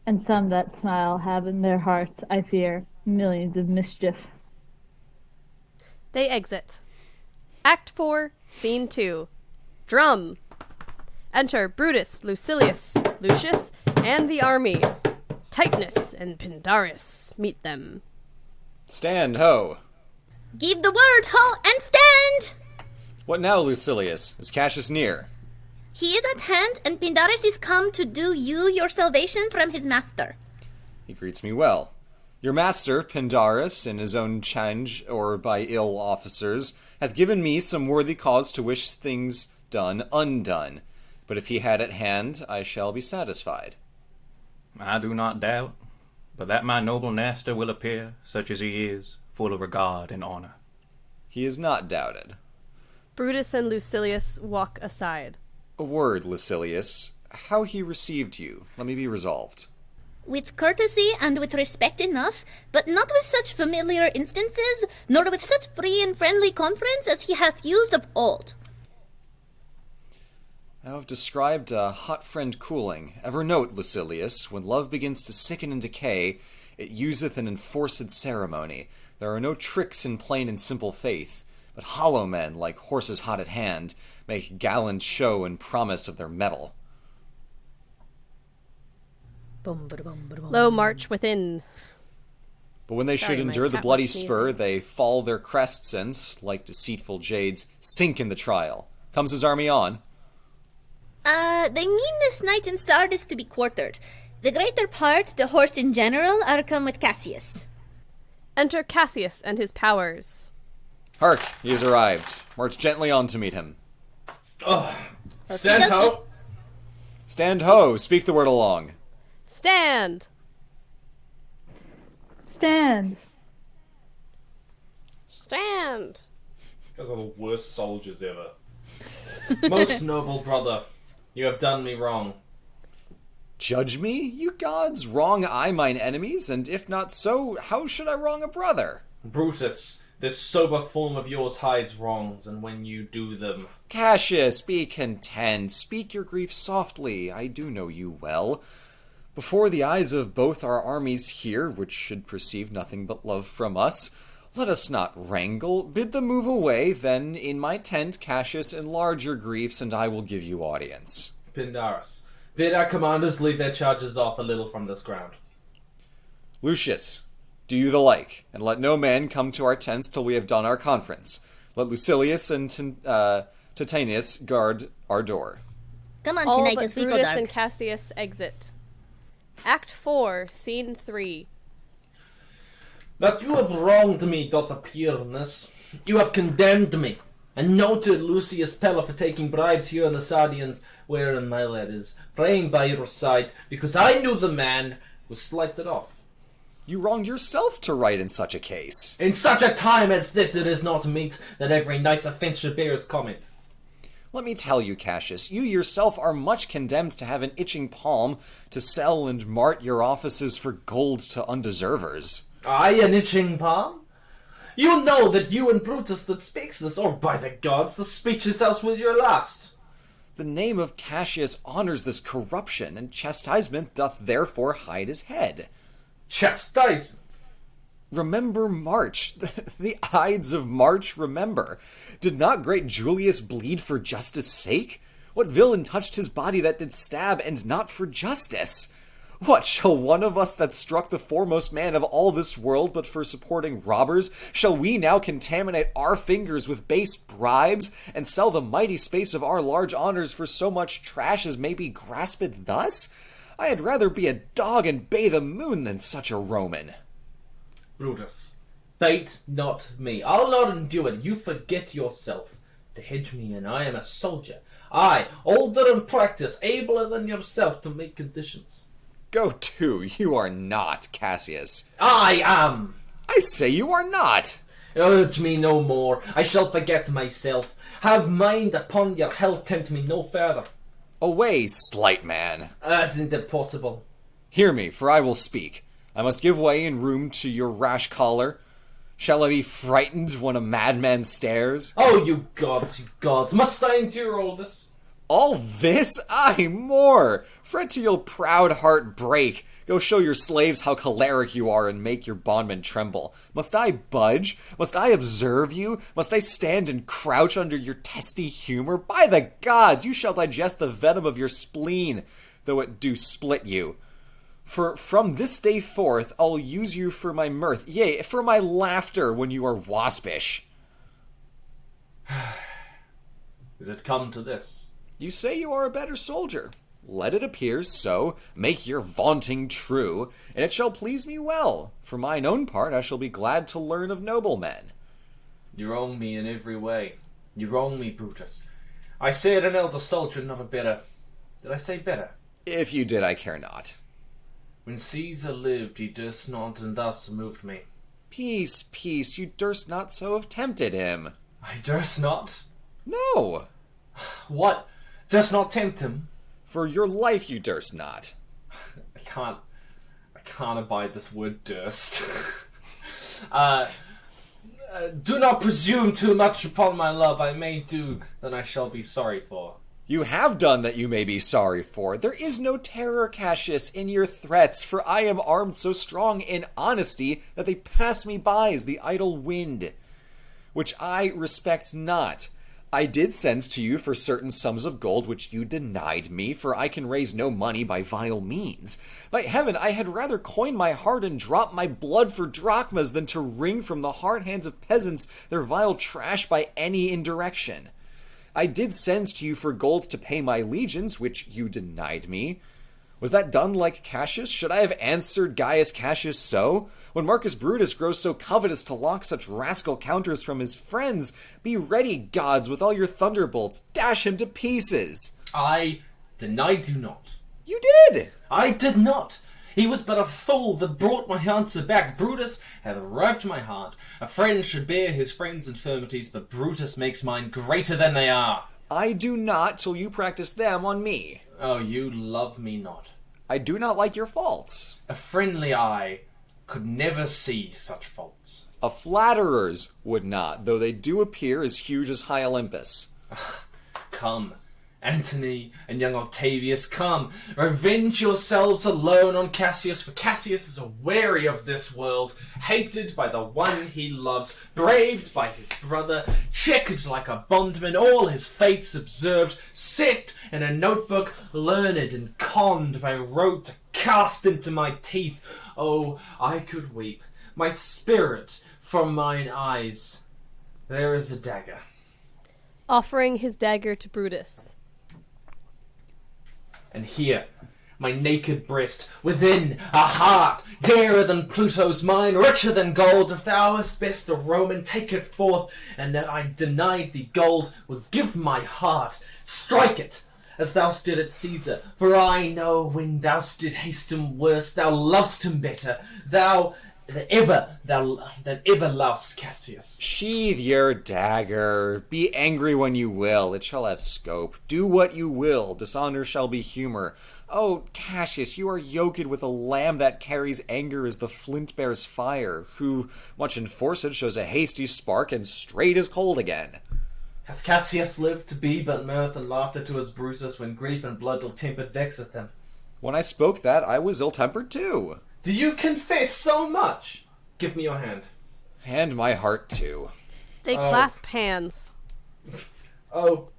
and some that smile have in their hearts, I fear, millions of mischief. They exit. Act 4, Scene 2. Drum. Enter Brutus, Lucilius, Lucius, and the army. Titanus and Pindarus meet them. Stand, ho! Give the word, ho, and stand! What now, Lucilius? Is Cassius near? He is at hand, and Pindarus is come to do you your salvation from his master. He greets me well. Your master, Pindarus, in his own change, or by ill officers, hath given me some worthy cause to wish things done undone. But if he had at hand, I shall be satisfied. I do not doubt, but that my noble master will appear, such as he is, full of regard and honor. He is not doubted. Brutus and Lucilius walk aside. A word, Lucilius. How he received you, let me be resolved. With courtesy and with respect enough, but not with such familiar instances, nor with such free and friendly conference as he hath used of old. Thou have described a hot friend cooling. Ever note, Lucilius, when love begins to sicken and decay, it useth an enforced ceremony. There are no tricks in plain and simple faith, but hollow men, like horses hot at hand, make gallant show and promise of their mettle. Low march within. But when they Sorry, should my endure the cat bloody was spur, sneezing. they fall their crests and, like deceitful jades, sink in the trial. Comes his army on. They mean this night in Sardis to be quartered. The greater part, the horse in general, are come with Cassius. Enter Cassius and his powers. Hark, he has arrived. March gently on to meet him. Stand ho! Stand ho, speak the word along. Stand! Stand! Stand! You guys are the worst soldiers ever. Most noble brother, you have done me wrong. Judge me? You gods, wrong I mine enemies, and if not so, how should I wrong a brother? Brutus, This sober form of yours hides wrongs, and when you do them... Cassius, be content. Speak your grief softly. I do know you well. Before the eyes of both our armies here, which should perceive nothing but love from us, let us not wrangle. Bid them move away, then in my tent, Cassius, enlarge your griefs, and I will give you audience. Pindarus, bid our commanders lead their charges off a little from this ground. Lucius, do you the like, and let no man come to our tents till we have done our conference. Let Lucilius and Titanius guard our door. Come on, All tonight but as we go Brutus dark. and Cassius exit. Act 4, Scene 3. That you have wronged me doth appear in this. You have condemned me, and noted Lucius Pella for taking bribes here in the Sardians, wherein my lad is praying by your side, because I knew the man was slighted off. You wronged yourself to write in such a case. In such a time as this, it is not meet that every nice offence should bear his comment. Let me tell you, Cassius, you yourself are much condemned to have an itching palm to sell and mart your offices for gold to undeservers. I an itching palm? You know that you and Brutus that speaks this, or by the gods, the speech is else with your last. The name of Cassius honors this corruption, and chastisement doth therefore hide his head. Chastisement? Remember March, the Ides of March, remember. Did not great Julius bleed for justice' sake? What villain touched his body that did stab, and not for justice? What, shall one of us that struck the foremost man of all this world but for supporting robbers, shall we now contaminate our fingers with base bribes, and sell the mighty space of our large honors for so much trash as may be grasped thus? I had rather be a dog and bay the moon than such a Roman. Brutus, bait not me. I'll not endure it. You forget yourself. To hedge me in, I am a soldier. I, older in practice, abler than yourself to make conditions. Go to, you are not, Cassius. I am. I say you are not. Urge me no more. I shall forget myself. Have mind upon your health, tempt me no further. Away, slight man. Isn't it possible? Hear me, for I will speak. I must give way in room to your rash choler. Shall I be frightened when a madman stares? Oh, you gods, must I endure all this? All this? Aye, more! Fret till your proud heart break. Go show your slaves how choleric you are and make your bondmen tremble. Must I budge? Must I observe you? Must I stand and crouch under your testy humor? By the gods, you shall digest the venom of your spleen, though it do split you. For from this day forth, I'll use you for my mirth, yea, for my laughter when you are waspish. Is it come to this? You say you are a better soldier. Let it appear so, make your vaunting true, and it shall please me well. For mine own part, I shall be glad to learn of noblemen. You wrong me in every way. You wrong me, Brutus. I say it an elder soldier, not a better. Did I say better? If you did, I care not. When Caesar lived, he durst not, and thus moved me. Peace, peace, you durst not so have tempted him. I durst not? No. What? Durst not tempt him? For your life you durst not. I can't abide this word durst. Do not presume too much upon my love. I may do than I shall be sorry for. You have done that you may be sorry for. There is no terror, Cassius, in your threats, for I am armed so strong in honesty that they pass me by as the idle wind, which I respect not. I did send to you for certain sums of gold which you denied me, for I can raise no money by vile means. By heaven, I had rather coin my heart and drop my blood for drachmas than to wring from the hard hands of peasants their vile trash by any indirection. I did send to you for gold to pay my legions, which you denied me. Was that done like Cassius? Should I have answered Gaius Cassius so? When Marcus Brutus grows so covetous to lock such rascal counters from his friends, be ready, gods, with all your thunderbolts. Dash him to pieces. I denied you not. You did! I did not. He was but a fool that brought my answer back. Brutus hath revived my heart. A friend should bear his friend's infirmities, but Brutus makes mine greater than they are. I do not till you practice them on me. Oh, you love me not. I do not like your faults. A friendly eye could never see such faults. A flatterer's would not, though they do appear as huge as high Olympus. Come, Antony and young Octavius, come, revenge yourselves alone on Cassius, for Cassius is aweary of this world, hated by the one he loves, braved by his brother, checkered like a bondman, all his fates observed, set in a notebook, learned and conned by rote, cast into my teeth. Oh, I could weep, my spirit from mine eyes. There is a dagger. Offering his dagger to Brutus. And here, my naked breast, within a heart dearer than Pluto's mine, richer than gold. If thou hast best a Roman, take it forth, and that I denied thee gold, will give my heart. Strike it, as thou did at Caesar, for I know when thou didst haste him worse, thou lovest him better, thou that ever lovest Cassius. Sheathe your dagger. Be angry when you will. It shall have scope. Do what you will. Dishonor shall be humor. Oh, Cassius, you are yoked with a lamb that carries anger as the flint bears fire, who, much enforced, shows a hasty spark, and straight is cold again. Hath Cassius lived to be but mirth and laughter to his Brutus, when grief and blood ill-tempered vexeth him? When I spoke that, I was ill-tempered too. Do you confess so much? Give me your hand. And my heart too. They clasp hands. Oh,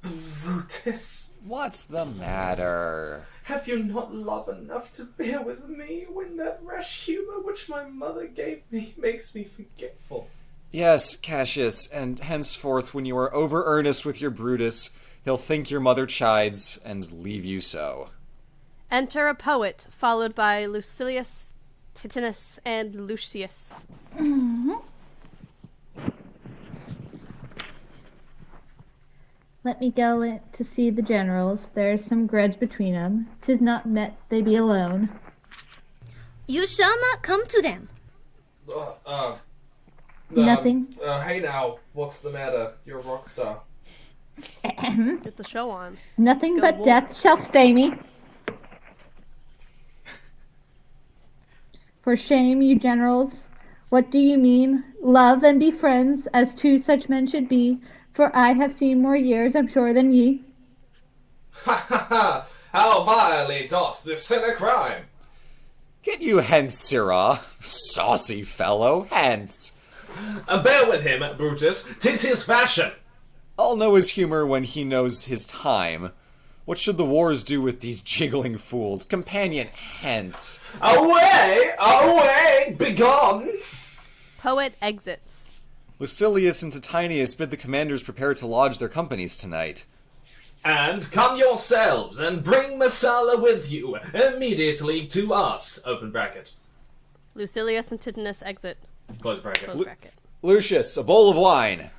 Brutus. What's the matter? Have you not love enough to bear with me when that rash humour which my mother gave me makes me forgetful? Yes, Cassius, and henceforth when you are over earnest with your Brutus, he'll think your mother chides and leave you so. Enter a poet, followed by Lucilius, Titinus, and Lucius. Let me go in to see the generals. There is some grudge between them. 'Tis not met they be alone. You shall not come to them. Nothing. Hey now, what's the matter? You're a rock star. Get the show on. Nothing Go but wolf. death shall stay me. For shame, you generals. What do you mean? Love and be friends, as two such men should be. For I have seen more years, I'm sure, than ye. Ha ha ha! How vilely doth this sin a crime! Get you hence, sirrah, saucy fellow, hence. Bear with him, Brutus. 'Tis his fashion. I'll know his humor when he knows his time. What should the wars do with these jiggling fools? Companion, hence. Away! Away! Begone! Poet exits. Lucilius and Antonius bid the commanders prepare to lodge their companies tonight. And come yourselves, and bring Messala with you, immediately to us, open bracket. Lucilius and Titinus exit. Close bracket. Close bracket. Lucius, a bowl of wine.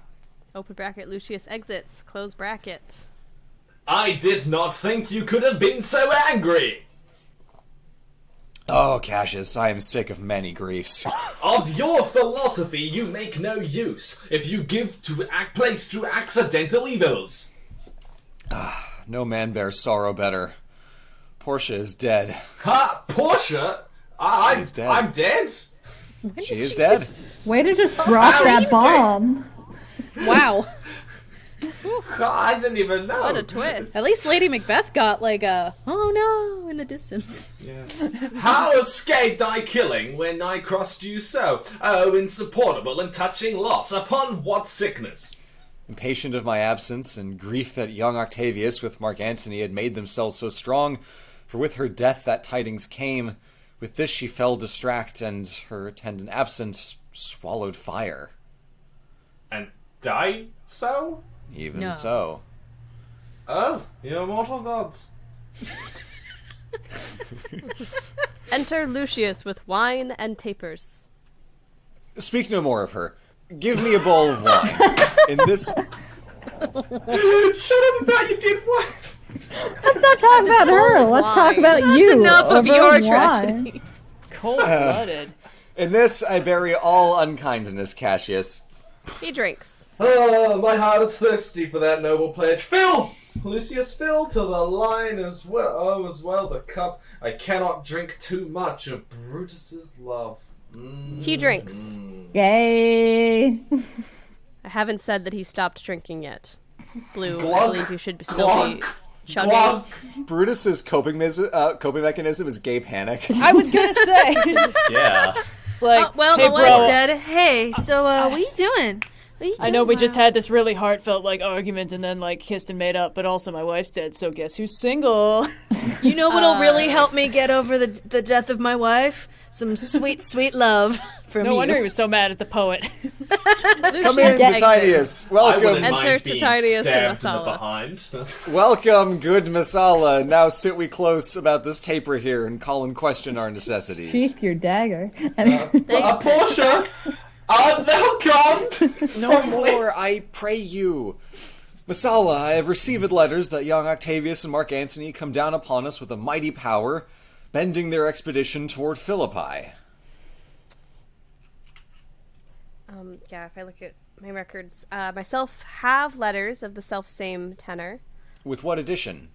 Open bracket. Lucius exits. Close bracket. I did not think you could have been so angry. Oh, Cassius, I am sick of many griefs. Of your philosophy you make no use, if you give to place to accidental evils. No man bears sorrow better. Portia is dead. Ha! Portia? She's dead. I'm dead? She is dead. Way to just drop that bomb. Wow. I didn't even know. What a twist. At least Lady Macbeth got like a, oh no, in the distance. Yeah. How escaped I killing when I crossed you so? Oh, insupportable and touching loss, upon what sickness? Impatient of my absence, and grief that young Octavius with Mark Antony had made themselves so strong, for with her death that tidings came. With this she fell distract, and her attendant absent swallowed fire. And died so? Even No. so. Oh, you mortal gods. Enter Lucius with wine and tapers. Speak no more of her. Give me a bowl of wine. In this... Shut up about your dead wife. Let's not talk about her. Let's talk about That's you. enough of over your wine. tragedy. Cold-blooded. In this I bury all unkindness, Cassius. He drinks. Oh, my heart is thirsty for that noble pledge. Fill! Lucius, fill till the line as well. Oh, as well the cup. I cannot drink too much of Brutus's love. He drinks. Yay! I haven't said that he stopped drinking yet. Blue, I Glug, believe you should still be chugging. Glug. Brutus's coping mechanism is gay panic. I was gonna say. Yeah. It's like, Well, hey, my bro, wife's dead. Hey, so what are you doing? What are you I know we doing, just Miles? had this really heartfelt like argument and then like kissed and made up, but also my wife's dead, so guess who's single? You know what'll really help me get over the death of my wife? Some sweet, sweet love from No you. wonder he was so mad at the poet. Come in, Titanius. I Welcome. wouldn't Enter mind being Titanius and stabbed in the Masala. behind. Welcome, good Masala. Now sit we close about this taper here and call in question our necessities. Sheath your dagger. Portia, art thou gone? No more, I pray you. Masala, I have received letters that young Octavius and Mark Antony come down upon us with a mighty power, bending their expedition toward Philippi. Yeah, if I look at my records, myself have letters of the self-same tenor. With what addition?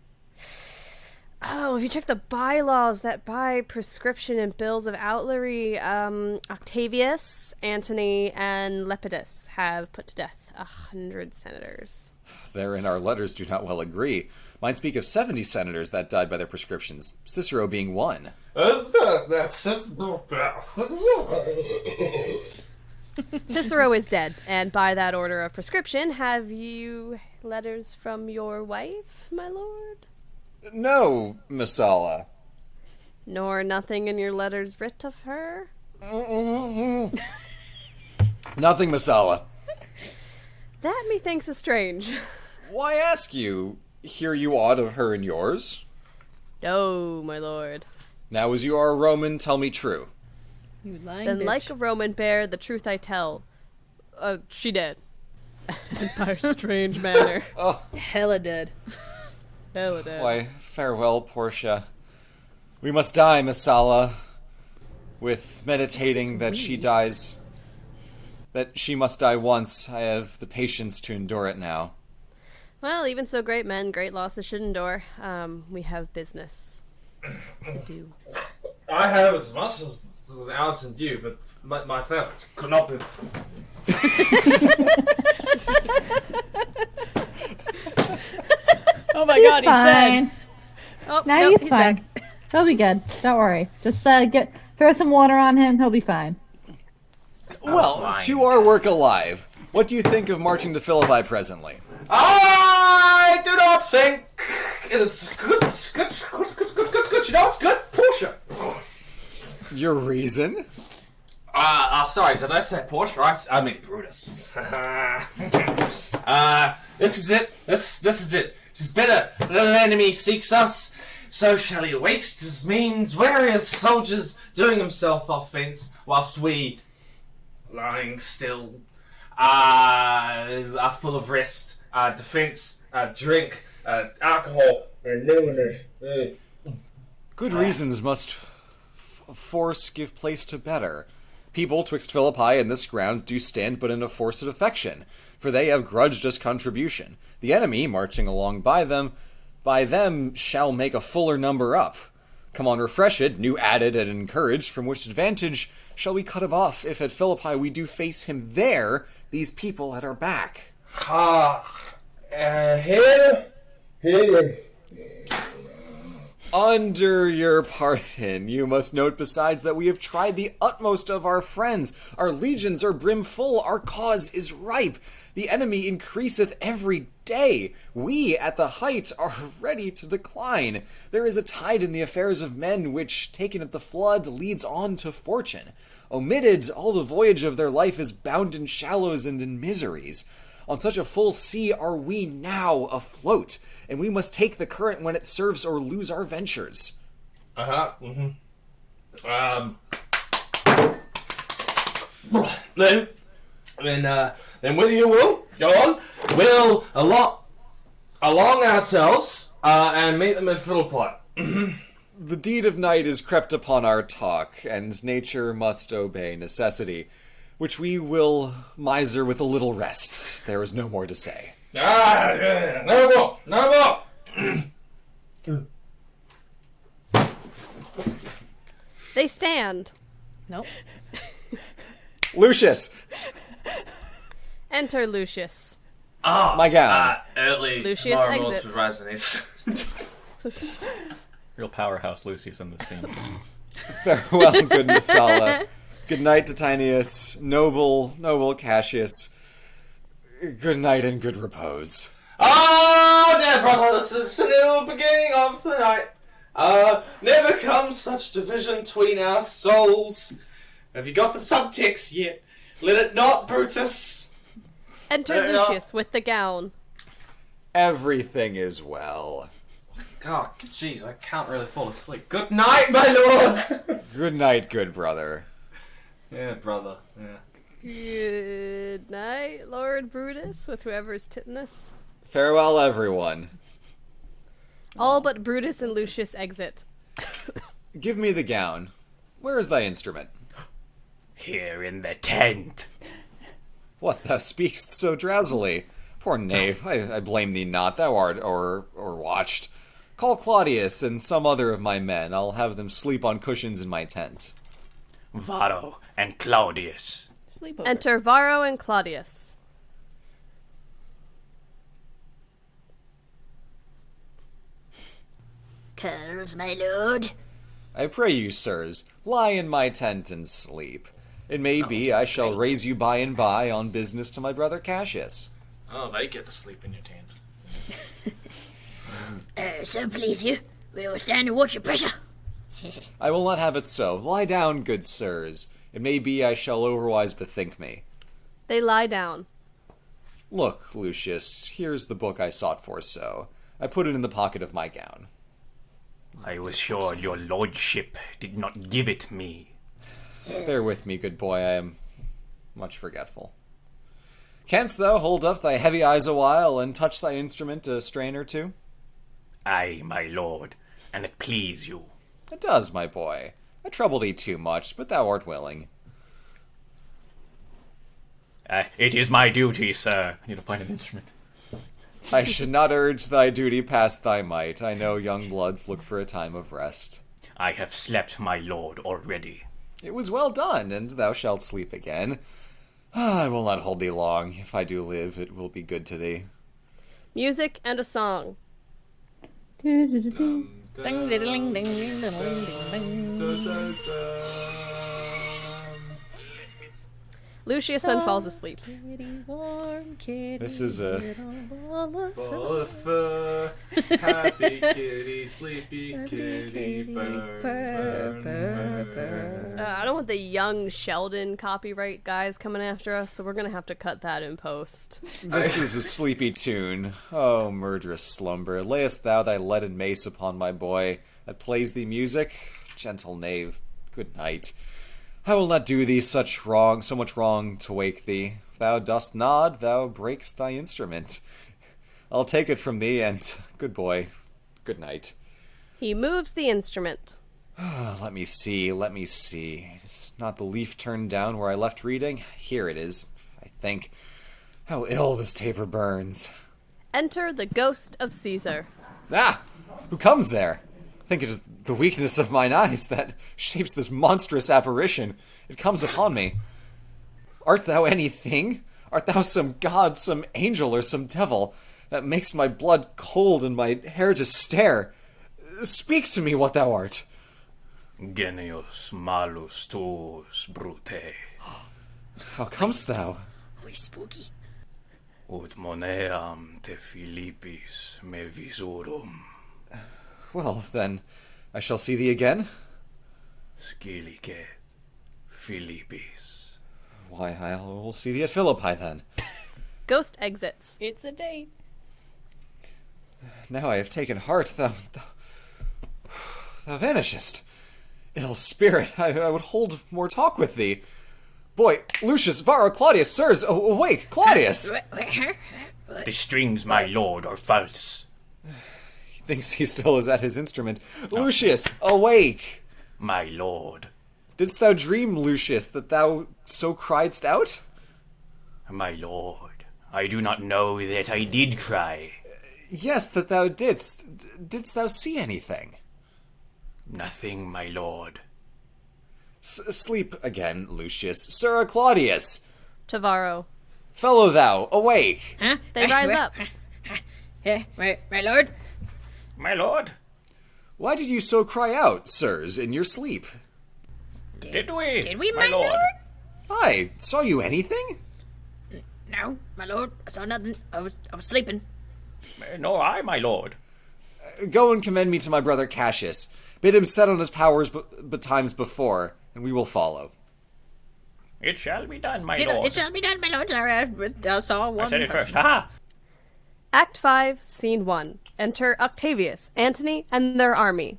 Oh, if you check the bylaws that by prescription and bills of outlawry, Octavius, Antony, and Lepidus have put to death 100 senators. Therein our letters do not well agree. Mine speak of 70 senators that died by their prescriptions, Cicero being one. Cicero is dead, and by that order of prescription, have you letters from your wife, my lord? No, Masala. Nor nothing in your letters writ of her? Nothing, Masala. That methinks is strange. Why ask you? Hear you aught of her in yours? No, my lord. Now as you are a Roman, tell me true. You lying Then bitch. like a Roman bear, the truth I tell. She dead. And by a strange manner. Oh, Hella dead. Hella dead. why, farewell, Portia. We must die, Masala. With meditating that she dies... That she must die once, I have the patience to endure it now. Well, even so great men, great losses should endure. We have business to do. I have as much as Alice and you, but my theft could not be. Oh my god, he's Fine. dead. Oh, Now nope, he's he's fine. back. He'll be good. Don't worry. Just throw some water on him. He'll be fine. Well, fine. to our work alive. What do you think of marching to Philippi presently? I do not think it is good. You know it's good, Portia. Your reason? Sorry, did I say Portia? I mean Brutus. This is it. This is it. Tis better that the enemy seeks us, so shall he waste his means, weary as soldiers, doing himself offence, whilst we, lying still, are full of rest, defence, drink, alcohol, and newness. Good reasons must force give place to better. People twixt Philippi and this ground do stand but in a forced affection, for they have grudged us contribution. The enemy, marching along by them shall make a fuller number up. Come on refreshed, new added and encouraged, from which advantage shall we cut him off, if at Philippi we do face him there, these people at our back. Here. Under your pardon, you must note besides that we have tried the utmost of our friends. Our legions are brimful, our cause is ripe. The enemy increaseth every day. We, at the height, are ready to decline. There is a tide in the affairs of men which, taken at the flood, leads on to fortune. Omitted, all the voyage of their life is bound in shallows and in miseries. On such a full sea are we now afloat, and we must take the current when it serves or lose our ventures. Then with your will, go on. We'll along ourselves and meet them at Philippi. The deed of night is crept upon our talk, and nature must obey necessity, which we will miser with a little rest. There is no more to say. No more. They stand. Nope. Lucius! Enter Lucius. Oh, My gown. Early Lucius marbles exits. with resonates. Real powerhouse Lucius in this scene. Farewell, good Messala. Good night, Antonius. Noble Cassius. Good night and good repose. Oh, dear brother, this is the little beginning of the night. Never comes such division between our souls. Have you got the subtext yet? Let it not, Brutus. Enter Let it not. Lucius with the gown. Everything is well. Oh, jeez, I can't really fall asleep. Good night, my lord. Good night, good brother. Yeah, brother. Yeah. Good night, Lord Brutus, with whoever's titting us. Farewell, everyone. All but Brutus and Lucius exit. Give me the gown. Where is thy instrument? Here in the tent. What, thou speakst so drowsily? Poor knave, I blame thee not. Thou art or watched. Call Claudius and some other of my men. I'll have them sleep on cushions in my tent. Varro and Claudius. Sleepover. Enter Varro and Claudius. Colors, my lord. I pray you, sirs, lie in my tent and sleep. It may be I shall raise you by and by on business to my brother Cassius. Oh, they get to sleep in your tent. So please you, we will stand and watch your pressure. I will not have it so. Lie down, good sirs. It may be I shall overwise bethink me. They lie down. Look, Lucius, here's the book I sought for so. I put it in the pocket of my gown. I was sure your lordship did not give it me. Bear with me, good boy, I am much forgetful. Canst thou hold up thy heavy eyes awhile and touch thy instrument a strain or two? Aye, my lord, and it please you. It does, my boy. I trouble thee too much, but thou art willing. It is my duty, sir. I need to find an instrument. I should not urge thy duty past thy might. I know young bloods look for a time of rest. I have slept, my lord, already. It was well done, and thou shalt sleep again. I will not hold thee long. If I do live, it will be good to thee. Music and a song. Do-do-do-do. Ding, ding, ding, ding, ding, ding, ding. Lucius then falls asleep. This is a... Happy kitty, sleepy kitty, burn. I don't want the young Sheldon copyright guys coming after us, so we're gonna have to cut that in post. This is a sleepy tune. Oh, murderous slumber, layest thou thy leaden mace upon my boy that plays thee music? Gentle knave, good night. I will not do thee so much wrong to wake thee. If thou dost nod, thou breakst thy instrument. I'll take it from thee, and good boy, good night. He moves the instrument. Let me see. It's not the leaf turned down where I left reading. Here it is, I think. How ill this taper burns. Enter the ghost of Caesar. Ah! Who comes there? I think it is the weakness of mine eyes that shapes this monstrous apparition. It comes upon me. Art thou anything? Art thou some god, some angel, or some devil that makes my blood cold and my hair to stare? Speak to me what thou art. Genius malus tuus, brute. How comest thou? Oi, spooky. Ut moneam te Philippis me visurum. Well, then, I shall see thee again? Scilice Philippis. Why, I will see thee at Philippi, then. Ghost exits. It's a date. Now I have taken heart, thou vanishest. Ill spirit, I would hold more talk with thee. Boy, Lucius, Varro, Claudius, sirs, awake, Claudius! The strings, my lord, are false. He thinks he still is at his instrument. Lucius, awake! My lord. Didst thou dream, Lucius, that thou so criedst out? My lord, I do not know that I did cry. Yes, that thou didst. Didst thou see anything? Nothing, my lord. Sleep again, Lucius. Sir Claudius! Tavaro. Fellow thou, awake! Huh? They rise up. My lord? My lord, Why did you so cry out, sirs, in your sleep? did we? Did we, my lord? I saw you anything? No, my lord. I saw nothing. I was sleeping. Nor I, my lord. Go and commend me to my brother Cassius. Bid him set on his powers but times before, and we will follow. It shall be done, my lord. It shall be done, my lord. Sorry, I saw one. I said it first. Ha! Act 5, Scene 1. Enter Octavius, Antony, and their army.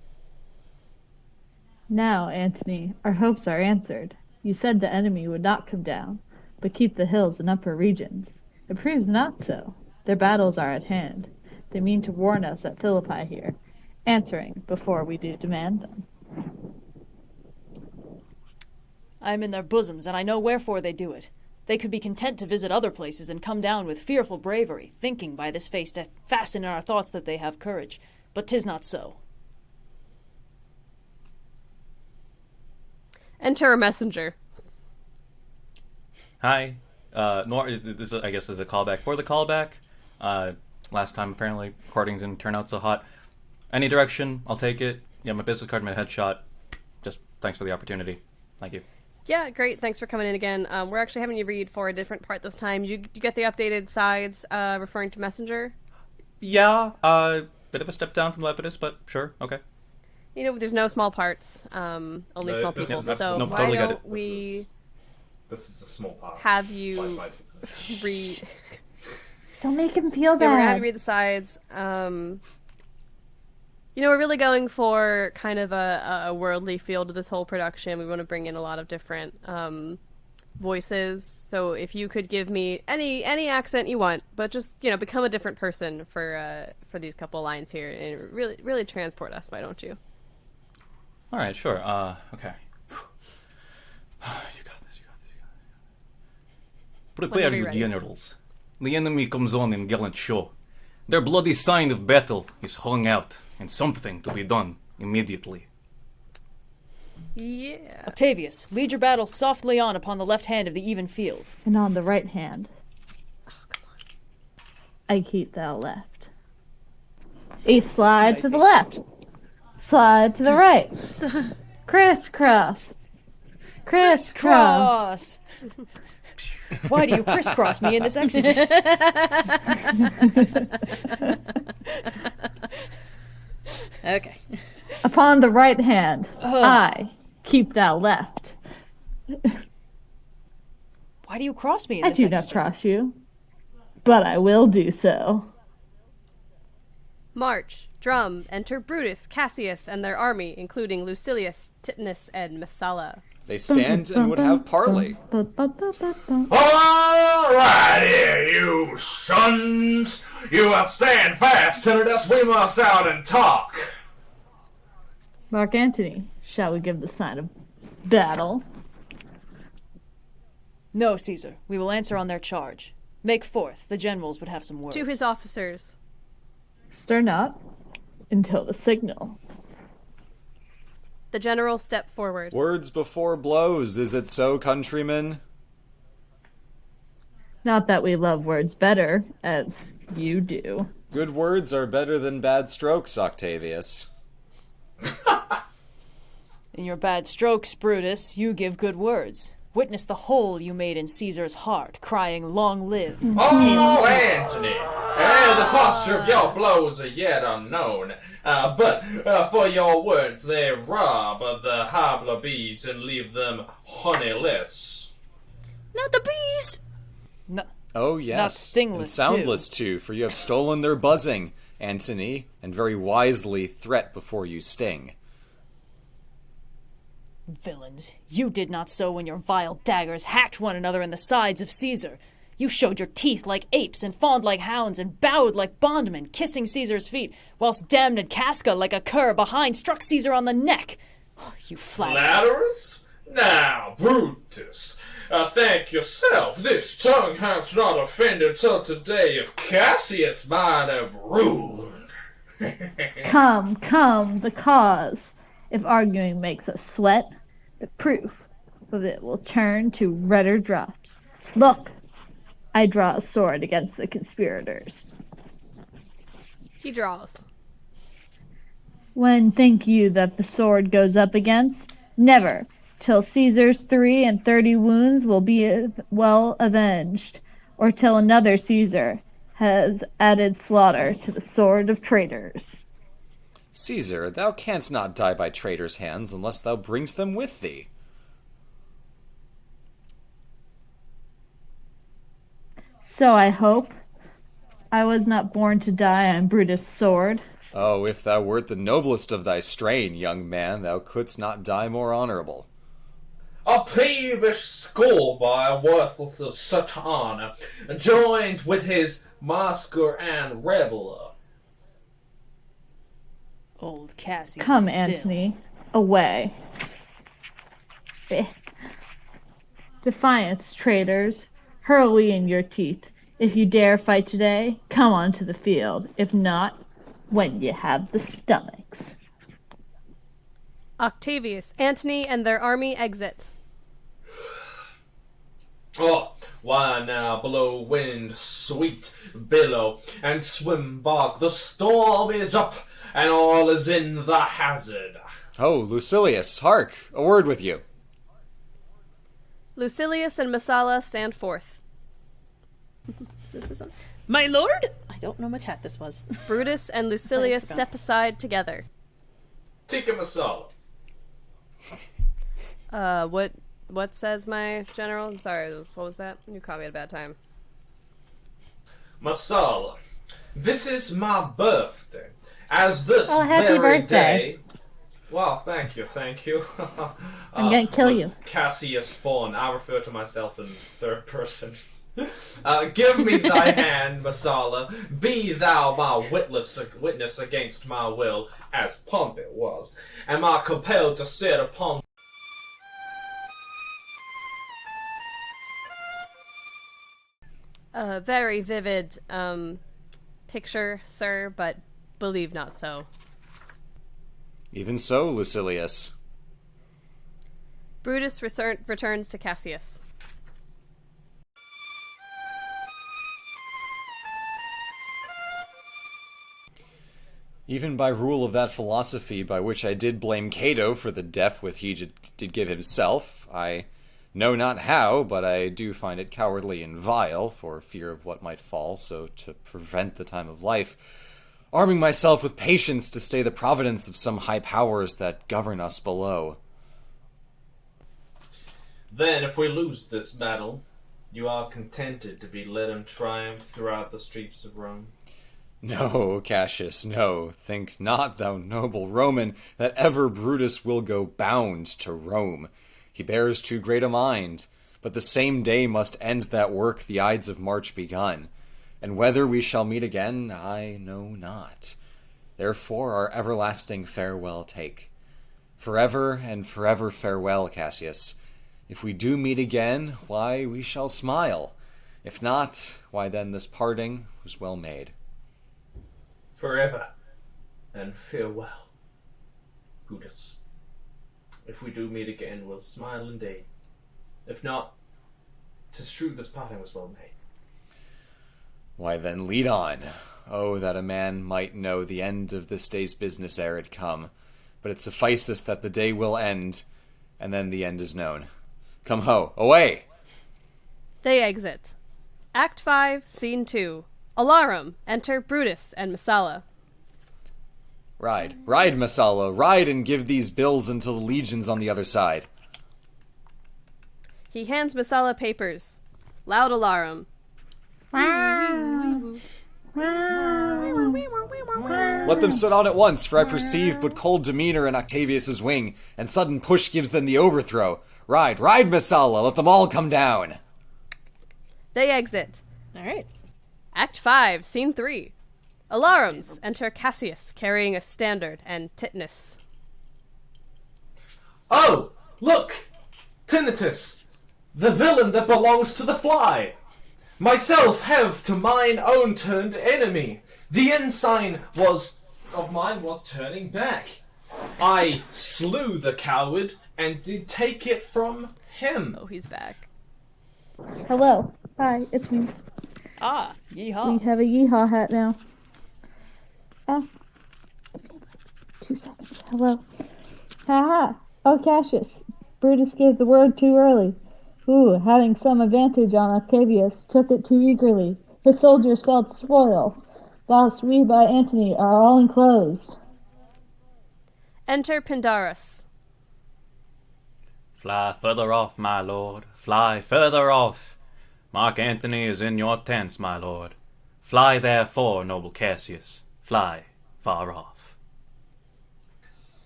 Now, Antony, our hopes are answered. You said the enemy would not come down, but keep the hills and upper regions. It proves not so. Their battles are at hand. They mean to warn us at Philippi here, answering before we do demand them. I am in their bosoms, and I know wherefore they do it. They could be content to visit other places and come down with fearful bravery, thinking by this face to fasten in our thoughts that they have courage. But 'tis not so. Enter a messenger. Hi. This I guess is a callback for the callback. Last time apparently recordings didn't turn out so hot. Any direction, I'll take it. Yeah, my business card, my headshot. Just thanks for the opportunity. Thank you. Yeah, great. Thanks for coming in again. We're actually having you read for a different part this time. You get the updated sides referring to messenger? Yeah, bit of a step down from Lepidus, but sure, okay. You know, there's no small parts, only small people. So no, why totally got don't it. we This is a small part. have you read... Don't make him feel Yeah, we're gonna have bad. you read the sides. You know, we're really going for kind of a worldly feel to this whole production. We want to bring in a lot of different voices. So if you could give me any accent you want, but just, you know, become a different person for these couple lines here and really transport us. Why don't you? All right, sure. Okay. You got this. Prepare Whenever you, you're ready. generals. The enemy comes on in gallant show. Their bloody sign of battle is hung out, and something to be done immediately. Yeah. Octavius, lead your battle softly on upon the left hand of the even field. And on the right hand, I keep thou left. A slide to the left. Slide to the right. Crisscross. Crisscross. Cross! Why do you crisscross me in this exegesis? Okay. Upon the right hand, I keep thou left. Why do you cross me in I this do not exegesis? cross you, but I will do so. March, drum, enter Brutus, Cassius, and their army, including Lucilius, Titanus, and Messala. They stand and would have parley. Alrighty, you sons! You will stand fast, Tinnitus. We must out and talk. Mark Antony, shall we give the sign of battle? No, Caesar. We will answer on their charge. Make forth. The generals would have some words. To his officers. Stir not until the signal. The generals step forward. Words before blows, is it so, countrymen? Not that we love words better, as you do. Good words are better than bad strokes, Octavius. In your bad strokes, Brutus, you give good words. Witness the hole you made in Caesar's heart, crying, "Long live!" Oh, Antony! The posture of your blows are yet unknown. But for your words, they rob of the hobler bees and leave them honeyless. Not the bees! No, Oh, yes. Not stingless, and soundless, too, for you have stolen their buzzing, Antony, and very wisely threat before you sting. villains, you did not so when your vile daggers hacked one another in the sides of Caesar. You showed your teeth like apes and fawned like hounds and bowed like bondmen, kissing Caesar's feet, whilst damned Casca like a cur behind struck Caesar on the neck. Oh, you flatterers. Flatterers? Now, Brutus, thank yourself. This tongue has not offended till today if Cassius might have ruled. Come, the cause. If arguing makes us sweat, the proof of it will turn to redder drops. Look, I draw a sword against the conspirators. He draws. When think you that the sword goes up against? Never, till Caesar's 30 wounds will be well avenged, or till another Caesar has added slaughter to the sword of traitors. Caesar, thou canst not die by traitors' hands unless thou bringst them with thee. So I hope. I was not born to die on Brutus' sword. Oh, if thou wert the noblest of thy strain, young man, thou couldst not die more honourable. A peevish schoolboy worthless of such honour, joined with his masker and reveller. Old Cassius. Come, still. Antony, away. Defiance, traitors, hurl we in your teeth. If you dare fight today, come onto the field. If not, when you have the stomachs. Octavius, Antony, and their army exit. Oh, why now blow wind, sweet billow, and swim bog? The storm is up, and all is in the hazard. Oh, Lucilius, hark, a word with you. Lucilius and Messala stand forth. Is it this one? My lord? I don't know much hat this was. Brutus and Lucilius step aside together. Tikka masala. What says my general? I'm sorry, what was that? You caught me at a bad time. Masala, this is my birthday. As this happy very birthday. day... Well, thank you. I'm gonna kill you. Cassius Spawn. I refer to myself in third person. Give me thy hand, Masala. Be thou my witness against my will, as Pompey was. Am I compelled to sit upon... A very vivid picture, sir, but believe not so. Even so, Lucilius. Brutus returns to Cassius. Even by rule of that philosophy by which I did blame Cato for the death which he did give himself, I know not how, but I do find it cowardly and vile, for fear of what might fall, so to prevent the time of life, arming myself with patience to stay the providence of some high powers that govern us below. Then, if we lose this battle, you are contented to be led in triumph throughout the streets of Rome? No, Cassius, no. Think not, thou noble Roman, that ever Brutus will go bound to Rome. He bears too great a mind, but the same day must end that work the Ides of March begun. And whether we shall meet again, I know not. Therefore our everlasting farewell take. Forever and forever farewell, Cassius. If we do meet again, why, we shall smile. If not, why then this parting was well made. Forever and farewell, Brutus. If we do meet again, we'll smile indeed. If not, 'tis true this parting was well made. Why then, lead on. Oh, that a man might know the end of this day's business ere it come. But it sufficeth that the day will end, and then the end is known. Come ho, away! They exit. Act 5, Scene 2. Alarum. Enter Brutus and Messala. Ride, Messala, ride and give these bills unto the legions on the other side. He hands Messala papers. Loud alarum. Let them sit on at once, for I perceive but cold demeanor in Octavius's wing, and sudden push gives them the overthrow. Ride, Messala, let them all come down. They exit. All right. Act 5, Scene 3. Alarums. Enter Cassius, carrying a standard, and Titnus. Oh, look! Tinnitus, the villain that belongs to the fly. Myself have to mine own turned enemy. The ensign of mine was turning back. I slew the coward and did take it from him. Oh, he's back. Hello. Hi, it's me. Ah, yeehaw. We have a yeehaw hat now. 2 seconds. Hello. Haha. Oh, Cassius. Brutus gave the word too early. Ooh, having some advantage on Octavius, took it too eagerly. His soldiers felt spoil, whilst we by Antony are all enclosed. Enter Pindarus. Fly further off, my lord. Fly further off. Mark Antony is in your tents, my lord. Fly therefore, noble Cassius. Fly far off.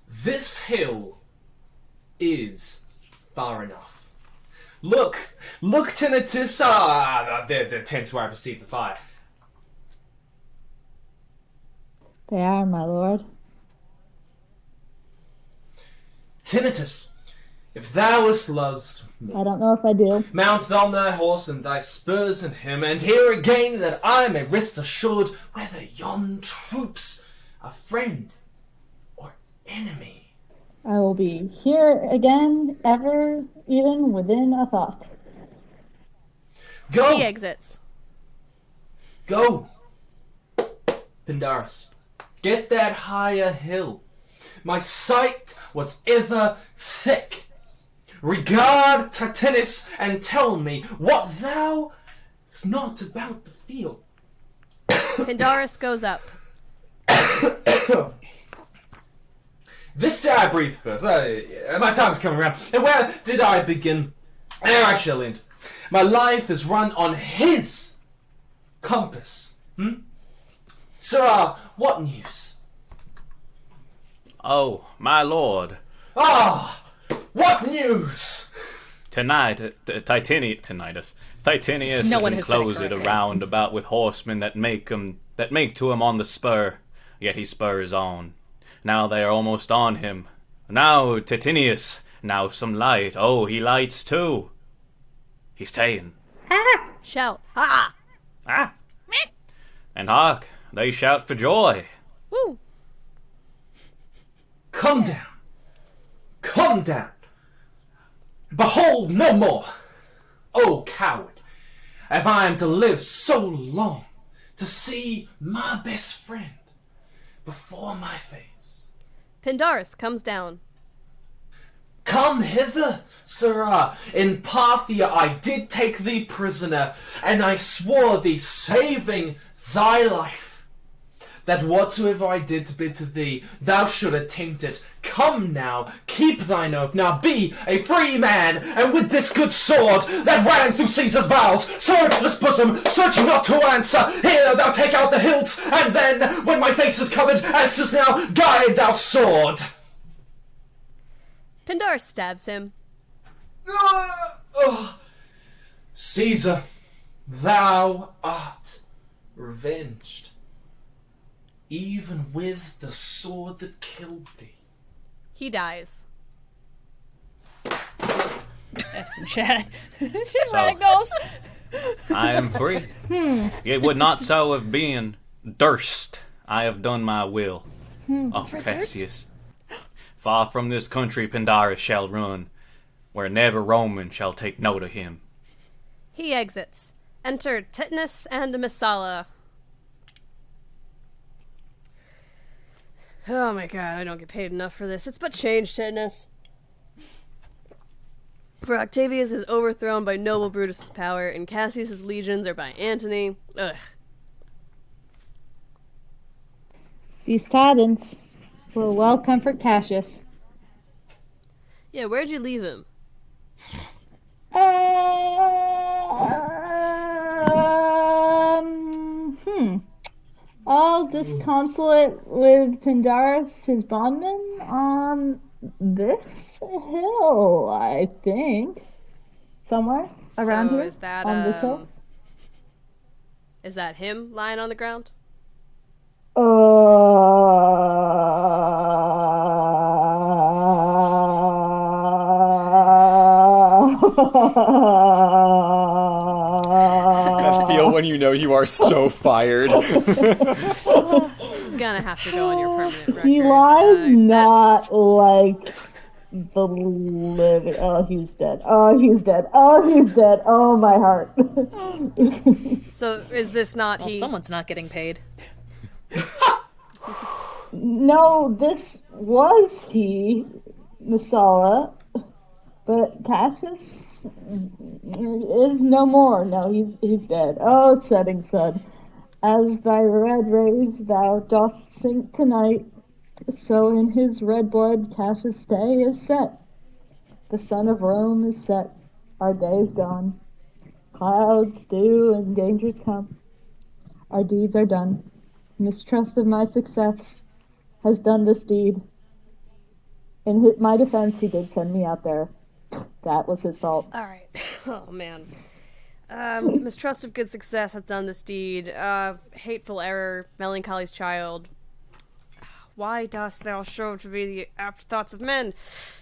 This hill is far enough. Look, Tinnitus. The tents where I perceive the fire. They are, my lord. Tinnitus, if thou wast loves me, I don't know if I do. mount thou thy horse and thy spurs in him, and here again that I may rest assured whether yon troops are friend or enemy. I will be here again, ever, even within a thought. Go! He exits. Go! Pindarus, get that higher hill. My sight was ever thick. Regard Titanis and tell me what thou is not about the field. Pindarus goes up. This day I breathe first. My time's coming around. And where did I begin? There I shall end. My life is run on his compass. Sirrah, what news? Oh, my lord. Ah, what news? Tonight, Titanius No one is has said it enclosed correctly. around about with horsemen that make to him on the spur, yet he spurs on. Now they are almost on him. Now, Titinius, now some light. Oh, he lights too. He's ta'en. Shout. Ha! Ah! And hark, they shout for joy. Woo! Come down. Come down. Behold no more. O coward, if I am to live so long to see my best friend before my face. Pindarus comes down. Come hither, sirrah. In Parthia I did take thee prisoner, and I swore thee, saving thy life, that whatsoever I did bid to thee, thou should attempt it. Come now, keep thine oath. Now be a free man, and with this good sword that ran through Caesar's bowels, search this bosom, search not to answer. Here thou take out the hilt, and then, when my face is covered, as 'tis now, guide thou sword. Pindarus stabs him. Caesar, thou art revenged, even with the sword that killed thee. He dies. F some chat. Ragdolls. I am free. It would not so have been, durst I have done my will. Oh, Fred Cassius. Far from this country Pindarus shall run, where never Roman shall take note of him. He exits. Enter Titanus and Messala. Oh my god, I don't get paid enough for this. It's but change, Titanus. For Octavius is overthrown by noble Brutus' power, and Cassius' legions are by Antony. Ugh. These tidings will well comfort Cassius. Yeah, where'd you leave him? All disconsolate with Pindarus, his bondman, on this hill, I think. Somewhere around So here. is that, on this hill. Is that him lying on the ground? That feel when you know you are so fired. This is gonna have to go on your permanent record. He lies not like the living. Oh, he's dead. Oh, he's dead. Oh, he's dead. Oh, my heart. So is this not Well, he? someone's not getting paid. No, this was he, Masala, but Cassius is no more. No, he's dead. Oh, setting sun, as thy red rays thou dost sink tonight, so in his red blood Cassius' day is set. The sun of Rome is set, our day is gone. Clouds, dew, and dangers come. Our deeds are done. Mistrust of my success has done this deed. In my defense, he did send me out there. That was his fault. All right. Oh man. Mistrust of good success hath done this deed. Hateful error, melancholy's child. Why dost thou show to be the apt thoughts of men?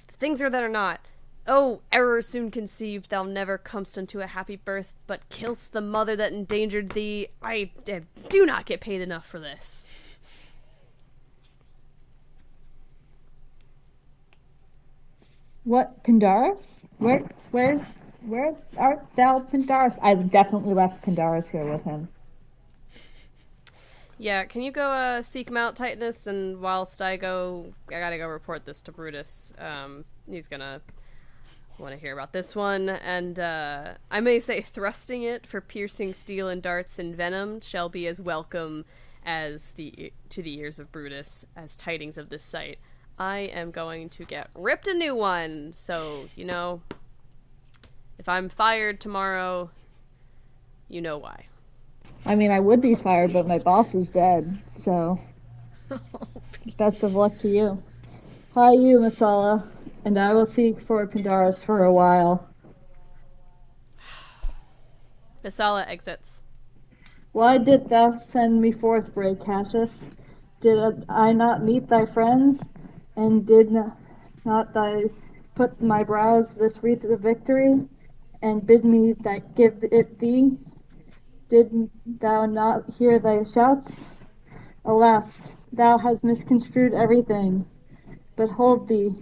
The things are that are not. Oh, error soon conceived, thou never comest unto a happy birth, but kill'st the mother that endangered thee. I do not get paid enough for this. What, Pandarus? Where art thou, Pandarus? I definitely left Pandarus here with him. Yeah, can you go seek him out, Titanus? And whilst I gotta go report this to Brutus. He's gonna want to hear about this one. And I may say thrusting it for piercing steel and darts and venom shall be as welcome as to the ears of Brutus as tidings of this sight. I am going to get ripped a new one. So, if I'm fired tomorrow, you know why. I mean, I would be fired, but my boss is dead, so best of luck to you. Hi, you, Masala, and I will seek for Pandarus for a while. Masala exits. Why didst thou send me forth, brave Cassius? Did I not meet thy friends, and did not thy put my brows this wreath of victory, and bid me that give it thee? Did thou not hear thy shouts? Alas, thou hast misconstrued everything. But hold thee,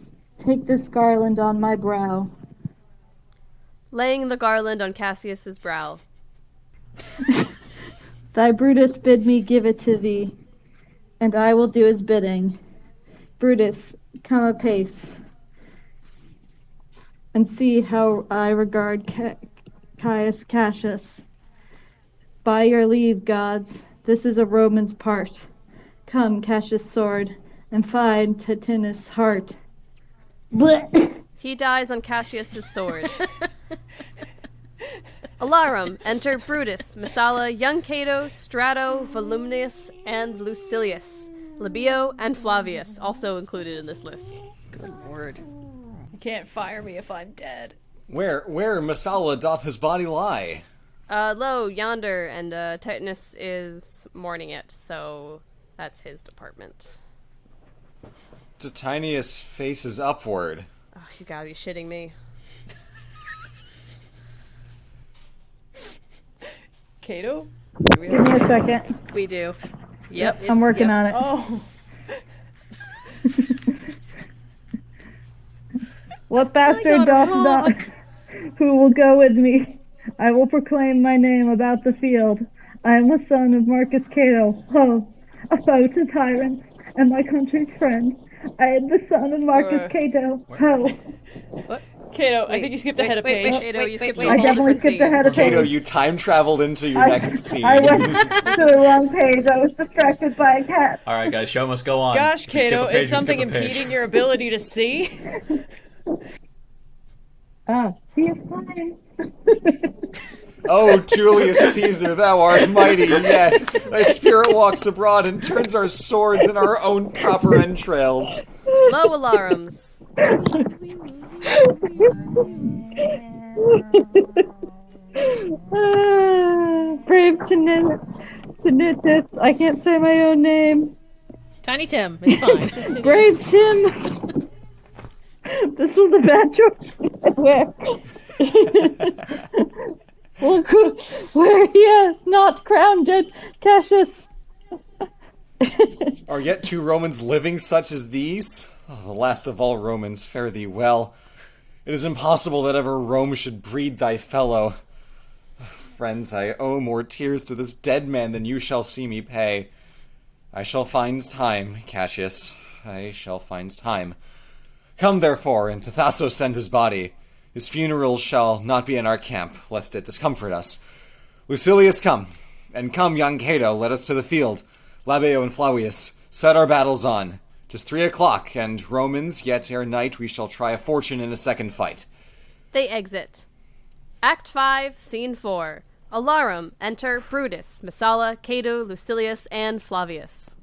take this garland on my brow. Laying the garland on Cassius's brow. Thy Brutus bid me give it to thee, and I will do his bidding. Brutus, come apace, and see how I regard Caius Cassius. By your leave, gods, this is a Roman's part. Come, Cassius' sword, and find Titanus' heart. Blech! He dies on Cassius's sword. Alarum, enter Brutus, Messala, young Cato, Strato, Volumnius, and Lucilius. Libio and Flavius, also included in this list. Good word. You can't fire me if I'm dead. Where Masala doth his body lie? Lo, yonder, and Titanus is mourning it, so that's his department. Titanius faces upward. Oh, you gotta be shitting me. Cato? Give me a second. We do. Yep. I'm working on it. Oh. What bastard doth not? Who will go with me? I will proclaim my name about the field. I am the son of Marcus Cato. Ho! A foe to tyrants, and my country's friend. I am the son of Marcus Cato. Ho! What? Cato, I think you skipped ahead of page. Cato, you skipped I definitely skipped ahead of page. Cato, you time traveled into your next scene. I went to the wrong page. I was distracted by a cat. Alright guys, show must go on. Gosh, If you skip Cato, a page, is you something skip a page. impeding your ability to see? He is fine. Oh, Julius Caesar, thou art mighty yet. Thy spirit walks abroad and turns our swords in our own proper entrails. Low alarums. Brave Tinitus. I can't say my own name. Tiny Tim, it's fine. Brave Tim. This was a bad choice. Look where he is, not crowned Cassius. Are yet two Romans living such as these? Oh, the last of all Romans, fare thee well. It is impossible that ever Rome should breed thy fellow. Friends, I owe more tears to this dead man than you shall see me pay. I shall find time, Cassius. I shall find time. Come, therefore, and to Thasos send his body. His funeral shall not be in our camp, lest it discomfort us. Lucilius, come. And come, young Cato, let us to the field. Labeo and Flavius, set our battles on. 'Tis 3 o'clock, and Romans, yet ere night we shall try a fortune in a second fight. They exit. Act 5, Scene 4. Alarum. Enter Brutus, Messala, Cato, Lucilius, and Flavius.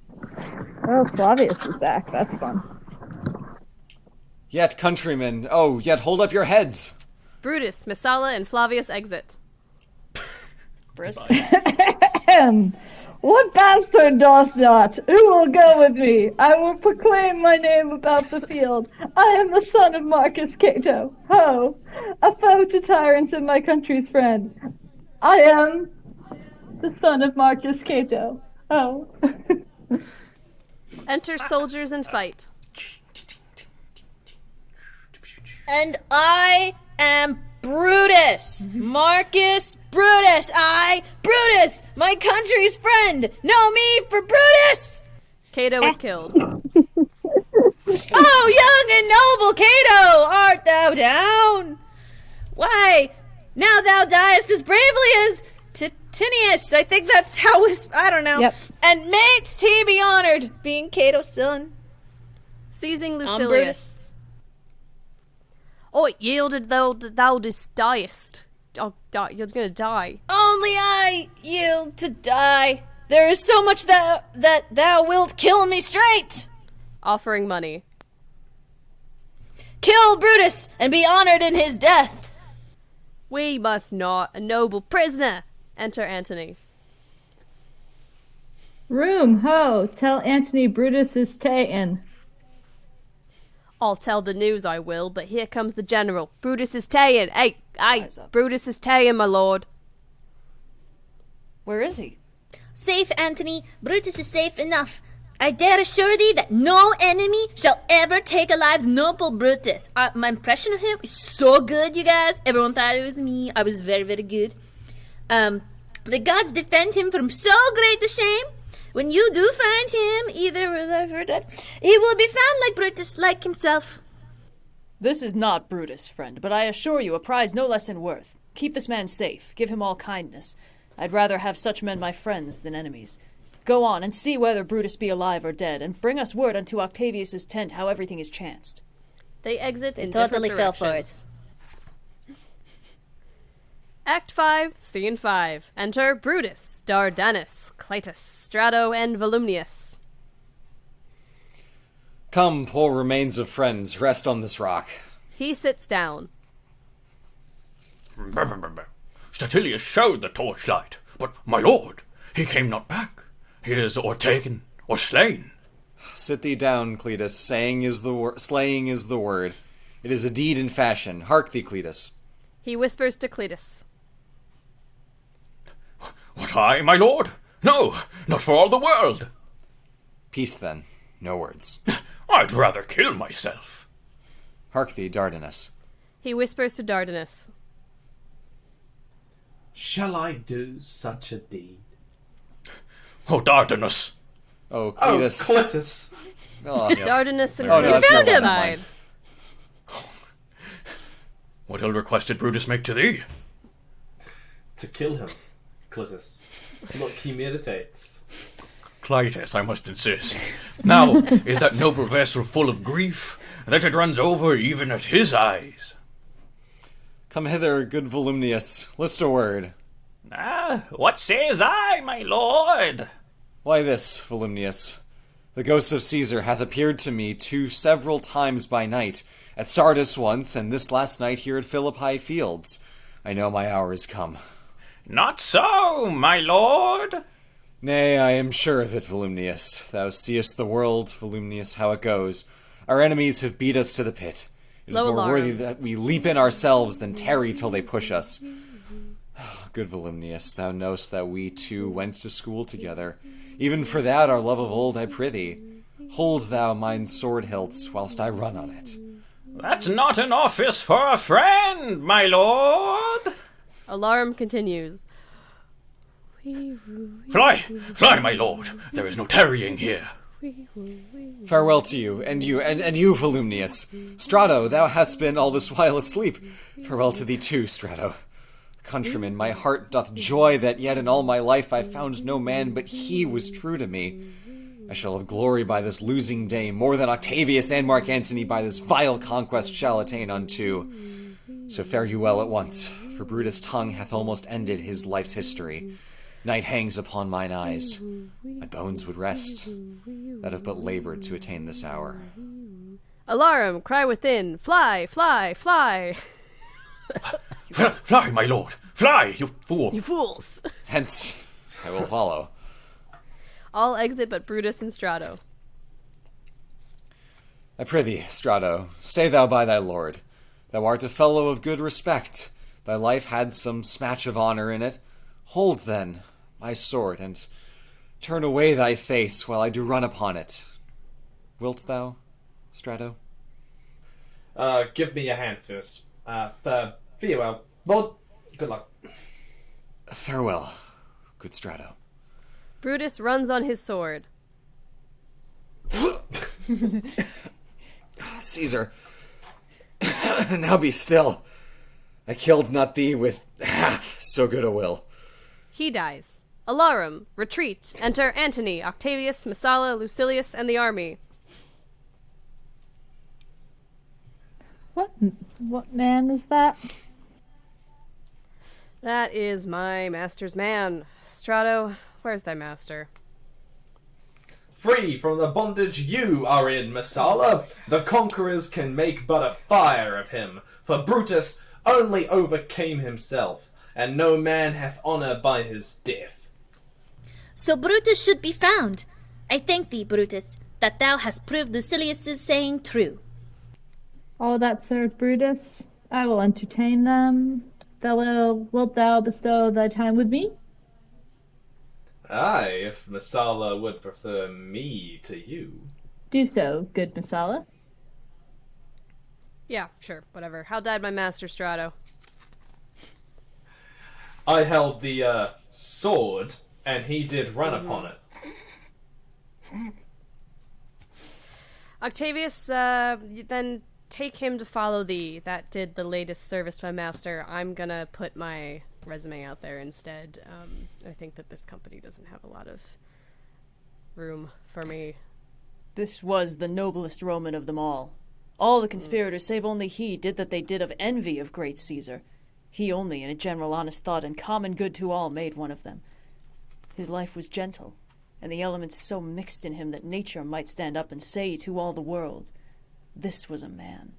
Oh, Flavius is back. That's fun. Yet, countrymen, oh, yet hold up your heads! Brutus, Messala, and Flavius exit. Brisk. What bastard doth not? Who will go with me? I will proclaim my name about the field. I am the son of Marcus Cato. Ho! A foe to tyrants and my country's friend. I am the son of Marcus Cato. Ho! Enter soldiers and fight. And I am Brutus! Marcus Brutus! Brutus! My country's friend! Know me for Brutus! Cato is killed. Oh, young and noble Cato! Art thou down? Why, now thou diest as bravely as Titinius. I think that's how I don't know. Yep. And mates he be honored, being Cato's son. Seizing Lucilius. Oh, yielded thou diest. Oh, you're gonna die. Only I yield to die. There is so much that thou wilt kill me straight. Offering money. Kill Brutus and be honored in his death. We must not. A noble prisoner. Enter Antony. Room, ho! Tell Antony Brutus is ta'en. I'll tell the news, I will, but here comes the general. Brutus is ta'en. Hey, Brutus is ta'en, my lord. Where is he? Safe, Antony. Brutus is safe enough. I dare assure thee that no enemy shall ever take alive noble Brutus. My impression of him is so good, you guys. Everyone thought it was me. I was very, very good. The gods defend him from so great a shame. When you do find him, either alive or dead, he will be found like Brutus, like himself. This is not Brutus, friend, but I assure you a prize no less in worth. Keep this man safe. Give him all kindness. I'd rather have such men my friends than enemies. Go on and see whether Brutus be alive or dead, and bring us word unto Octavius's tent how everything is chanced. They exit in Totally different fell for directions. Act 5, Scene 5. Enter Brutus, Dardanus, Clytus, Strato, and Volumnius. Come, poor remains of friends, rest on this rock. He sits down. Statilius showed the torchlight, but my lord, he came not back. He is or taken or slain. Sit thee down, Cletus. Slaying is the word. It is a deed in fashion. Hark thee, Cletus. He whispers to Clytus. What, I, my lord? No, not for all the world. Peace, then. No words. I'd rather kill myself. Hark thee, Dardanus. He whispers to Dardanus. Shall I do such a deed? Oh, Dardanus. Oh, Cletus. Oh, Cletus. Oh, Dardanus and no, Clytus found him. side. What ill request did Brutus make to thee? To kill him, Cletus. Look, he meditates. Clytus, I must insist. Now, is that noble vessel full of grief, that it runs over even at his eyes? Come hither, good Volumnius. List a word. What says I, my lord? Why this, Volumnius. The ghost of Caesar hath appeared to me several times by night, at Sardis once, and this last night here at Philippi Fields. I know my hour is come. Not so, my lord. Nay, I am sure of it, Volumnius. Thou seest the world, Volumnius, how it goes. Our enemies have beat us to the pit. It is Low more worthy alarms. that we leap in ourselves than tarry till they push us. Good Volumnius, thou knowst that we two went to school together. Even for that our love of old I prithee. Hold thou mine sword hilts whilst I run on it. That's not an office for a friend, my lord. Alarm continues. Fly, fly, my lord. There is no tarrying here. Farewell to you, and you, Volumnius. Strato, thou hast been all this while asleep. Farewell to thee too, Strato. Countrymen, my heart doth joy that yet in all my life I found no man but he was true to me. I shall have glory by this losing day, more than Octavius and Mark Antony by this vile conquest shall attain unto. So fare you well at once, for Brutus' tongue hath almost ended his life's history. Night hangs upon mine eyes. My bones would rest, that have but labored to attain this hour. Alarum, cry within, fly, fly, fly. Fly, my lord, fly, you fool. You fools. Hence, I will follow. All exit but Brutus and Strato. I prithee, Strato, stay thou by thy lord. Thou art a fellow of good respect. Thy life had some smatch of honour in it. Hold, then, my sword, and turn away thy face while I do run upon it. Wilt thou, Strato? Give me your hand first. Farewell. Lord, good luck. Farewell, good Strato. Brutus runs on his sword. Caesar, now be still. I killed not thee with half so good a will. He dies. Alarum, retreat. Enter Antony, Octavius, Messala, Lucilius, and the army. What man is that? That is my master's man. Strato, where's thy master? Free from the bondage you are in, Messala, the conquerors can make but a fire of him, for Brutus only overcame himself, and no man hath honour by his death. So Brutus should be found. I thank thee, Brutus, that thou hast proved Lucilius' saying true. All that serve Brutus, I will entertain them. Fellow, wilt thou bestow thy time with me? Aye, if Messala would prefer me to you. Do so, good Messala. Yeah, sure, whatever. How died my master, Strato? I held the sword, and he did run upon it. Octavius, then take him to follow thee. That did the latest service to my master. I'm gonna put my resume out there instead. I think that this company doesn't have a lot of room for me. This was the noblest Roman of them all. All the conspirators, save only he, did that they did of envy of great Caesar. He only, in a general honest thought and common good to all, made one of them. His life was gentle, and the elements so mixed in him that nature might stand up and say to all the world, this was a man.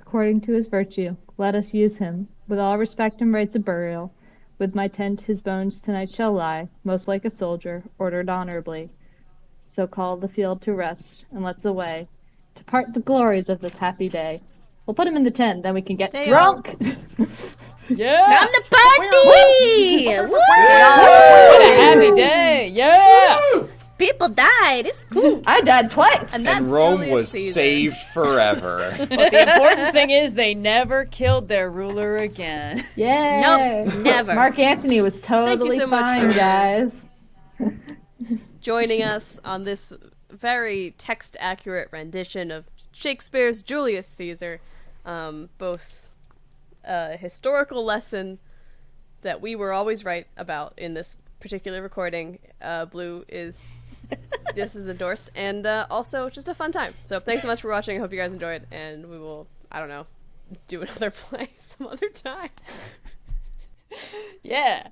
According to his virtue, let us use him, with all respect and rites of burial. With my tent his bones tonight shall lie, most like a soldier, ordered honorably. So call the field to rest, and let's away, to part the glories of this happy day. We'll put him in the tent, then we can get drunk! Yeah! From the party! Woo! What a happy day! Yeah! Woo! People died. It's cool. I died twice. And Rome Julius was Caesar. saved forever. But the important thing is they never killed their ruler again. Yay! Nope, never. Mark Antony was totally so much fine, for- guys. Joining us on this very text-accurate rendition of Shakespeare's Julius Caesar. Both a historical lesson that we were always right about in this particular recording. Blue is... this is endorsed, and also just a fun time. So thanks so much for watching. I hope you guys enjoyed, and we will, I don't know, do another play some other time. Yeah.